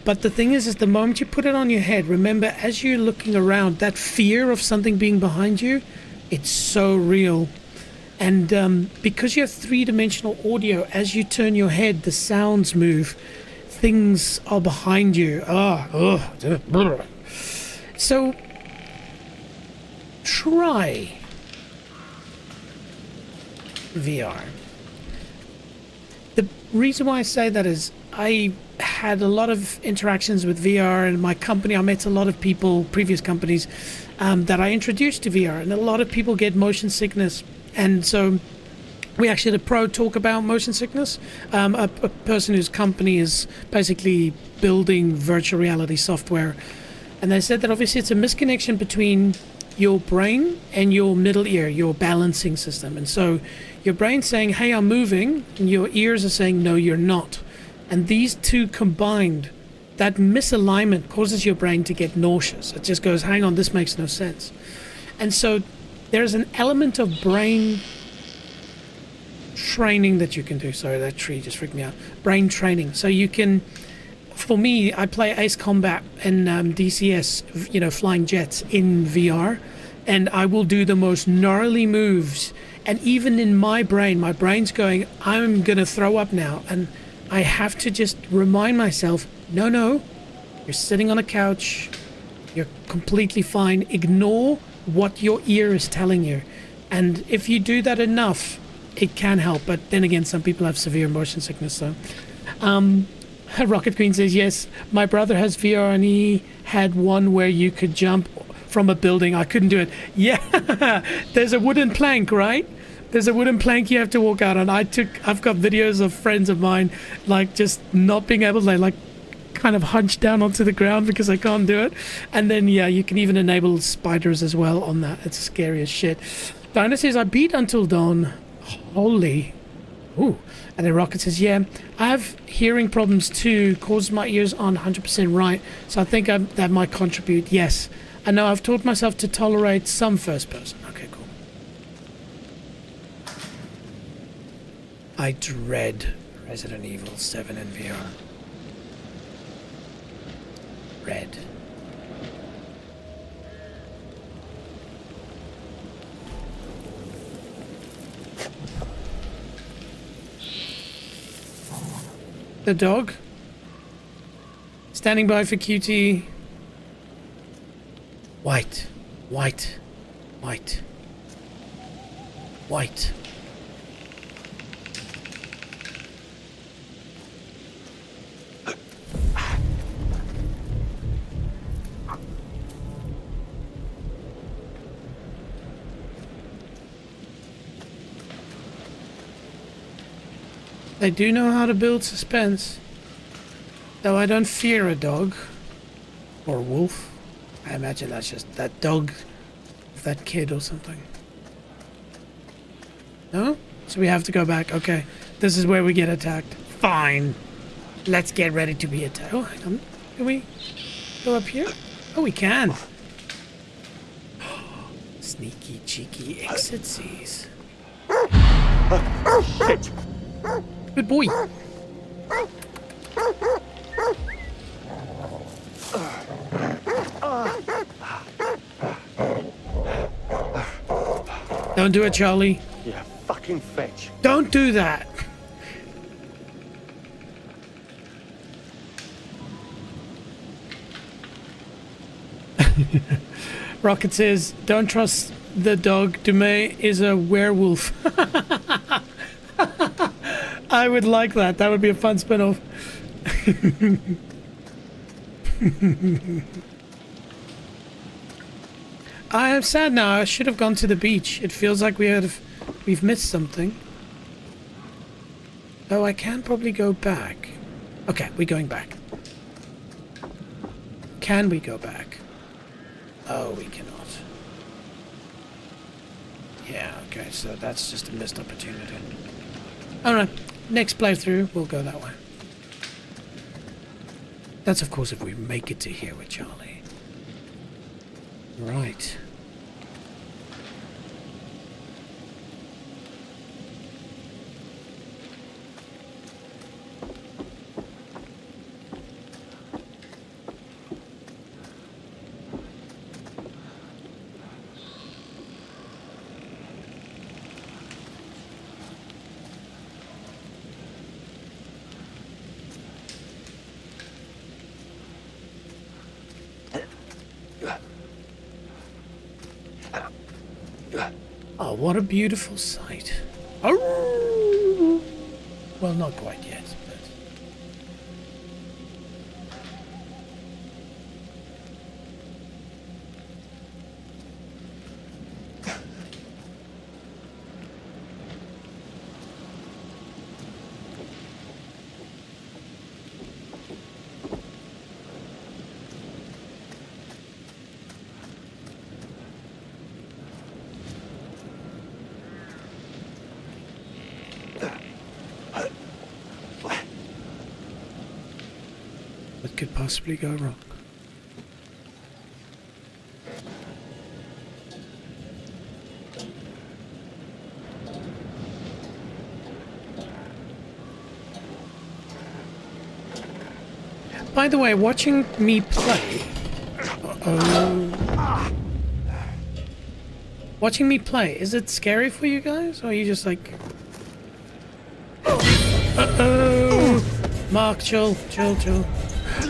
But the thing is the moment you put it on your head, remember, as you're looking around, that fear of something being behind you, it's so real. And because you have three-dimensional audio, as you turn your head, the sounds move. Things are behind you. So, try VR. The reason why I say that is I had a lot of interactions with VR in my company. I met a lot of people, previous companies, that I introduced to VR. And a lot of people get motion sickness. And so we actually had a pro talk about motion sickness. A person whose company is basically building virtual reality software. And they said that obviously it's a misconnection between your brain and your middle ear, your balancing system. And so your brain's saying, hey, I'm moving, and your ears are saying, no, you're not. And these two combined, that misalignment causes your brain to get nauseous. It just goes, hang on, this makes no sense. And so there's an element of brain training that you can do. Sorry, that tree just freaked me out. Brain training. So you can, for me, I play Ace Combat and DCS, you know, flying jets in VR, and I will do the most gnarly moves. And even in my brain's going, I'm going to throw up now. And I have to just remind myself, no, you're sitting on a couch. You're completely fine. Ignore what your ear is telling you. And if you do that enough, it can help. But then again, some people have severe motion sickness. So, Rocket Queen says, yes, my brother has VR and he had one where you could jump from a building. I couldn't do it. Yeah, there's a wooden plank, right? There's a wooden plank you have to walk out on. I've got videos of friends of mine, like, just not being able to, like, kind of hunch down onto the ground because I can't do it. And then, yeah, you can even enable spiders as well on that. It's scary as shit. Dinah says, I beat Until Dawn. Holy. Ooh. And then Rocket says, yeah, I have hearing problems too. Causes my ears aren't 100% right. So I think that might contribute. Yes. I know I've taught myself to tolerate some first person. Okay, cool. I dread Resident Evil 7 in VR. Red. The dog. Standing by for QT. White. White. White. White. They do know how to build suspense. Though I don't fear a dog. Or a wolf. I imagine that's just that dog of that kid or something. No? So we have to go back. Okay. This is where we get attacked. Fine. Let's get ready to be attacked. Oh, hang on. Can we go up here? Oh, we can. Sneaky, cheeky exitsies. Shit. Good boy. Don't do it, Charlie. Yeah, fucking fetch. Don't do that. Rocket says, don't trust the dog. Dumay is a werewolf. I would like that. That would be a fun spin-off. I am sad now. I should have gone to the beach. It feels like we've missed something. Oh, I can probably go back. Okay, we're going back. Can we go back? Oh, we cannot. Yeah, okay, so that's just a missed opportunity. Alright, next playthrough, we'll go that way. That's, of course, if we make it to here with Charlie. Right. Oh, what a beautiful sight. Oh! Well, not quite yet, but... could possibly go wrong? By the way, watching me play... Watching me play, is it scary for you guys? Or are you just like... Uh-oh! Mark, chill.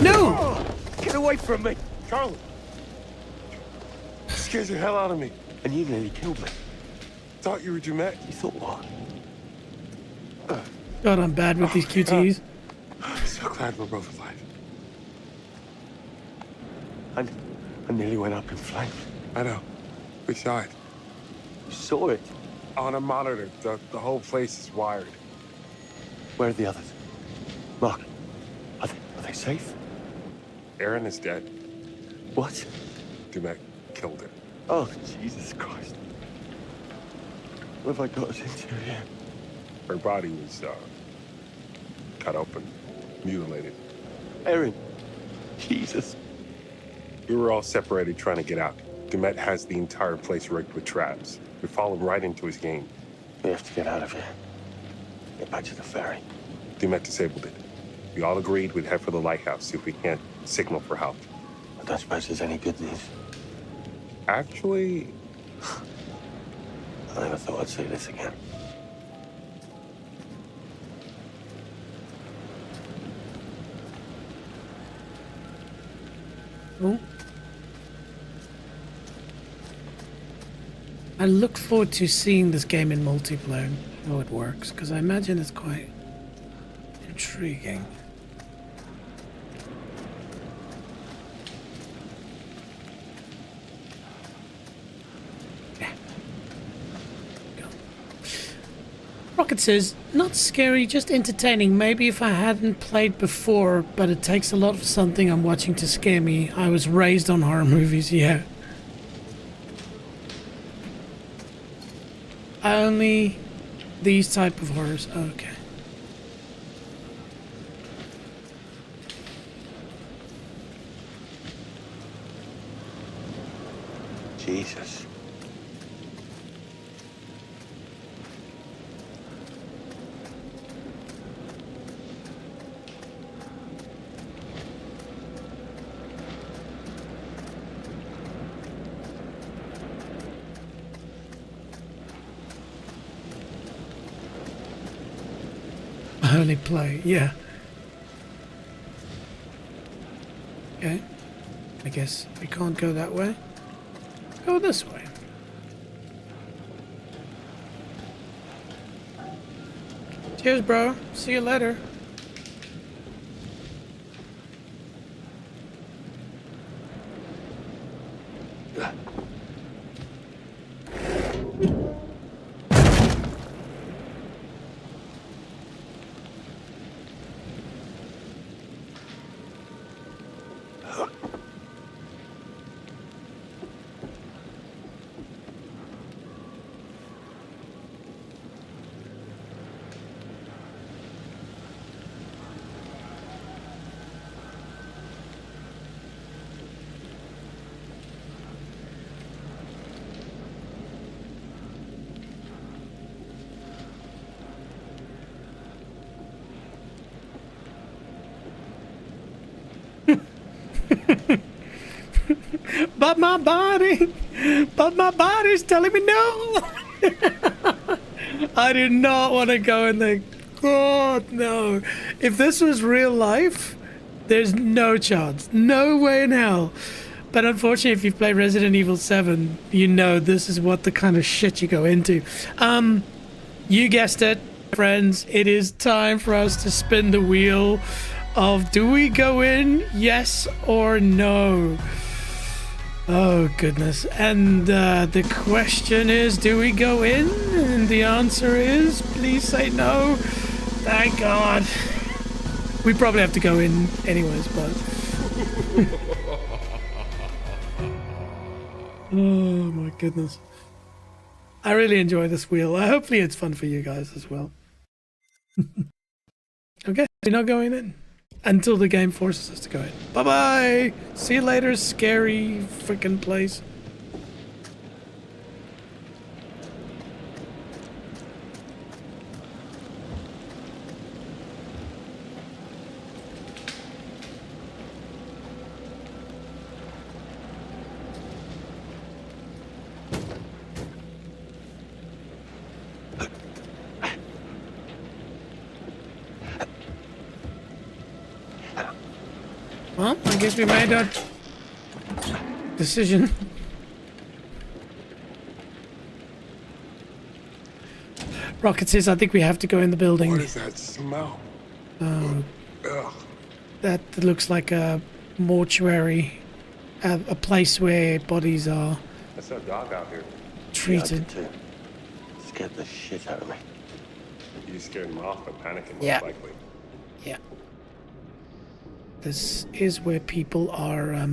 No! Get away from me! Charlie! You scared the hell out of me. And you nearly killed me. Thought you were Dumet. You thought what? God, I'm bad with these QTs. So glad we're both alive. I nearly went up in flames. I know. We saw it. You saw it? On a monitor. The whole place is wired. Where are the others? Mark, are they safe? Aaron is dead. What? Dumet killed her. Oh, Jesus Christ. What have I got us into here? Her body was, cut open, mutilated. Aaron, Jesus. We were all separated trying to get out. Dumet has the entire place rigged with traps. We followed right into his game. We have to get out of here. Get back to the ferry. Dumet disabled it. We all agreed we'd head for the lighthouse, see if we can't signal for help. I don't suppose there's any good news. Actually... I never thought I'd say this again. Oh. I look forward to seeing this game in multiplayer, how it works, because I imagine it's quite intriguing. Yeah. Go. Rocket says, not scary, just entertaining. Maybe if I hadn't played before, but it takes a lot of something I'm watching to scare me. I was raised on horror movies, yeah. Only these type of horrors. Okay. Jesus. I only play, yeah. Okay. I guess we can't go that way. Go this way. Cheers, bro. See you later. But my body's telling me no. I do not want to go in there. God, no. If this was real life, there's no chance. No way in hell. But unfortunately, if you've played Resident Evil 7, you know this is what the kind of shit you go into. You guessed it, friends. It is time for us to spin the wheel of do we go in, yes or no? Oh, goodness. And the question is, do we go in? And the answer is, please say no. Thank God. We probably have to go in anyways, but... Oh, my goodness. I really enjoy this wheel. Hopefully it's fun for you guys as well. Okay, we're not going in. until the game forces us to go in. Bye-bye! See you later, scary freaking place. Well, I guess we made our decision. Rocket says, I think we have to go in the building. What is that smell? Ugh. That looks like a mortuary, a place where bodies are That's so dark out here. treated. Scared the shit out of me. You scared him off by panicking, Yeah. most likely. Yeah. This is where people are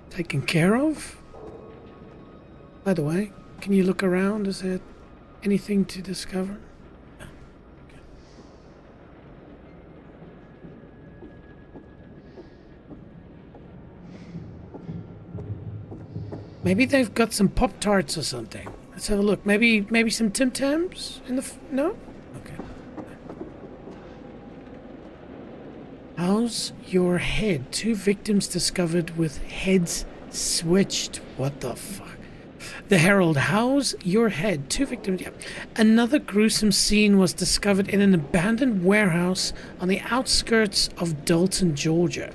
taken care of. By the way, can you look around? Is there anything to discover? No. Okay. Maybe they've got some Pop-Tarts or something. Let's have a look. Maybe some Tim Tams in the no? Okay. How's your head? 2 victims discovered with heads switched. What the fuck? The Herald, how's your head? 2 victims. Yeah. Another gruesome scene was discovered in an abandoned warehouse on the outskirts of Dalton, Georgia.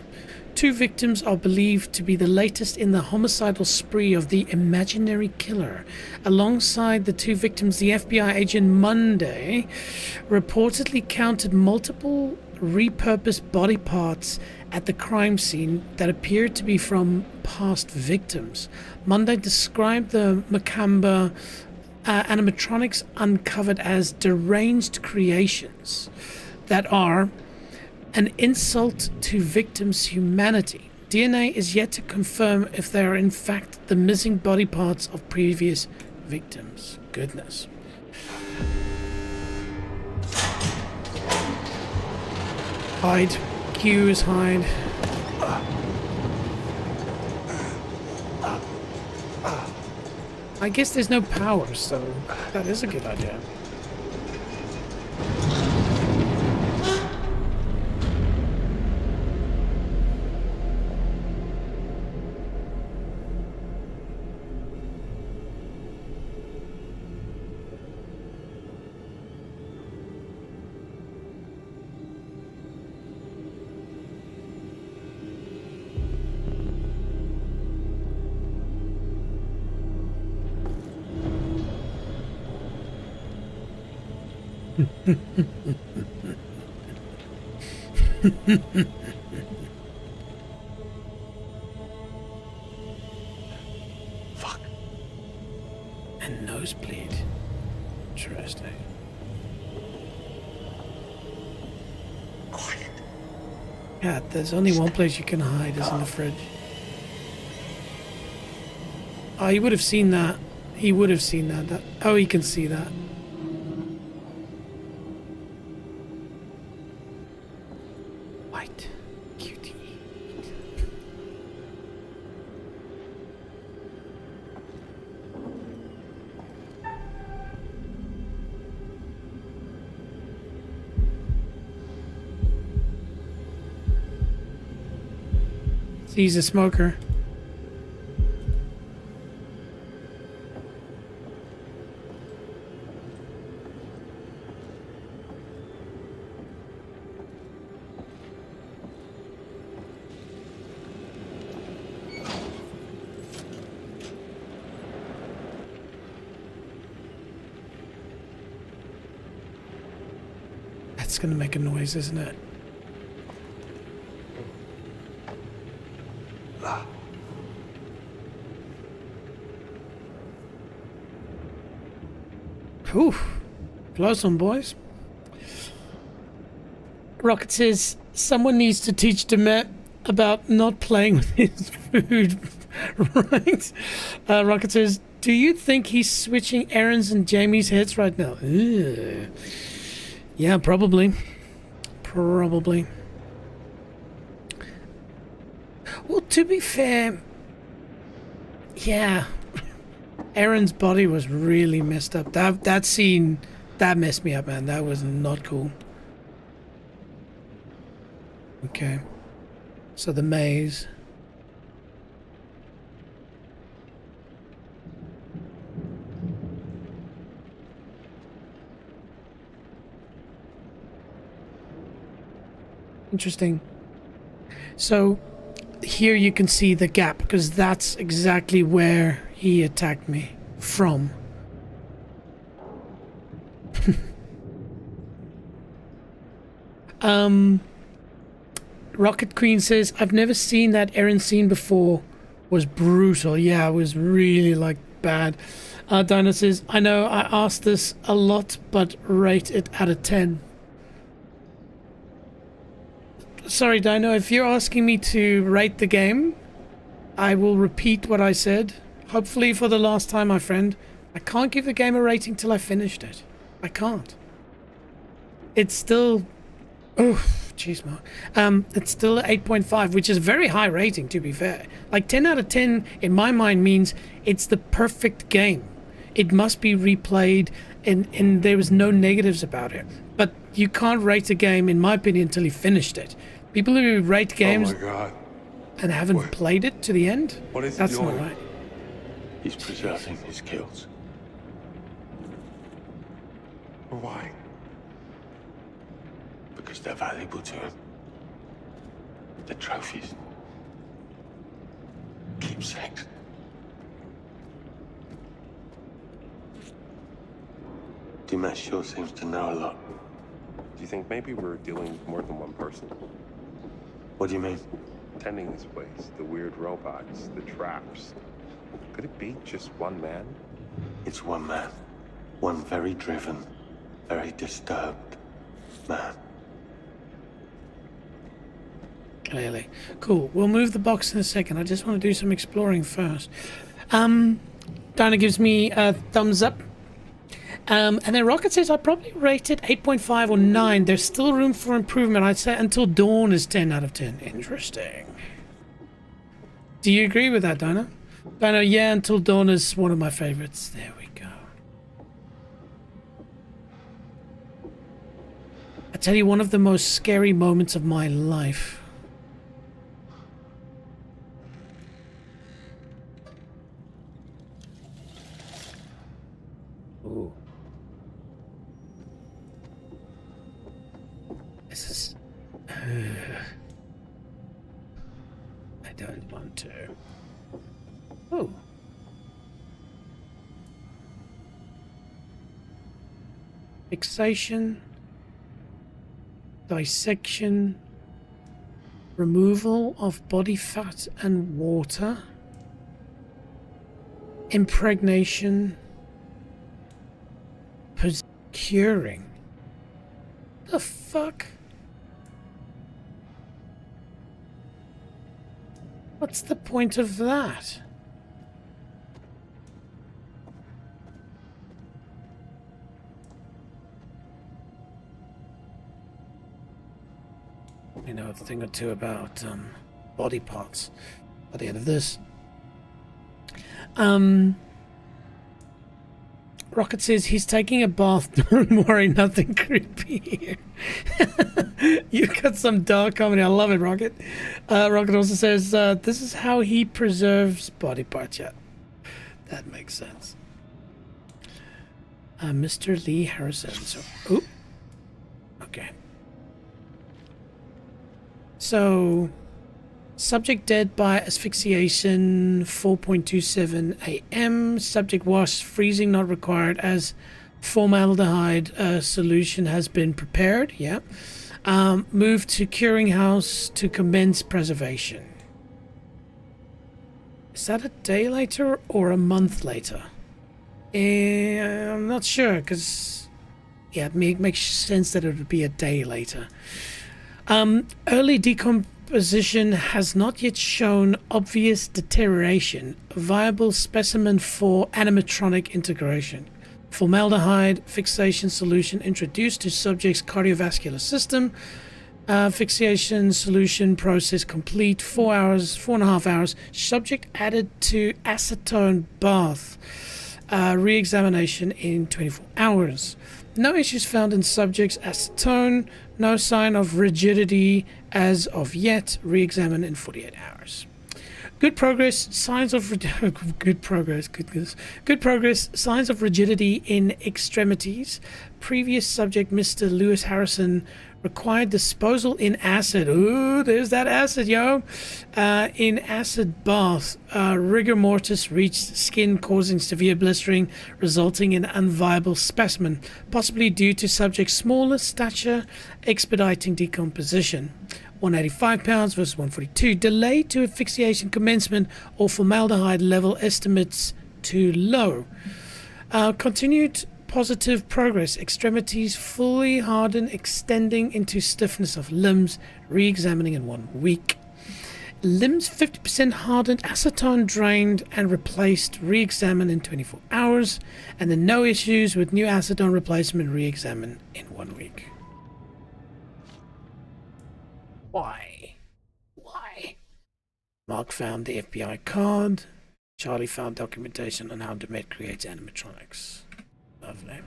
2 victims are believed to be the latest in the homicidal spree of the imaginary killer. Alongside the 2 victims, the FBI agent Monday reportedly counted multiple repurposed body parts at the crime scene that appeared to be from past victims. Monday described the macabre animatronics uncovered as deranged creations that are an insult to victims' humanity. DNA is yet to confirm if they are in fact the missing body parts of previous victims. Goodness. Hide. Q is hide. I guess there's no power, so that is a good idea. Fuck. And nosebleed. Interesting. Quiet. Yeah, there's only one place you can hide is in the fridge. Oh, he would have seen that. He would have seen that. Oh, he can see that. White. Cutie. He's a smoker. That's gonna make a noise, isn't it? Whew. Close one, boys. Rocket says someone needs to teach Demet about not playing with his food. Right? Rocket says, do you think he's switching Aaron's and Jamie's heads right now? Ugh. Yeah, probably. Probably. Well, to be fair, yeah, Aaron's body was really messed up. That scene, that messed me up, man. That was not cool. Okay. So the maze. Interesting. So here you can see the gap, because that's exactly where he attacked me from. Rocket Queen says, I've never seen that Aaron scene before. Was brutal. Yeah, it was really like bad. Dinah says, I know I asked this a lot, but rate it out of 10. Sorry, Dino, if you're asking me to rate the game, I will repeat what I said. Hopefully for the last time, my friend. I can't give the game a rating till I finished it. I can't. It's still... Oh, jeez, Mark. It's still 8.5, which is a very high rating, to be fair. Like, 10 out of 10, in my mind, means it's the perfect game. It must be replayed, and there was no negatives about it. But you can't rate a game, in my opinion, until you finished it. People who rate games and haven't played it to the end, that's not right. He's preserving his kills. Why? Because they're valuable to him. The trophies. Keepsakes. Dimash sure seems to know a lot. Do you think maybe we're dealing with more than one person? What do you mean? Tending this place, the weird robots, the traps. Could it be just one man? It's one man. One very driven, very disturbed man. Clearly. Cool. We'll move the box in a second. I just want to do some exploring first. Dinah gives me a thumbs up. And then Rocket says I probably rate it 8.5 or 9. There's still room for improvement. I'd say Until Dawn is 10 out of 10. Interesting. Do you agree with that, Dinah? Dinah, yeah, Until Dawn is one of my favorites. There we go. I tell you, one of the most scary moments of my life. Ooh. This is... I don't want to. Oh. Fixation. Dissection. Removal of body fat and water. Impregnation. Curing. The fuck? What's the point of that? You know a thing or two about body parts at the end of this. Rocket says he's taking a bath. Don't worry, nothing creepy here. You got some dark comedy. I love it, Rocket. Rocket also says this is how he preserves body parts. Yeah, that makes sense. Mr. Lee Harrison. So, ooh. Okay. So, subject dead by asphyxiation, 4:27 a.m. Subject was freezing not required as formaldehyde solution has been prepared. Yeah. Moved to curing house to commence preservation. Is that a day later or a month later? I'm not sure, because yeah, it makes sense that it would be a day later. Early decomposition has not yet shown obvious deterioration. A viable specimen for animatronic integration. Formaldehyde fixation solution introduced to subject's cardiovascular system. Fixation solution process complete. 4.5 hours. Subject added to acetone bath. Re-examination in 24 hours. No issues found in subject's acetone. No sign of rigidity as of yet. Re-examine in 48 hours. Good progress. Signs of good progress. Good progress. Signs of rigidity in extremities. Previous subject, Mr. Lewis Harrison, required disposal in acid. Ooh, there's that acid, yo. In acid bath. Rigor mortis reached skin, causing severe blistering, resulting in unviable specimen, possibly due to subject's smaller stature, expediting decomposition. 185 pounds versus 142. Delay to asphyxiation commencement or formaldehyde level estimates too low. Continued positive progress. Extremities fully hardened, extending into stiffness of limbs. Re-examining in 1 week. Limbs 50% hardened, acetone drained and replaced. Re-examine in 24 hours. And then no issues with new acetone replacement. Re-examine in 1 week. Why? Mark found the FBI card. Charlie found documentation on how Demet creates animatronics. Lovely.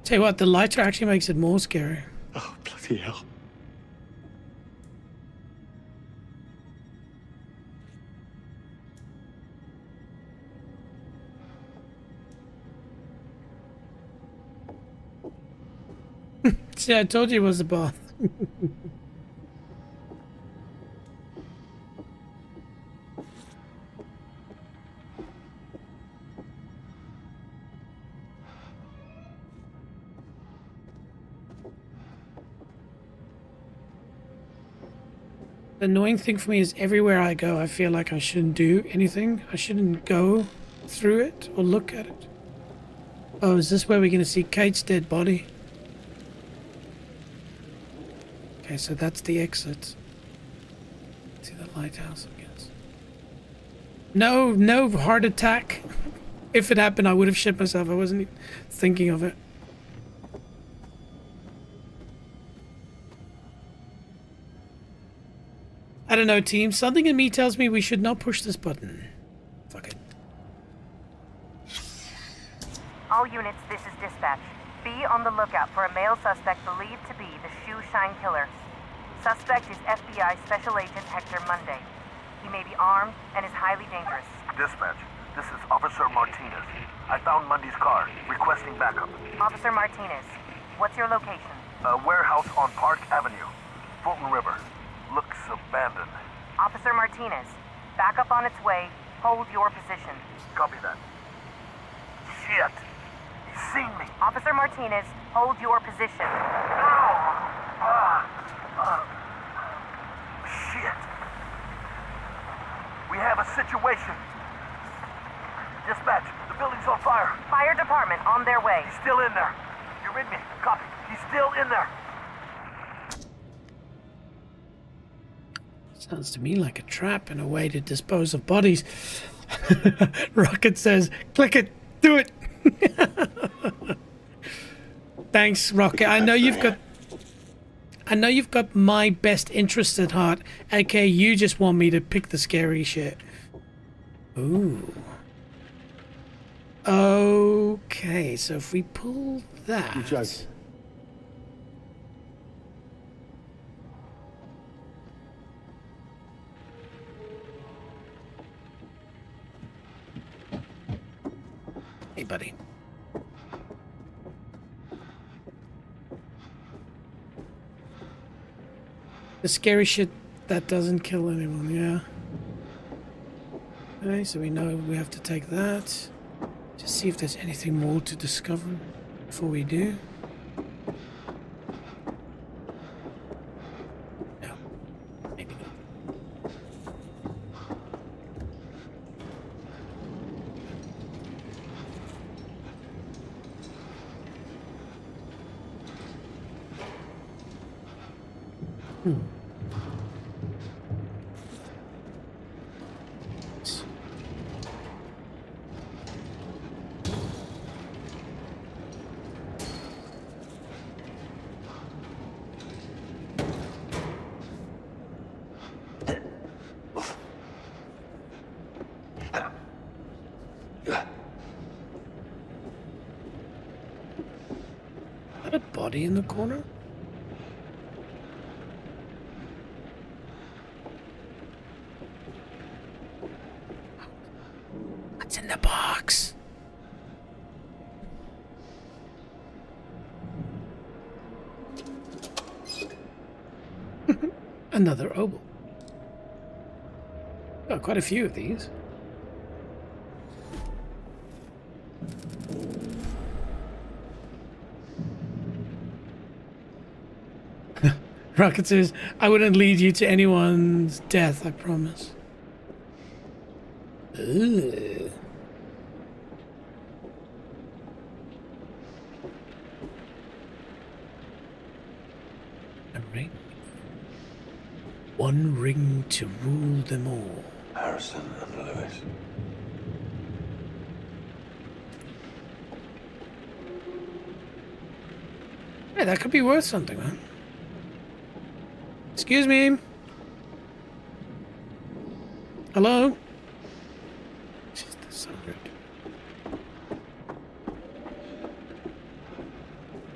Tell you what, the lighter actually makes it more scary. Oh, bloody hell. See, I told you it was a bath. The annoying thing for me is everywhere I go, I feel like I shouldn't do anything. I shouldn't go through it or look at it. Oh, is this where we're going to see Kate's dead body? Okay, so that's the exit. See the lighthouse, I guess. No heart attack. If it happened, I would have shit myself. I wasn't even thinking of it. I don't know, team. Something in me tells me we should not push this button. Fuck it. All units, this is dispatch. Be on the lookout for a male suspect believed to be the shoe shine killer. Suspect is FBI Special Agent Hector Monday. He may be armed and is highly dangerous. Dispatch, this is Officer Martinez. I found Monday's car, requesting backup. Officer Martinez, what's your location? A warehouse on Park Avenue, Fulton River. Looks abandoned. Officer Martinez, backup on its way. Hold your position. Copy that. Shit! He's seen me! Officer Martinez, hold your position. Shit! We have a situation. Dispatch, the building's on fire. Fire department on their way. He's still in there. You read me? Copy. He's still in there. Sounds to me like a trap and a way to dispose of bodies. Rocket says, click it, do it. Thanks, Rocket. I know you've got my best interest at heart. Okay, you just want me to pick the scary shit. Ooh. Okay, so if we pull that. You joking? Hey, buddy. The scary shit that doesn't kill anyone, yeah. Okay, so we know we have to take that. Just see if there's anything more to discover before we do. No, maybe not. Is that a body in the corner? What's in the box? Another obol. Got quite a few of these. Rocket says, I wouldn't lead you to anyone's death, I promise. Ugh. A ring. One ring to rule them all. Harrison and Lewis. Hey, that could be worth something, man. Excuse me. Hello? Jeez, that's so rude.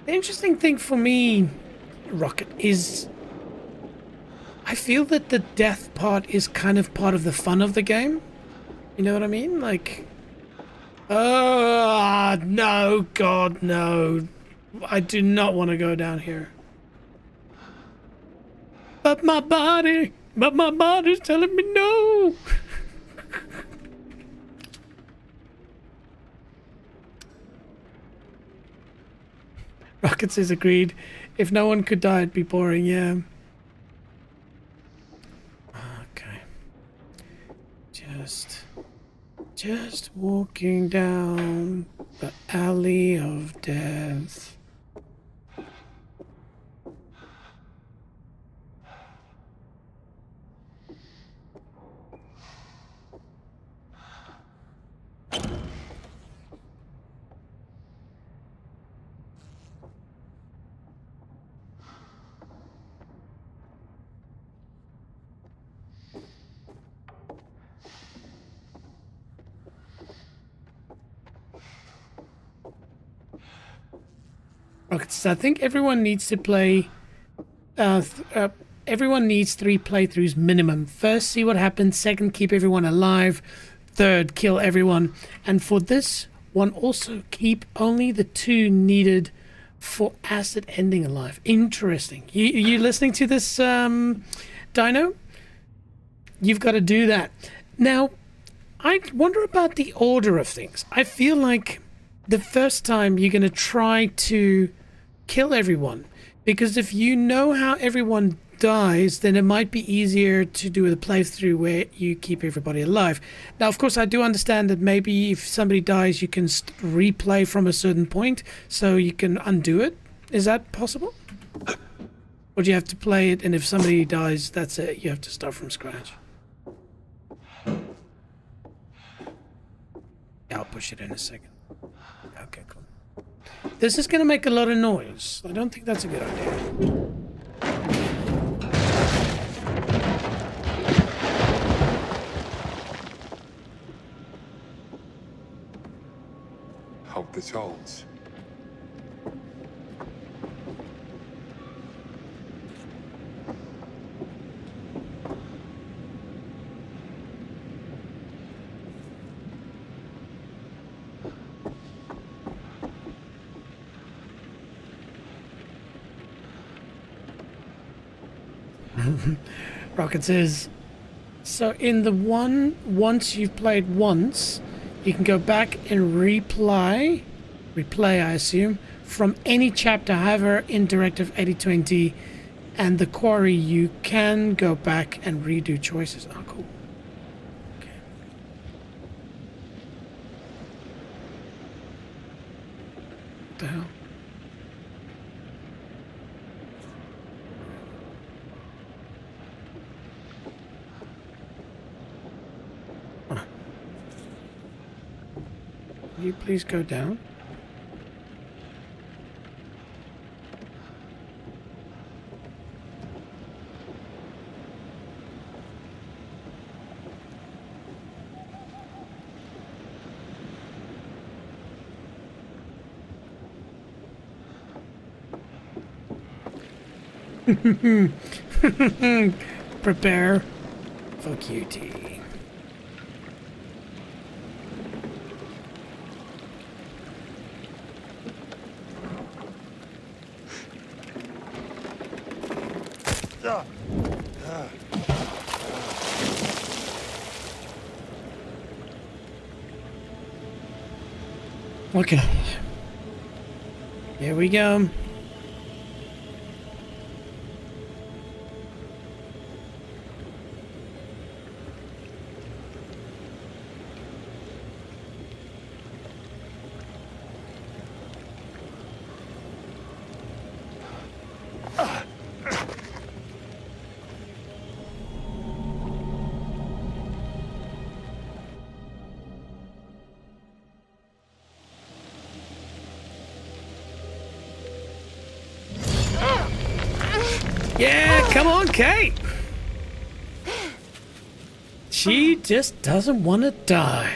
The interesting thing for me, Rocket, is I feel that the death part is kind of part of the fun of the game. You know what I mean? Like, oh, no, God, no. I do not want to go down here. But my body's telling me no. Rocket says agreed. If no one could die, it'd be boring, yeah. Okay. Just walking down the alley of death. So I think everyone needs to play. Everyone needs 3 playthroughs minimum. First, see what happens. Second, keep everyone alive. Third, kill everyone. And for this one, also keep only the 2 needed for acid ending alive. Interesting. You listening to this, Dino? You've got to do that. Now, I wonder about the order of things. I feel like the first time you're going to try to kill everyone, because if you know how everyone dies, then it might be easier to do a playthrough where you keep everybody alive. Now, of course, I do understand that maybe if somebody dies, you can replay from a certain point, so you can undo it. Is that possible? Or do you have to play it, and if somebody dies, that's it, you have to start from scratch? Yeah, I'll push it in a second. Okay, cool. This is going to make a lot of noise. I don't think that's a good idea. Hope this holds. Rocket says, so in the one, once you've played once, you can go back and replay, I assume, from any chapter. However, in Directive 8020 and the Quarry, you can go back and redo choices. Oh, cool. Okay. What the hell? Will you please go down? Prepare for cutie. Okay. Here we go. Yeah, come on, Kate. She just doesn't want to die.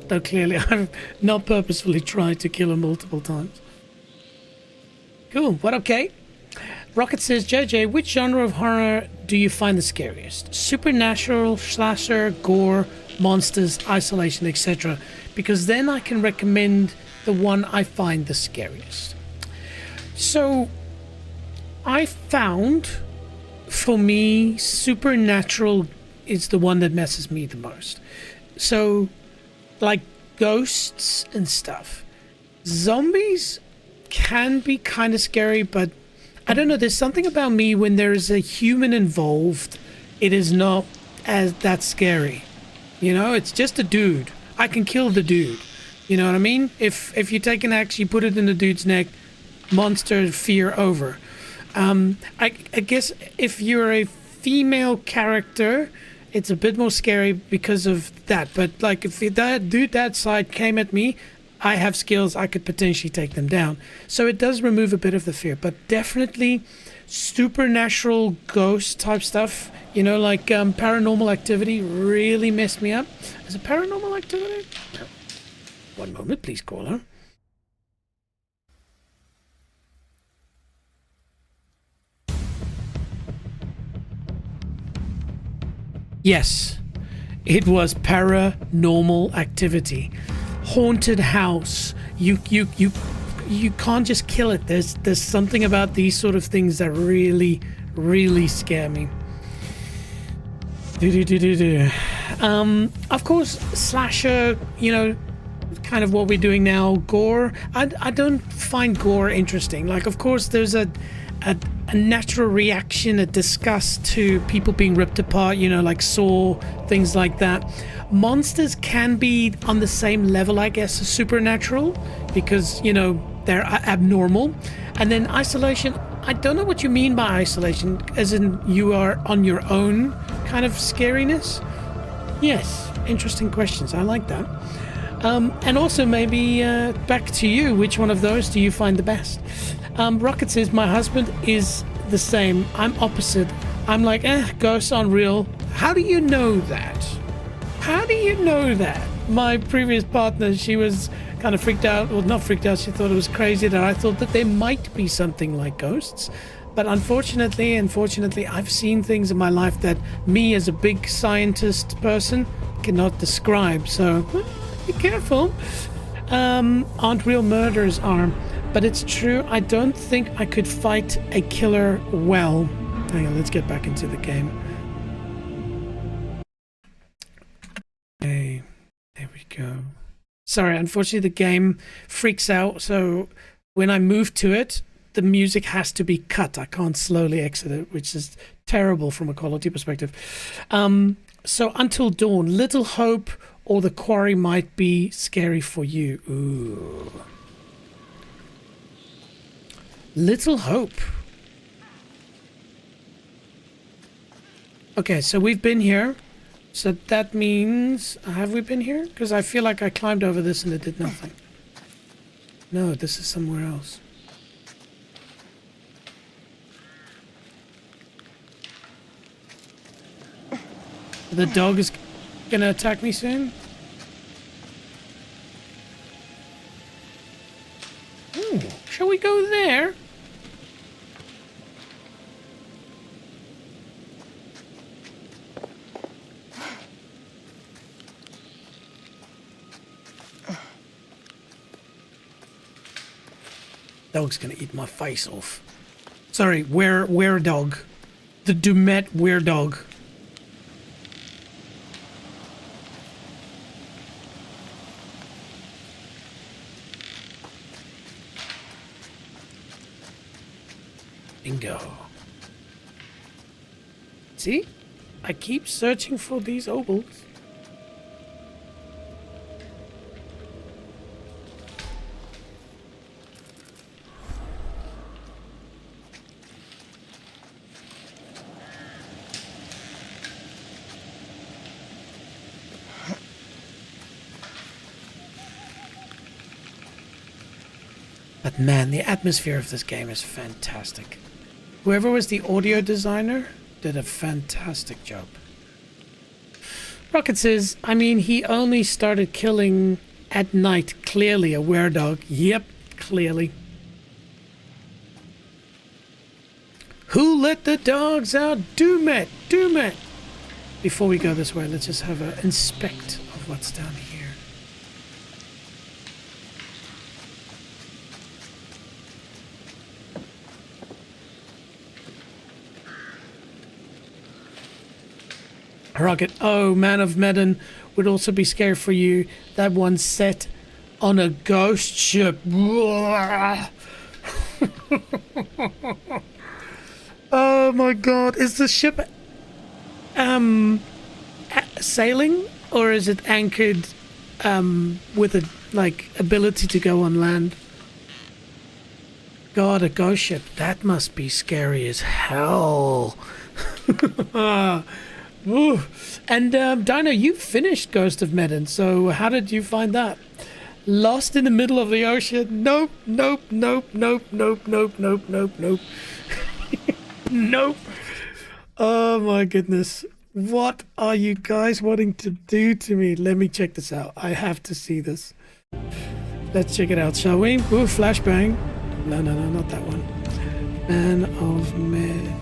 Though clearly I've not purposefully tried to kill her multiple times. Cool, what up, Kate? Rocket says, JJ, which genre of horror do you find the scariest? Supernatural, slasher, gore, monsters, isolation, etc. Because then I can recommend the one I find the scariest. So, I found, for me, supernatural is the one that messes me the most. So, like ghosts and stuff. Zombies can be kind of scary, but I don't know, there's something about me when there is a human involved, it is not as that scary. You know, it's just a dude. I can kill the dude. You know what I mean? If you take an axe, you put it in the dude's neck, monster fear over. I guess if you're a female character, it's a bit more scary because of that. But like if that dude that side came at me, I have skills, I could potentially take them down. So it does remove a bit of the fear, but definitely supernatural ghost type stuff, you know, like Paranormal Activity really messed me up. Is it Paranormal Activity? No. One moment, please, caller. Yes, it was Paranormal Activity. Haunted house. You can't just kill it. There's something about these sort of things that really scare me. Of course, slasher, you know, kind of what we're doing now. Gore, I don't find gore interesting. Like, of course, there's a natural reaction, a disgust to people being ripped apart, you know, like Saw, things like that. Monsters can be on the same level, I guess, as supernatural, because, you know, they're abnormal. And then isolation, I don't know what you mean by isolation, as in you are on your own kind of scariness. Yes, interesting questions. I like that. And also maybe back to you, which one of those do you find the best? Rocket says, my husband is the same. I'm opposite. I'm like, ghosts aren't real. How do you know that? How do you know that? My previous partner, she was kind of freaked out. Well, not freaked out. She thought it was crazy that I thought that there might be something like ghosts. But unfortunately, I've seen things in my life that me as a big scientist person cannot describe. So be careful. Aren't real murderers are. But it's true, I don't think I could fight a killer well. Hang on, let's get back into the game. Okay, there we go. Sorry, unfortunately the game freaks out, so when I move to it, the music has to be cut. I can't slowly exit it, which is terrible from a quality perspective. So Until Dawn, Little Hope or The Quarry might be scary for you. Ooh. Little Hope. Okay, so we've been here. So that means, have we been here? Because I feel like I climbed over this and it did nothing. No, this is somewhere else. The dog is gonna attack me soon? Ooh, shall we go there? Dog's gonna eat my face off. Sorry, were dog. The Dumet were dog. Bingo. See? I keep searching for these obols. But man, the atmosphere of this game is fantastic. Whoever was the audio designer did a fantastic job. Rocket says, I mean, he only started killing at night. Clearly a were-dog. Yep, clearly. Who let the dogs out? Doom it! Doom it! Before we go this way, let's just have an inspect of what's down here. Rocket, oh, Man of Medan would also be scary for you. That one's set on a ghost ship. Oh my god, is the ship sailing, or is it anchored with a ability to go on land? God, a ghost ship, that must be scary as hell. Ooh. And Dino, you finished Ghost of Medan, so how did you find that? Lost in the middle of the ocean? Nope, nope, nope, nope, nope, nope, nope, nope, nope. Nope. Oh my goodness. What are you guys wanting to do to me? Let me check this out. I have to see this. Let's check it out, shall we? Ooh, flashbang. No, no, no, not that one. Man of Medan.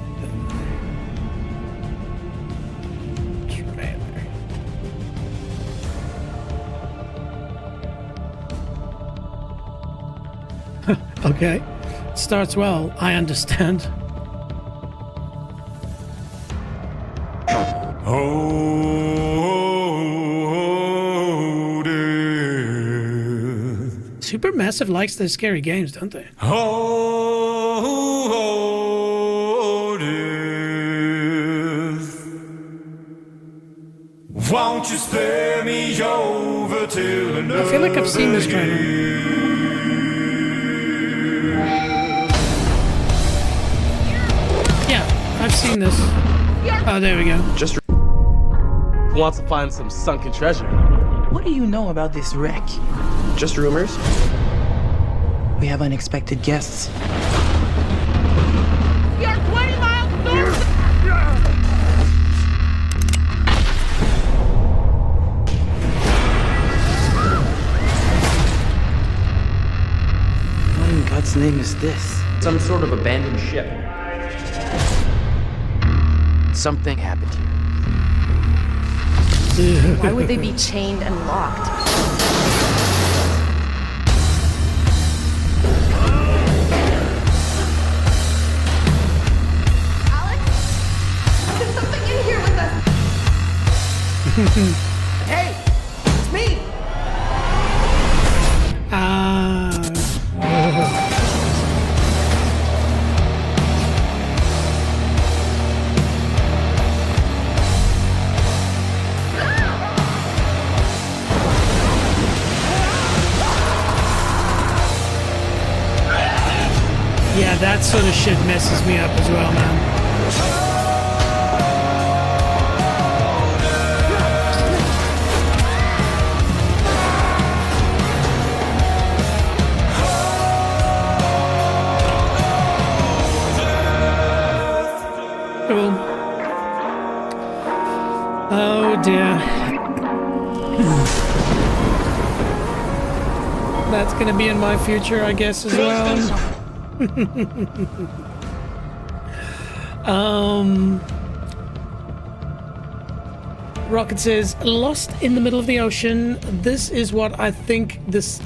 Okay. Starts well, I understand. Oh, death. Supermassive likes their scary games, don't they? Oh, death. Won't you spare me over till another I feel like I've seen this trailer. I've seen this. Oh, there we go. Just wants to find some sunken treasure. What do you know about this wreck? Just rumors. We have unexpected guests. We are 20 miles north. What in God's name is this? Some sort of abandoned ship. Something happened here. Why would they be chained and locked? Alex? There's something in here with us. Hey! It's me! Yeah, that sort of shit messes me up as well, man. Oh dear. That's gonna be in my future, I guess, as well. Rocket says, lost in the middle of the ocean. This is what I think this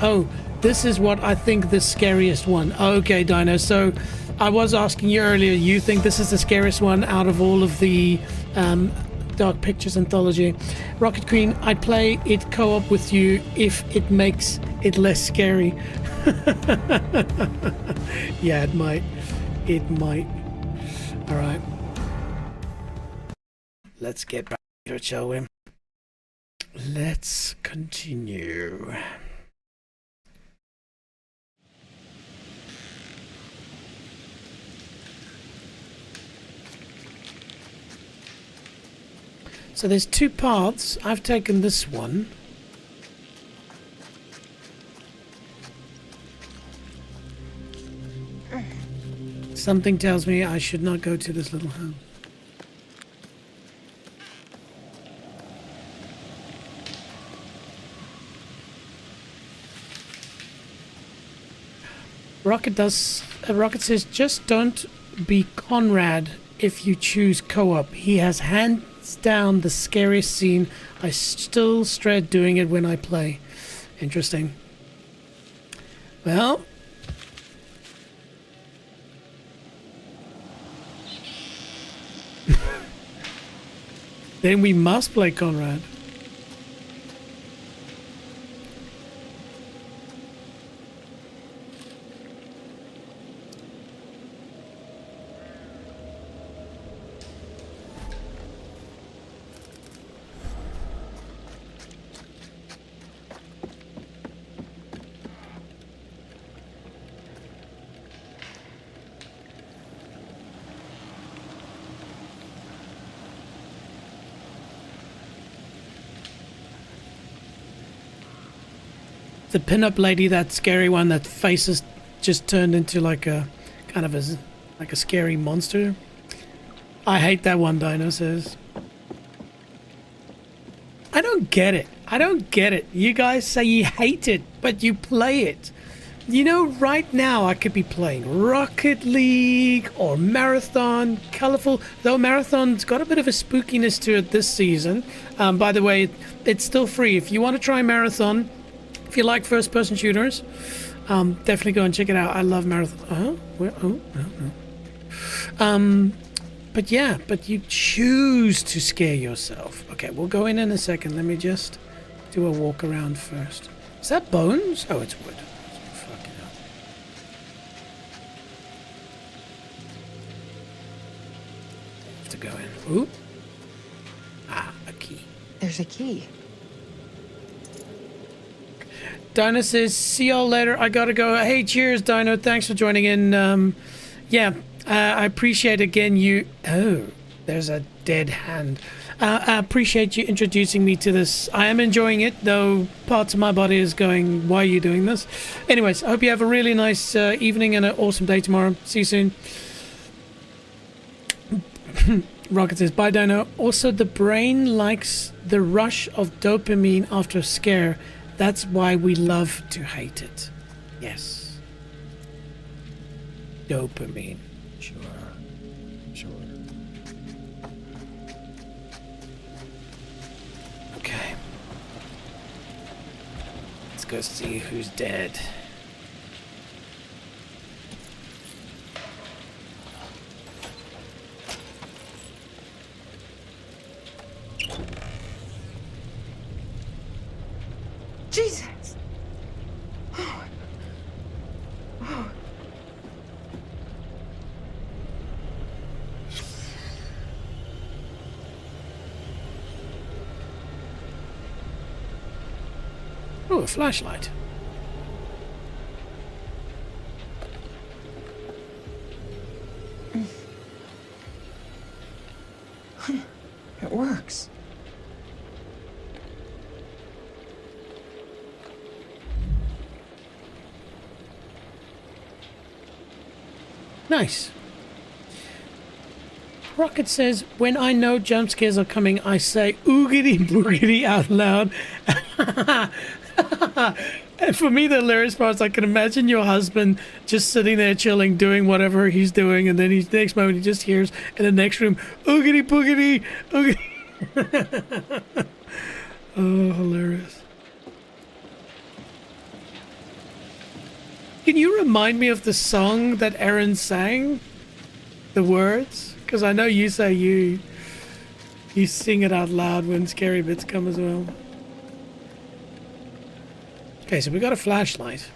is what I think the scariest one. Okay, Dino. So I was asking you earlier, you think this is the scariest one out of all of the Dark Pictures Anthology. Rocket Queen, I'd play it co-op with you if it makes it less scary. Yeah, it might. It might. All right. Let's get back to it, shall we? Let's continue. So there's two paths. I've taken this one. Something tells me I should not go to this little house. Rocket says, just don't be Conrad if you choose co-op. He has hands down the scariest scene. I still dread doing it when I play. Interesting. Well, then we must play Conrad. The pinup lady, that scary one, that face is just turned into like a kind of like a scary monster. I hate that one, Dino says. I don't get it. I don't get it. You guys say you hate it, but you play it. You know, right now I could be playing Rocket League or Marathon, colorful, though Marathon's got a bit of a spookiness to it this season. By the way, it's still free. If you want to try Marathon, if you like first-person shooters, definitely go and check it out. I love Marathon. But yeah, but you choose to scare yourself. Okay, we'll go in a second. Let me just do a walk around first. Is that bones? Oh, it's wood. Fucking hell. Have to go in. Ooh. Ah, a key. There's a key. Dino says, see y'all later. I gotta go. Hey, cheers, Dino. Thanks for joining in. Yeah, I appreciate again you... Oh, there's a dead hand. I appreciate you introducing me to this. I am enjoying it, though parts of my body is going, why are you doing this? Anyways, I hope you have a really nice evening and an awesome day tomorrow. See you soon. Rocket says, bye, Dino. Also, the brain likes the rush of dopamine after a scare. That's why we love to hate it. Yes. Dopamine. Sure. Sure. Okay. Let's go see who's dead. Jesus! Oh, a flashlight. It works. Nice. Rocket says, when I know jump scares are coming, I say oogity boogity out loud. And for me, the hilarious part is I can imagine your husband just sitting there chilling, doing whatever he's doing, and then next moment he just hears in the next room, oogity boogity, oogity. Oh, hilarious. Can you remind me of the song that Aaron sang? The words? Because I know you say you sing it out loud when scary bits come as well. Okay, so we got a flashlight.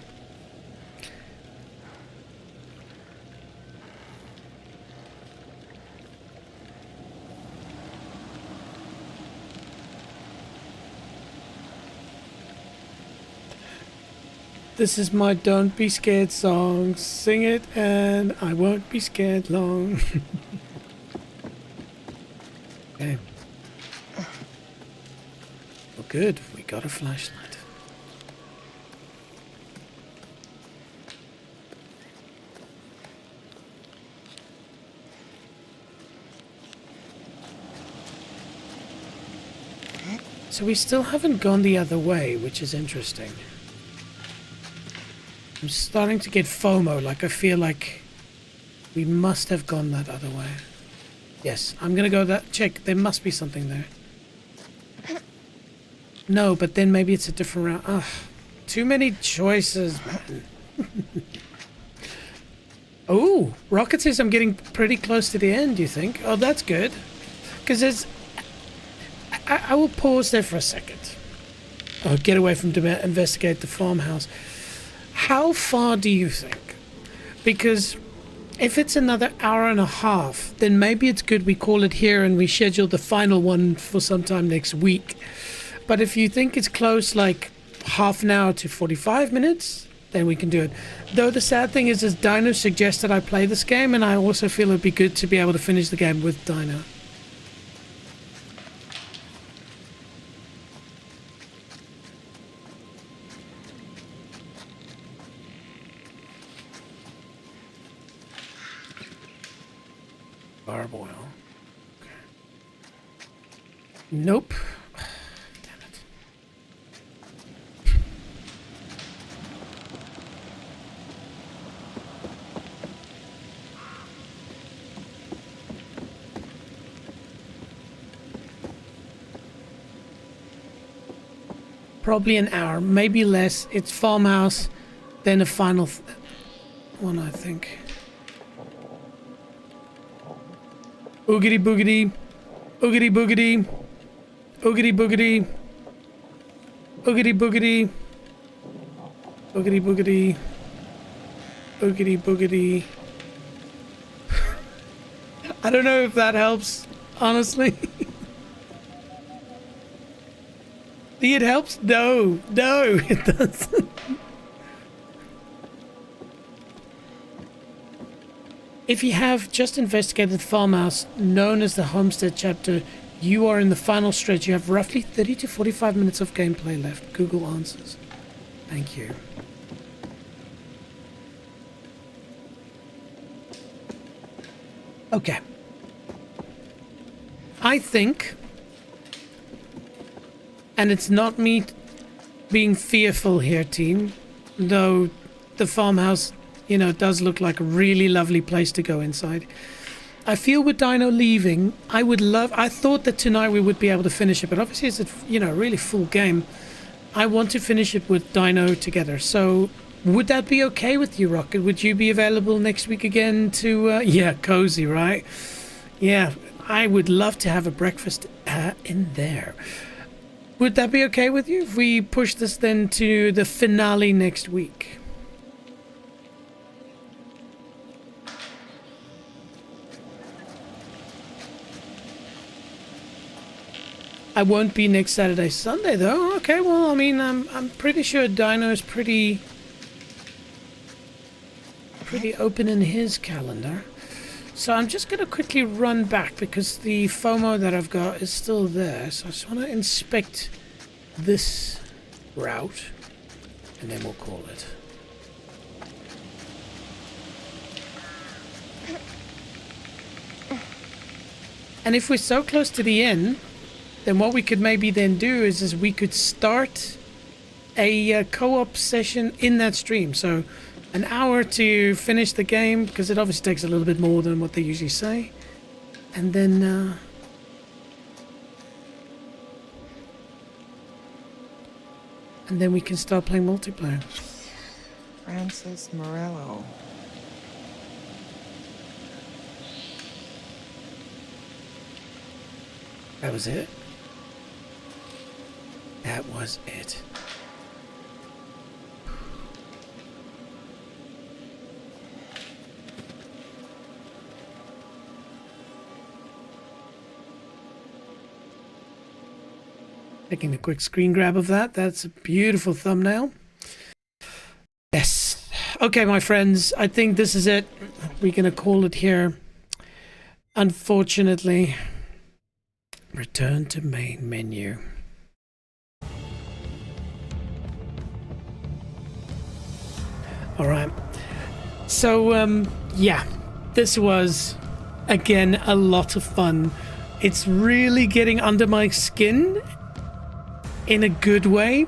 This is my Don't Be Scared song. Sing it and I won't be scared long. Okay. Well, good. We got a flashlight. So we still haven't gone the other way, which is interesting. I'm starting to get FOMO, like I feel like we must have gone that other way. Yes, I'm gonna go that check. There must be something there. No, but then maybe it's a different route. Ugh, too many choices, man. Oh, Rocket says I'm getting pretty close to the end, you think? Oh, that's good. Because there's... I will pause there for a second. Oh, get away from investigate the farmhouse. How far do you think? Because if it's another hour and a half, then maybe it's good we call it here and we schedule the final one for sometime next week. But if you think it's close, like half an hour to 45 minutes, then we can do it. Though the sad thing is Dino suggested I play this game, and I also feel it'd be good to be able to finish the game with Dino. Barb oil. Okay. Nope. Damn it. Probably an hour, maybe less. It's farmhouse, then a final one, I think. Oogity boogity, oogity boogity, oogity boogity, oogity boogity, oogity boogity, oogity boogity. I don't know if that helps, honestly. It helps? No, it doesn't. If you have just investigated farmhouse, known as the Homestead chapter, you are in the final stretch. You have roughly 30 to 45 minutes of gameplay left. Google answers. Thank you. Okay. I think, and it's not me being fearful here, team, though the farmhouse, you know, it does look like a really lovely place to go inside. I feel with Dino leaving, I thought that tonight we would be able to finish it, but obviously it's a, you know, really full game. I want to finish it with Dino together. So would that be okay with you, Rocket? Would you be available next week again to, yeah, cozy, right? Yeah, I would love to have a breakfast in there. Would that be okay with you if we push this then to the finale next week? I won't be next Saturday, Sunday though. Okay, well, I mean, I'm pretty sure Dino is pretty open in his calendar. So I'm just going to quickly run back because the FOMO that I've got is still there. So I just want to inspect this route and then we'll call it. And if we're so close to the end, then what we could maybe then do is we could start a co-op session in that stream. So an hour to finish the game, because it obviously takes a little bit more than what they usually say. And then we can start playing multiplayer. Francis Morello. That was it. That was it. Taking a quick screen grab of that. That's a beautiful thumbnail. Yes. Okay, my friends, I think this is it. We're going to call it here. Unfortunately, return to main menu. All right. So, yeah, this was, again, a lot of fun. It's really getting under my skin in a good way,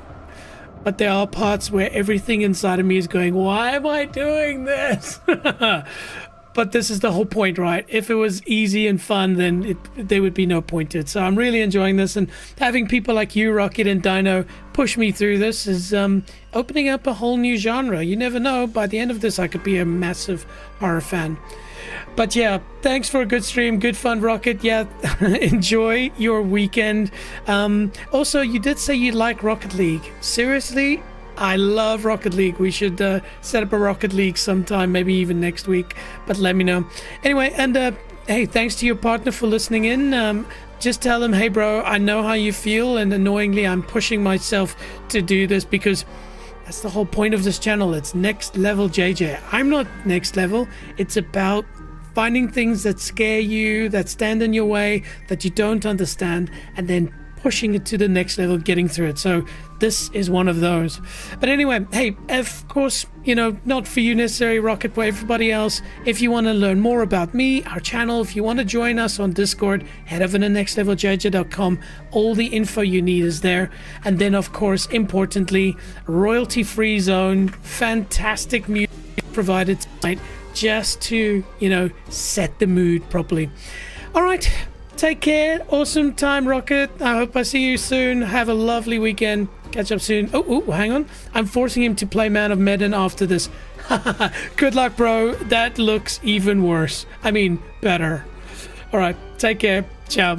but there are parts where everything inside of me is going, why am I doing this? But this is the whole point, right? If it was easy and fun, then there would be no point to it. So I'm really enjoying this, and having people like you, Rocket and Dino, push me through this is opening up a whole new genre. You never know, by the end of this I could be a massive horror fan. But yeah, thanks for a good stream, good fun, Rocket. Yeah, enjoy your weekend. Also, you did say you like Rocket League. Seriously, I love Rocket League. We should set up a Rocket League sometime, maybe even next week, but let me know. Anyway, and hey, thanks to your partner for listening in. Just tell them, hey bro, I know how you feel, and annoyingly I'm pushing myself to do this because that's the whole point of this channel. It's next level JJ. I'm not next level. It's about finding things that scare you, that stand in your way, that you don't understand, and then pushing it to the next level, getting through it. So this is one of those. But anyway, hey, of course, you know, not for you necessarily, Rocket, but everybody else, if you want to learn more about me, our channel, if you want to join us on Discord, head over to nextleveljj.com. All the info you need is there. And then, of course, importantly, royalty-free zone, fantastic music provided tonight, just to, you know, set the mood properly. All right. Take care. Awesome time, Rocket. I hope I see you soon. Have a lovely weekend. Catch up soon. Oh, hang on. I'm forcing him to play Man of Medan after this. Good luck, bro. That looks even worse. I mean, better. All right. Take care. Ciao.